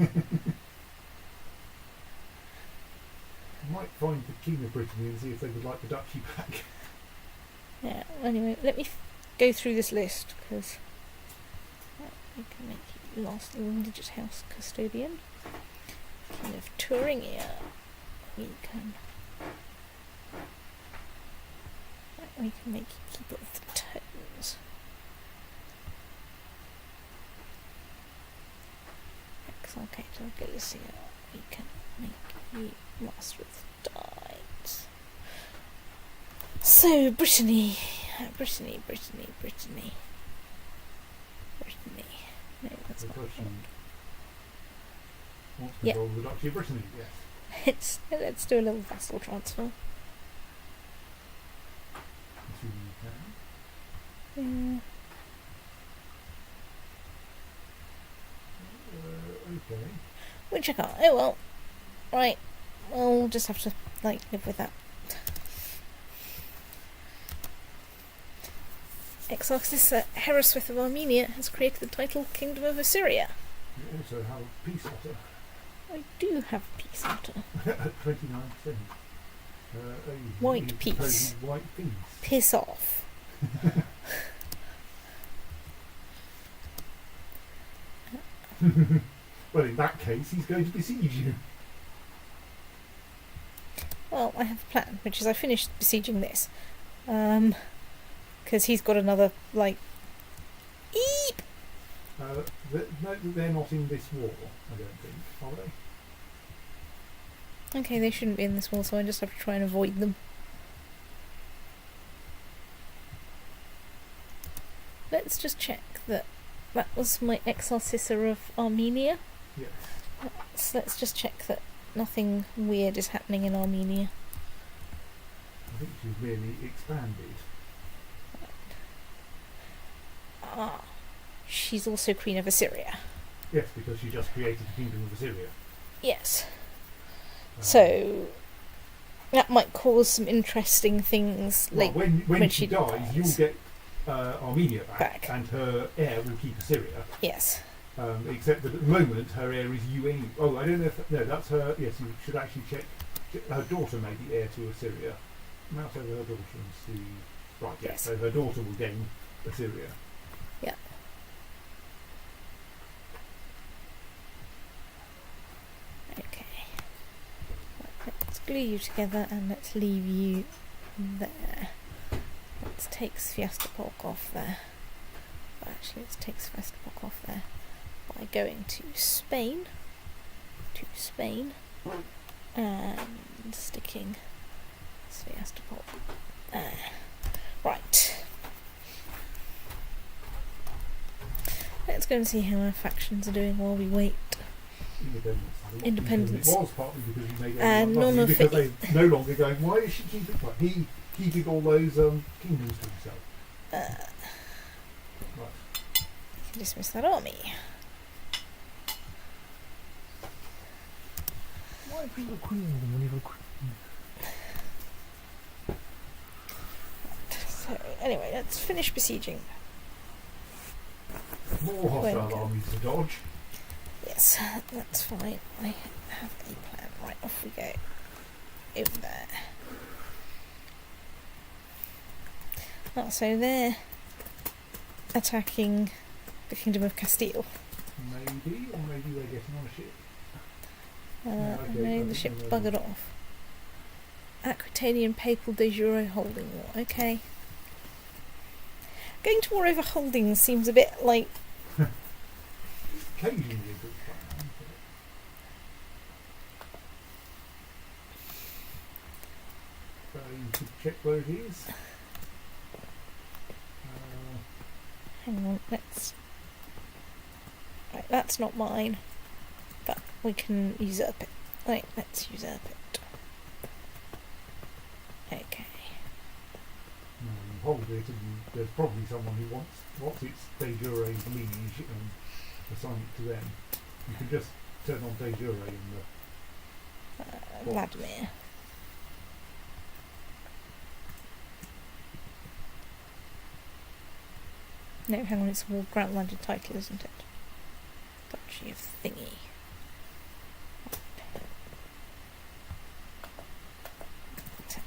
might find the King of Brittany and see if they would like the duchy back. Yeah, anyway, let me go through this list, because we can make you last religious house custodian. King of Thuringia. We can make you keeper of the tones. Exarchate of Galicia. We can make you master of the tides. So, Brittany. Brittany. No, that's The not question it. wants Yeah. control of the Duchy of Brittany, yes. Let's do a little vassal transfer. Assuming you can. Yeah. Okay. Which I can't. Oh well. Right. Well, we'll just have to live with that. Exarchus Heroswith of Armenia has created the title Kingdom of Assyria. You also have a peace otter I do have a peace otter. at 29%. White he's peace. proposing White peace. Piss off. Well, in that case, he's going to besiege you. Well, I have a plan, which is I finished besieging this. Because he's got another, Eep! Note that they're not in this war, I don't think, are they? Okay, they shouldn't be in this war, so I just have to try and avoid them. Let's just check that was my Exarchissa of Armenia. Yes. So let's just check that nothing weird is happening in Armenia. I think she's merely expanded. Ah, she's also Queen of Assyria. Yes, because she just created the Kingdom of Assyria. Yes. So that might cause some interesting things Well, when she she dies, dies. you'll get Armenia Back. and her heir will keep Assyria. Yes. Except that at the moment her heir is you anyway. Oh, I don't know if that's her. Yes, you should actually check. Her daughter may be heir to Assyria. Mouse over her daughter and see. Right, yes. So her daughter will gain Assyria. Yeah. So Okay. glue you together and let's leave you there. Let's take Sviastopol off there. Actually, let's take Sviastopol off there by going to Spain, and sticking Sviastopol there. Right. Let's go and see how our factions are doing while we wait. Independence. It was partly because he made And everyone none lovely, of because it- they're no longer going, why is she keeping quiet? He keeping all those kingdoms to himself. Right. Dismiss that army. Why have you got a queen when you've got a queen? So, anyway, let's finish besieging. More hostile Well, armies to dodge. Yes, that's fine. I have a plan. Right, off we go. Over there. Oh, so they're attacking the Kingdom of Castile. Maybe, or maybe they're getting on a ship. No, okay, the ship okay. buggered off. Aquitanian Papal de jure holding war. Okay. Going to war over holdings seems a bit like... Occasionally a good plan. So you could check where it is. Hang on, let's... Right, that's not mine. But we can usurp it. Right, let's usurp it. Okay. You hold it, and there's probably someone who wants its de jure's liege and assign it to them. You can just turn on de jure in the... Vladimir. No, hang on, it's a ground-landed title, isn't it? Duchy of Thingy.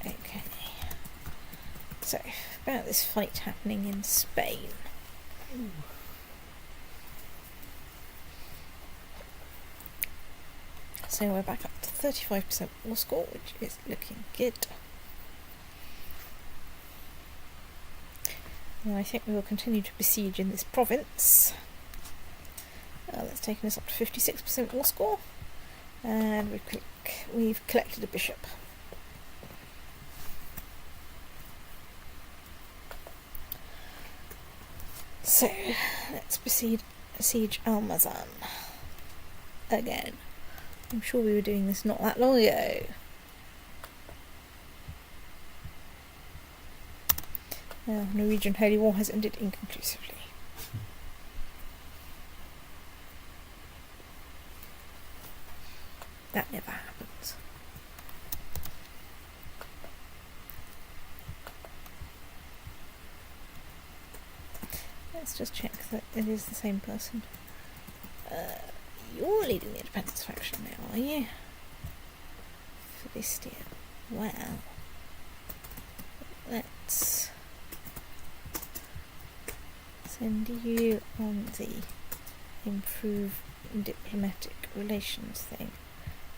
Okay. So, about this fight happening in Spain. So we're back up to 35% war score, which is looking good. And I think we will continue to besiege in this province. That's taken us up to 56% war score. And we've collected a bishop. So, let's besiege Almazan again. I'm sure we were doing this not that long ago. Norwegian Holy War has ended inconclusively. That never happens. Let's just check that it is the same person. You're leading the independence faction now, are you? Philistia. Well, let's send you on the improve diplomatic relations thing.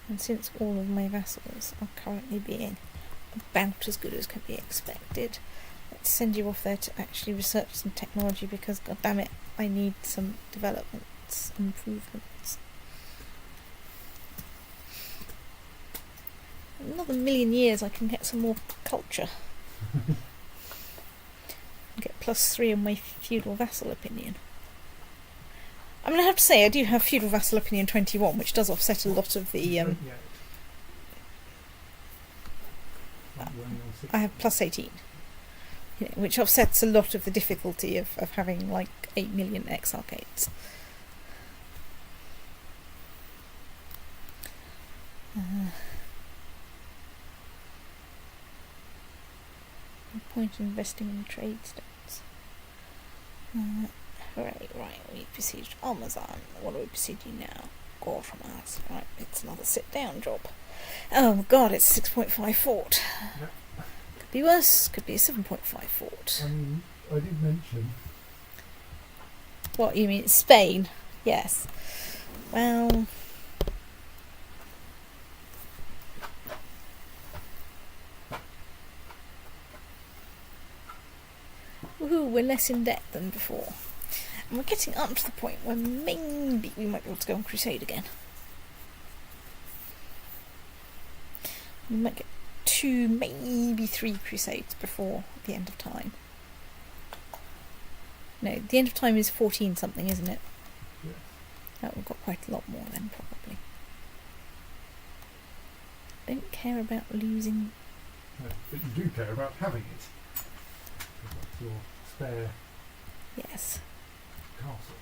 And since all of my vassals are currently being about as good as can be expected, let's send you off there to actually research some technology, because god damn it, I need some developments, improvements. Another 1,000,000 years I can get some more culture. Get +3 on my feudal vassal opinion. I mean, I have to say, I do have feudal vassal opinion 21, which does offset a lot of the... I have +18, you know, which offsets a lot of the difficulty of having like 8 million exarchates. No point in investing in trade stones. Right, we've besieged Almazan. What are we besieging now? Gorhamaz. Right, it's another sit-down job. Oh god, it's a 6.5 fort. Yep. Could be worse, could be a 7.5 fort. I did mention... What, you mean Spain? Yes. Well... Woohoo, we're less in debt than before. And we're getting up to the point where maybe we might be able to go on crusade again. We might get 2, maybe 3 crusades before the end of time. No, the end of time is 14 something, isn't it? Yes. Oh, we've got quite a lot more then, probably. Don't care about losing. No, but you do care about having it. Because that's your spare Yes. castle.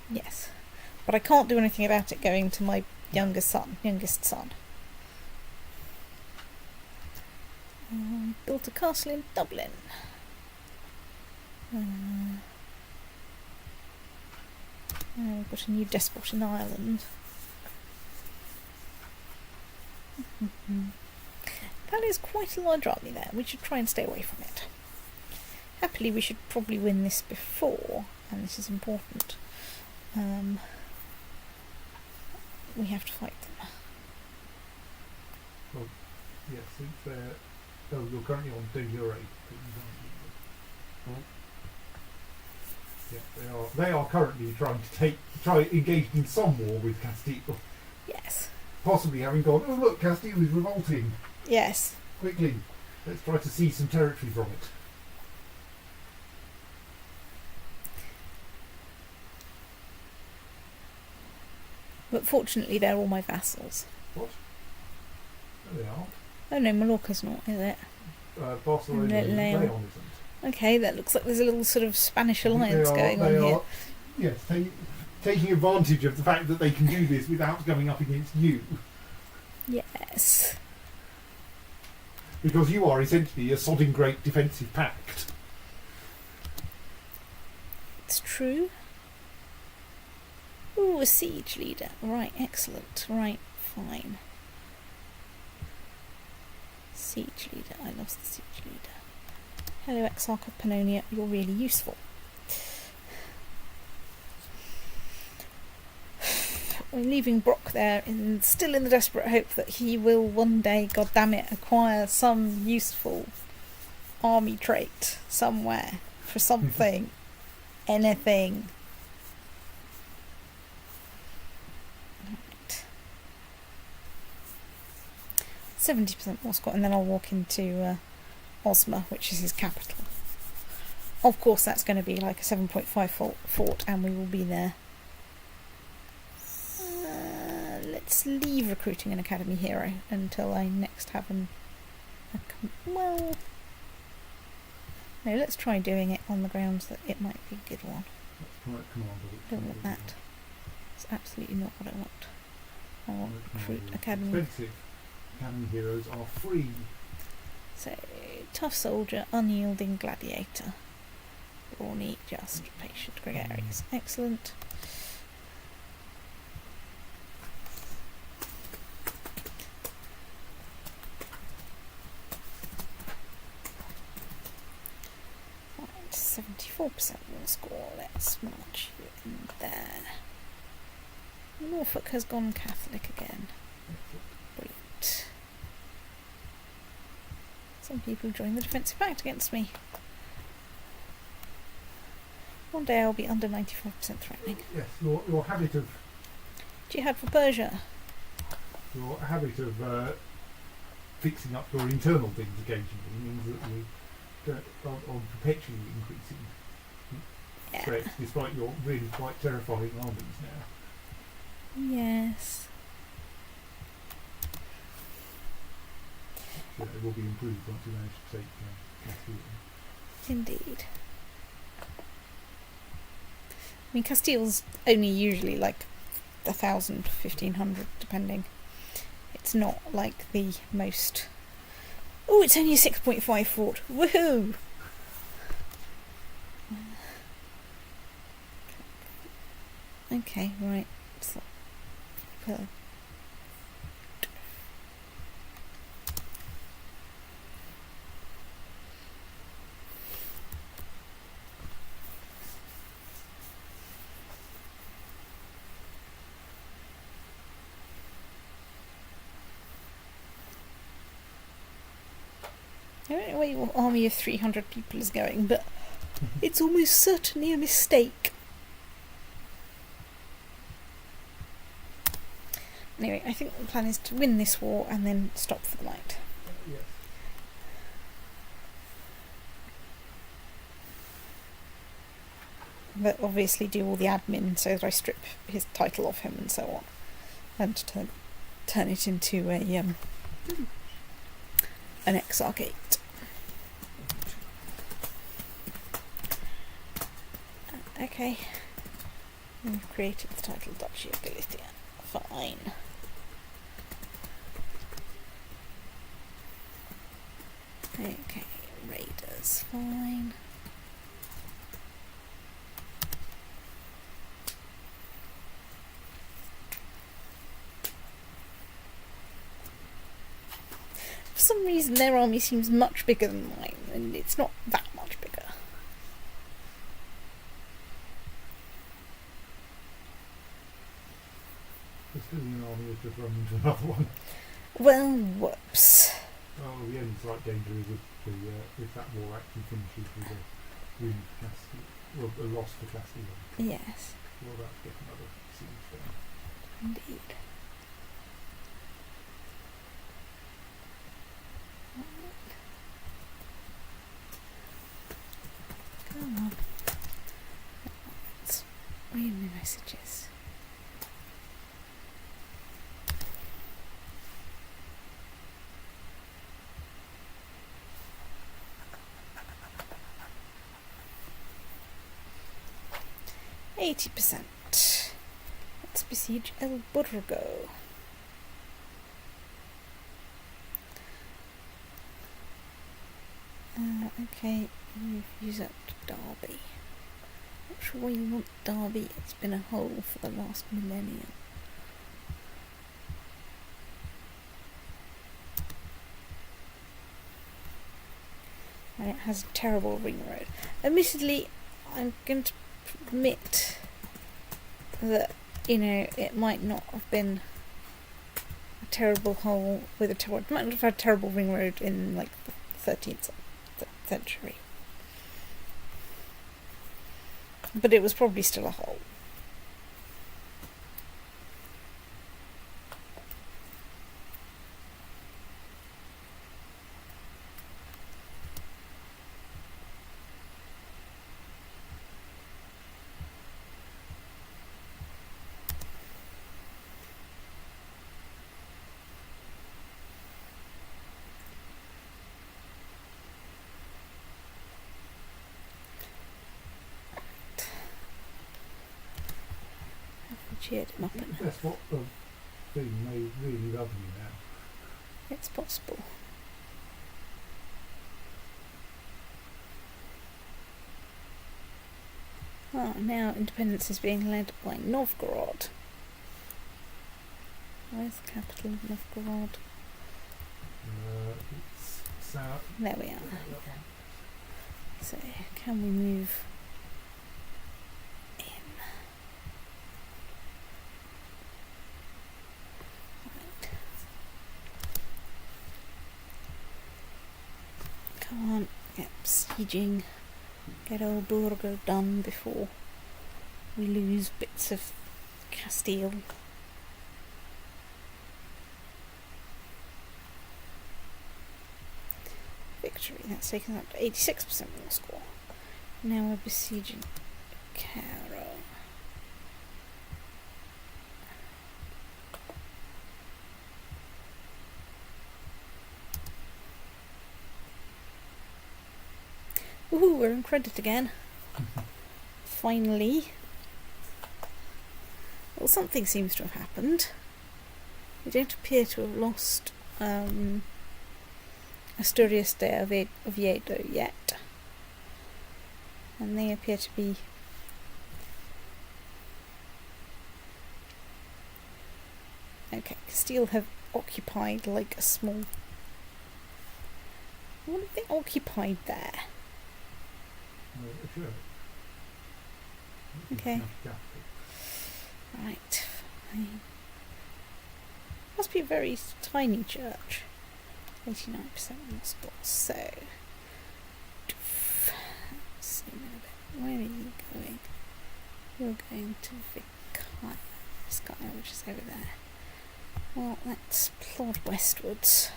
Yes. But I can't do anything about it going to my youngest son. Built a castle in Dublin. We've got a new despot in Ireland. That is quite a large army there. We should try and stay away from it. Happily, we should probably win this before, and this is important. We have to fight them. Well, yes, since they're... Oh, you're currently on de jure. Yeah, they are currently trying to engage in some war with Castile. Yes. Possibly having gone, oh look, Castile is revolting. Yes. Quickly, let's try to seize some territory from it. But fortunately, they're all my vassals. What? No, they aren't. Oh no, Mallorca's not, is it? Barcelona, Leon. Leon isn't. Okay, that looks like there's a little sort of Spanish alliance going on here. Yes, taking advantage of the fact that they can do this without going up against you. Yes. Because you are essentially a sodding great defensive pact. It's true. Ooh, a siege leader. Right, excellent. Right, fine. Siege leader. I lost the siege leader. Hello, Exarch of Pannonia. You're really useful. We're leaving Brock there, still in the desperate hope that he will one day, goddammit, acquire some useful army trait somewhere for something. Anything. Right. 70% Moscow, and then I'll walk into Osma, which is his capital. Of course, that's going to be like a 7.5 fort, and we will be there. Let's leave recruiting an academy hero until I next have well, no, let's try doing it on the grounds that it might be a good one. I don't want that. It's absolutely not what I want. I want recruit academy. Expensive academy heroes are free. So, tough soldier, unyielding gladiator, brawny, just, patient, gregarious. Excellent. Right, 74% will score. Let's march you in there. Norfolk has gone Catholic again. Brilliant. Some people join the defensive pact against me. One day I'll be under 95% threatening. Yes, your habit of Jihad for Persia. Fixing up your internal things occasionally means that you are perpetually increasing threats, despite your really quite terrifying armies now. Yes. So it will be improved once you manage to take Castile. Indeed. I mean, Castile's only usually like 1,000, 1,500, depending. It's not like the most... Oh, it's only a 6.5 fort. Woohoo! Okay, right. So, I don't know where your army of 300 people is going, but it's almost certainly a mistake. Anyway, I think the plan is to win this war and then stop for the night. Yes. But obviously do all the admin so that I strip his title off him and so on. And turn it into an exarchate. Okay. We've created the title Duchy of Galicia. Fine. Okay, raiders, fine. For some reason their army seems much bigger than mine, and it's not that much bigger. The Sicilian army has just run into another one. Well, whoops. Oh, the only slight danger is if that war actually finishes with a win for Castile, or a loss for Castile. Yes, We're about to get another siege down. indeed. Come on. Let's read my messages. %. Let's besiege El Burgo. Okay, we've used up Derby. Not sure why you want Derby, it's been a hole for the last millennium. And it has a terrible ring road. Admittedly, I'm going to admit that, you know, it might not have been a terrible hole with a terrible, it might not have had a terrible ring road in like the 13th century, but it was probably still a hole. Cheered him up, and That's what the thing, they really love you now. it's possible. Now independence is being led by Novgorod. Where's the capital of Novgorod? It's south. There we are. So, can we move in? Right. Come on, get sieging. Get old Burgo done before we lose bits of Castile. Victory, that's taken up to 86% war score. Now we're besieging Cairo. Ooh, we're in credit again. Finally. Well, something seems to have happened. We don't appear to have lost Asturias de Oviedo yet. And they appear to be okay. Castile have occupied like a small. What have they occupied there? Sure. Okay. Right. Fine. Must be a very tiny church. 89% on the score. So, let's zoom in a bit. Where are you going? You're going to Vizcaya, which is over there. Well, let's plod westwards.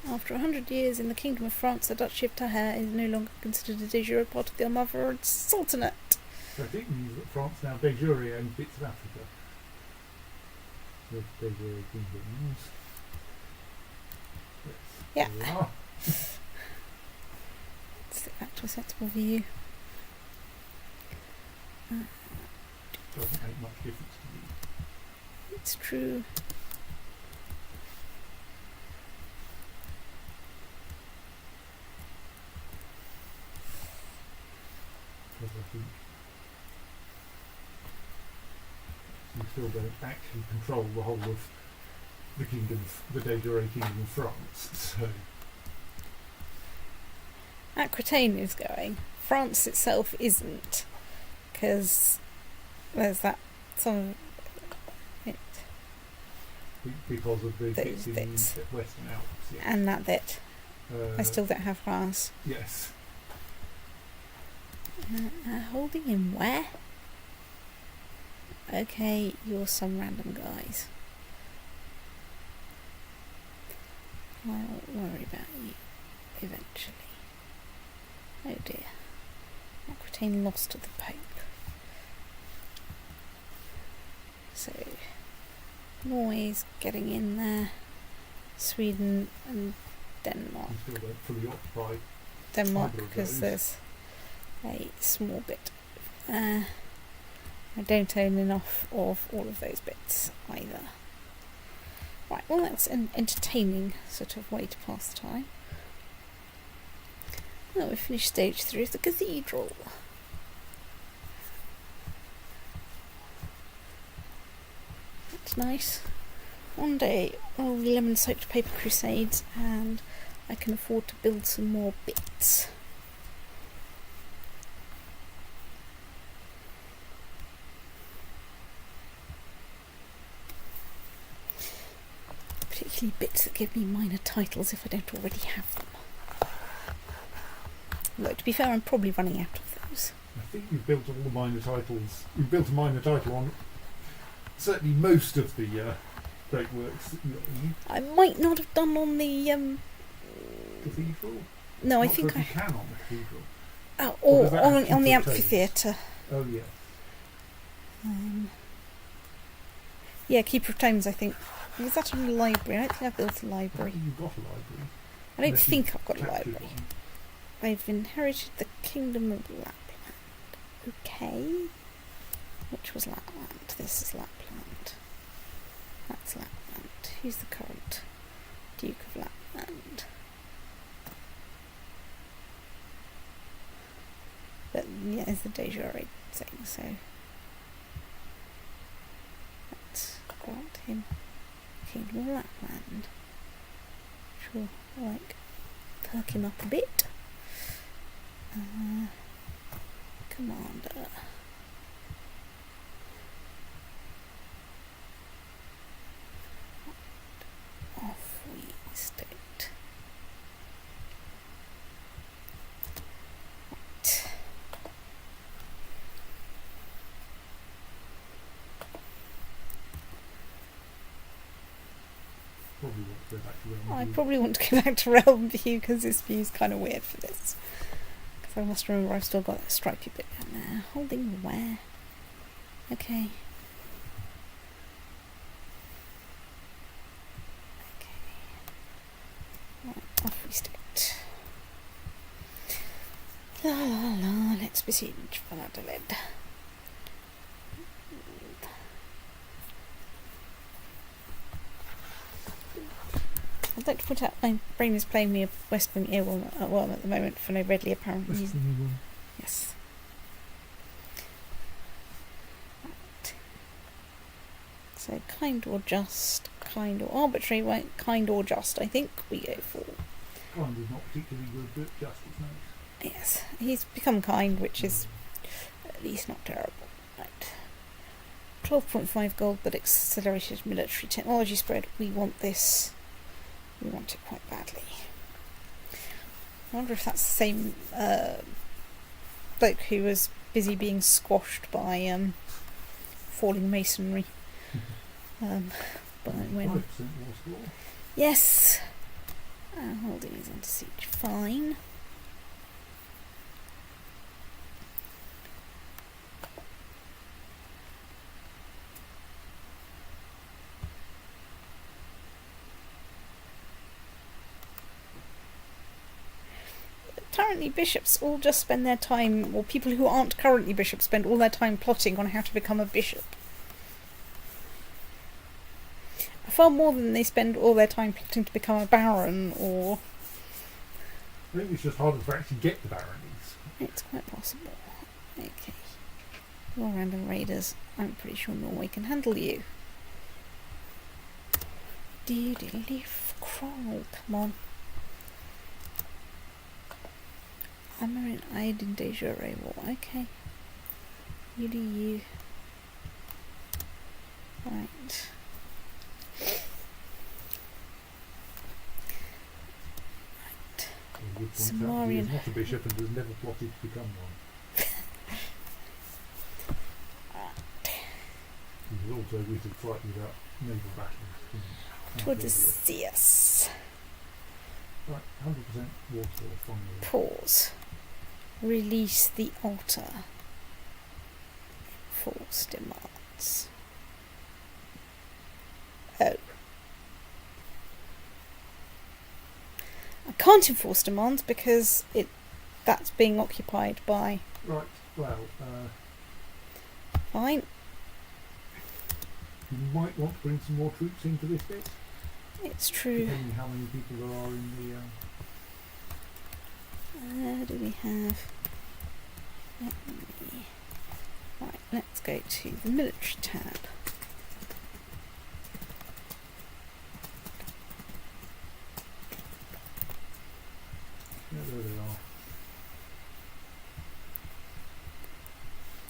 After 100 years in the Kingdom of France, the Duchy of Taher is no longer considered a de jure part of the Almoravid Sultanate. So I think it means that France now de jure owns bits of Africa. With de jure kingdoms. Yeah. There we are. Let's get back to a sensible view. Doesn't make much difference to me. It's true. Because I think you still don't actually control the whole of the kingdom, the de jure kingdom of France. So Aquitaine is going. France itself isn't, because there's that some because of the those bits in bits. the Western Alps, yeah. And that bit. I Uh, still don't have France. yes. Holding him where? Okay, you're some random guys. I won't worry about you eventually. Oh dear. Aquitaine lost to the Pope. So, Norway's getting in there. Sweden and Denmark. You still don't fully occupy Denmark, either of because those. there's a small bit. I don't own enough of all of those bits either. Right, well that's an entertaining sort of way to pass the time. Well, we've finished stage 3 of the cathedral. That's nice. One day I'll be lemon soaked paper crusades and I can afford to build some more bits. Particularly bits that give me minor titles if I don't already have them. Although, to be fair, I'm probably running out of those. I think you've built all the minor titles. You've built a minor title on certainly most of the great works that you own. I might not have done on the Cathedral? no, I Not think sure I if you can on the cathedral. or does that on actually the take amphitheatre. Oh yeah. Yeah, Keeper of Tomes. I think was that on a library? I don't think I built a library. You've got a library. I don't Unless think you've I've got a captured library. one. I've inherited the Kingdom of Lapland. Okay. Which was Lapland? This is Lapland. That's Lapland. Who's the current Duke of Lapland? But yeah, it's the de jure thing, so let's grant him Kingdom of Lapland. Which will, like, perk him up a bit. Commander. Off we state. Right. Probably want to go back to Realm I View. probably want to go back to Realm View because this view's kind of weird for this. Because I must remember I've still got that stripy bit down there. Holding where? Okay. Right, off we start. La la la, let's besiege Valladolid. I'd like to point out my brain is playing me a West Wing earworm at the moment for no readily apparent West reason. Wing. Yes. Right. So kind or just, kind or arbitrary, right? Kind or just. I think we go for. Kind is not particularly good, but just is nice. Yes, he's become kind, which is at least not terrible. Right. 12.5 gold, but accelerated military technology spread. We want this. We want it quite badly. I wonder if that's the same bloke who was busy being squashed by falling masonry. But when 5% war score. yes, holding is under siege. Fine. Currently bishops all just spend their time, or people who aren't currently bishops spend all their time plotting on how to become a bishop. Far more than they spend all their time plotting to become a baron, or... I think it's just harder to actually get the baronies. It's quite possible. Okay. Your random raiders. I'm pretty sure Norway can handle you. Leaf crawl, come on. Amarin Aiden de Jure War. Okay. You do you. Right. I would point out he Samarian. is not a bishop and has never plotted to become one. He was also written slightly about naval battles. Odysseus. Right, 100% war score, finally. Pause. Release the altar. Force demands. Oh. I can't enforce demands because that's being occupied by... Right, well, Fine. you might want to bring some more troops into this bit, It's true. depending how many people there are in the... Where do we have? Right, let's go to the military tab. Yeah, there they are.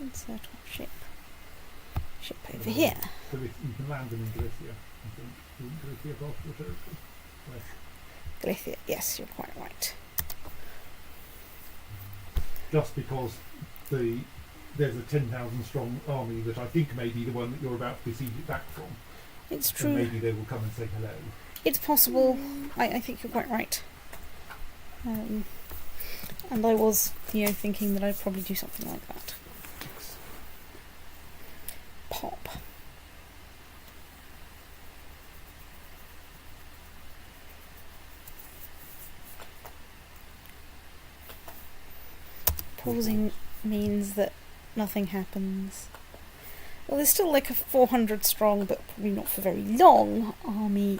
Insert our ship. Ship over here. You can land them in Galicia, I think. Isn't Galicia part of the territory? Galicia, yes, you're quite right. Just because there's a 10,000 strong army that I think may be the one that you're about to besiege it back from. It's And true. maybe they will come and say hello. It's possible. I think you're quite right. And I was, thinking that I'd probably do something like that. Pop. Pausing means that nothing happens. Well, there's still like a 400 strong, but probably not for very long, army.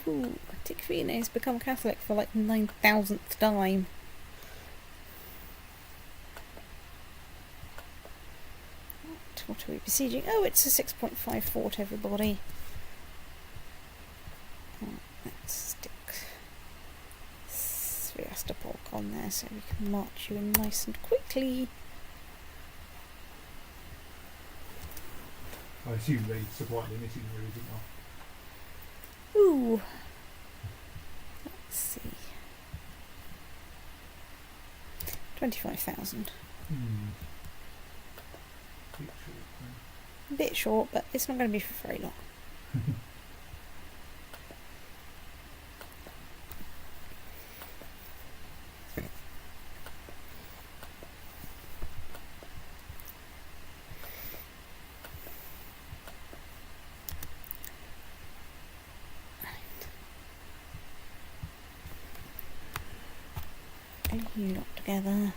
Ooh, Tikvine has become Catholic for like 9,000th time. What are we besieging? Oh, it's a 6.5 fort, everybody. Let's stick Svastopol on there so we can march you in nice and quickly. I assume they supply limiting areas, didn't they? Ooh. Let's see. 25,000. Bit short, A bit short, but it's not going to be for very long. You lot together.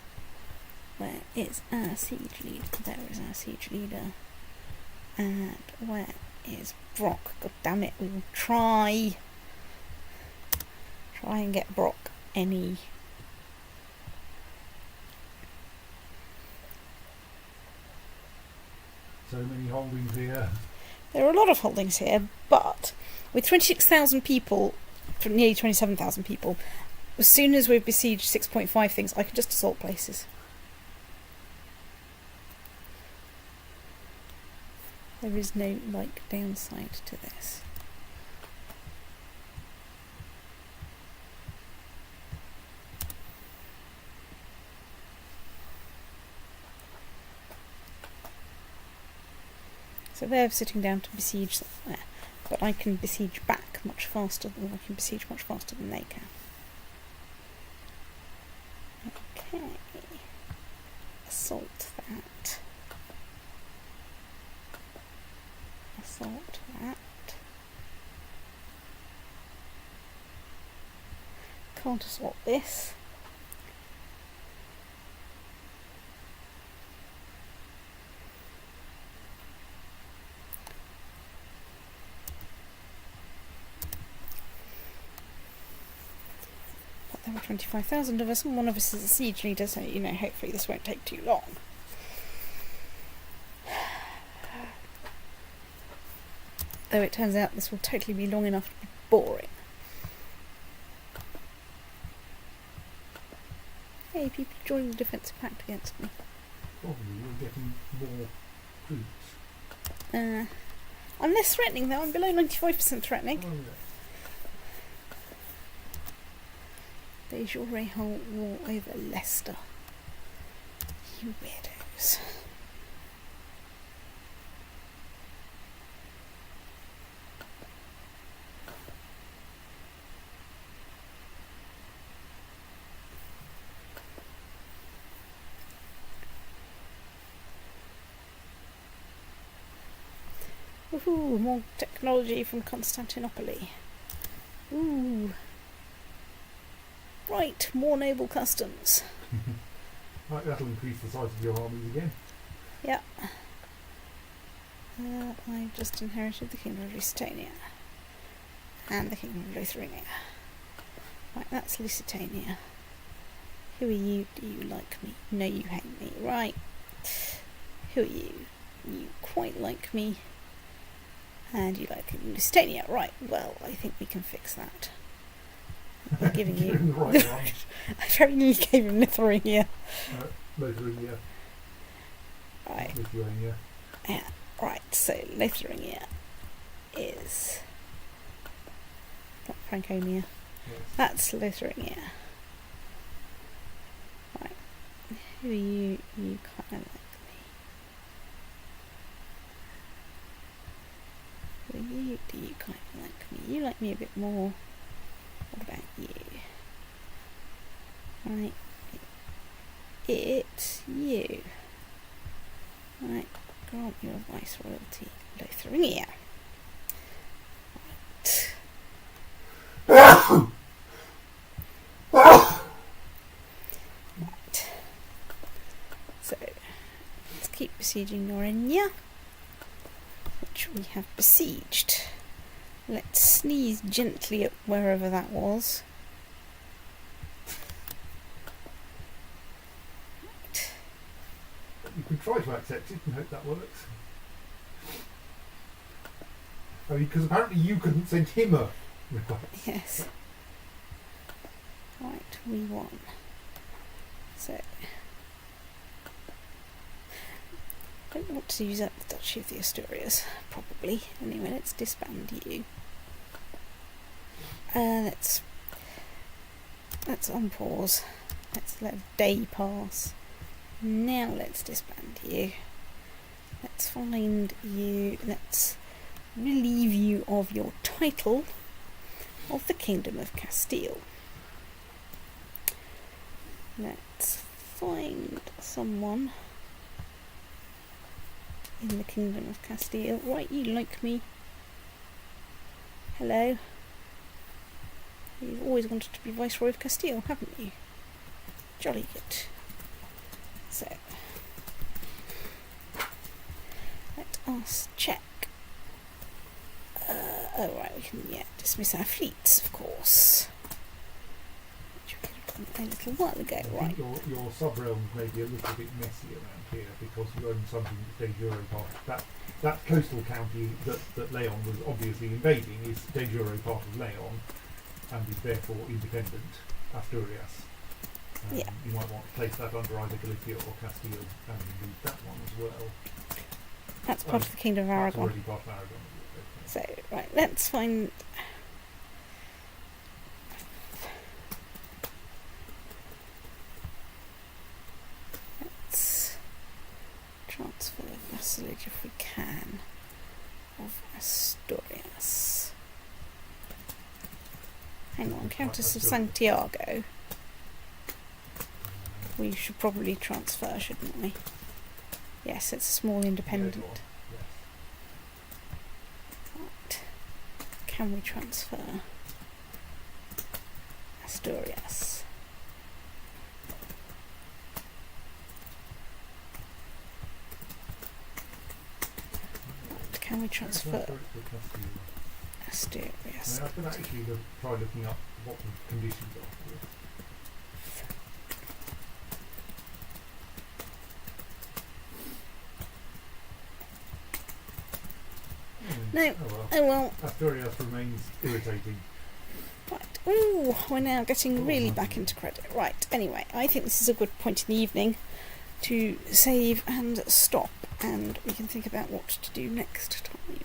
Where is our siege leader? There is our siege leader. And where is Brock? God damn it, we will try and get Brock any So many holdings here. There are a lot of holdings here, but with 26,000 people, from nearly 27,000 people, as soon as we've besieged 6.5 things, I can just assault places. There is no, downside to this. So they're sitting down to besiege there, but I can besiege back much faster than they can. Okay, assault that. Assault that. Can't assault this. But there are 25,000 of us, and one of us is a siege leader, so hopefully this won't take too long. Though it turns out this will totally be long enough to be boring. Hey, people join the defensive pact against me. Probably you're getting more troops. I'm less threatening though, I'm below 95% threatening. Oh, yeah. There's your whole war over Leicester. You weirdos. Woohoo, more technology from Constantinople. Ooh. Right, more naval customs. Right, that'll increase the size of your armies again. Yeah. I've just inherited the Kingdom of Lusitania. And the Kingdom of Lithuania. Right, that's Lusitania. Who are you? Do you like me? No, you hate me. Right. Who are you? You quite like me. And you like Lusitania. Right, well, I think we can fix that. By giving you... the right one. I very nearly gave him Lithuania. Lithuania. Right. Lithuania. Yeah, right, so Lithuania is... not Franconia. Yes. That's Lithuania. Right. Who are you? You kind of like me. Who are you? Do you kind of like me? You like me a bit more. What about you? Right. It's you. Right. Grant your viceroyalty, Lithuania. Right. Right. So, let's keep besieging Normandy, which we have besieged. Let's sneeze gently at wherever that was. Right. You can try to accept it and hope that works. I mean, because apparently you couldn't send him a request. Yes. Right, we won. So, I don't want to use up the Duchy of the Asturias, probably. Anyway, let's disband you. Let's unpause. Let's let a day pass. Now let's disband you. Let's find you. Let's relieve you of your title of the Kingdom of Castile. Let's find someone in the Kingdom of Castile. Right, you like me. Hello. You've always wanted to be Viceroy of Castile, haven't you? Jolly good. So, let us check. Oh right, we can dismiss our fleets, of course. Which we can a little while ago. I Right. think your sub-realms may be a little bit messy around here because you own something that's de jure part. That coastal county that Leon was obviously invading is de jure part of Leon and is therefore independent Asturias. Yeah. You might want to place that under either Galicia or Castile and indeed that one as well. That's part of the Kingdom of That's Aragon. already part of Aragon. So, right, let's find... Let's transfer vassalage if we can of Asturias. Hang on, Countess of Santiago. We should probably transfer, shouldn't we? Yes, it's a small independent. Yeah, yes. Right. Can we transfer Asturias? Right. Can we transfer Asturias? I can actually try looking up what the conditions are for this. No. Oh well. Oh well. Asturias remains irritating. Right. Ooh, we're now getting really back into credit. Right. Anyway, I think this is a good point in the evening to save and stop, and we can think about what to do next time.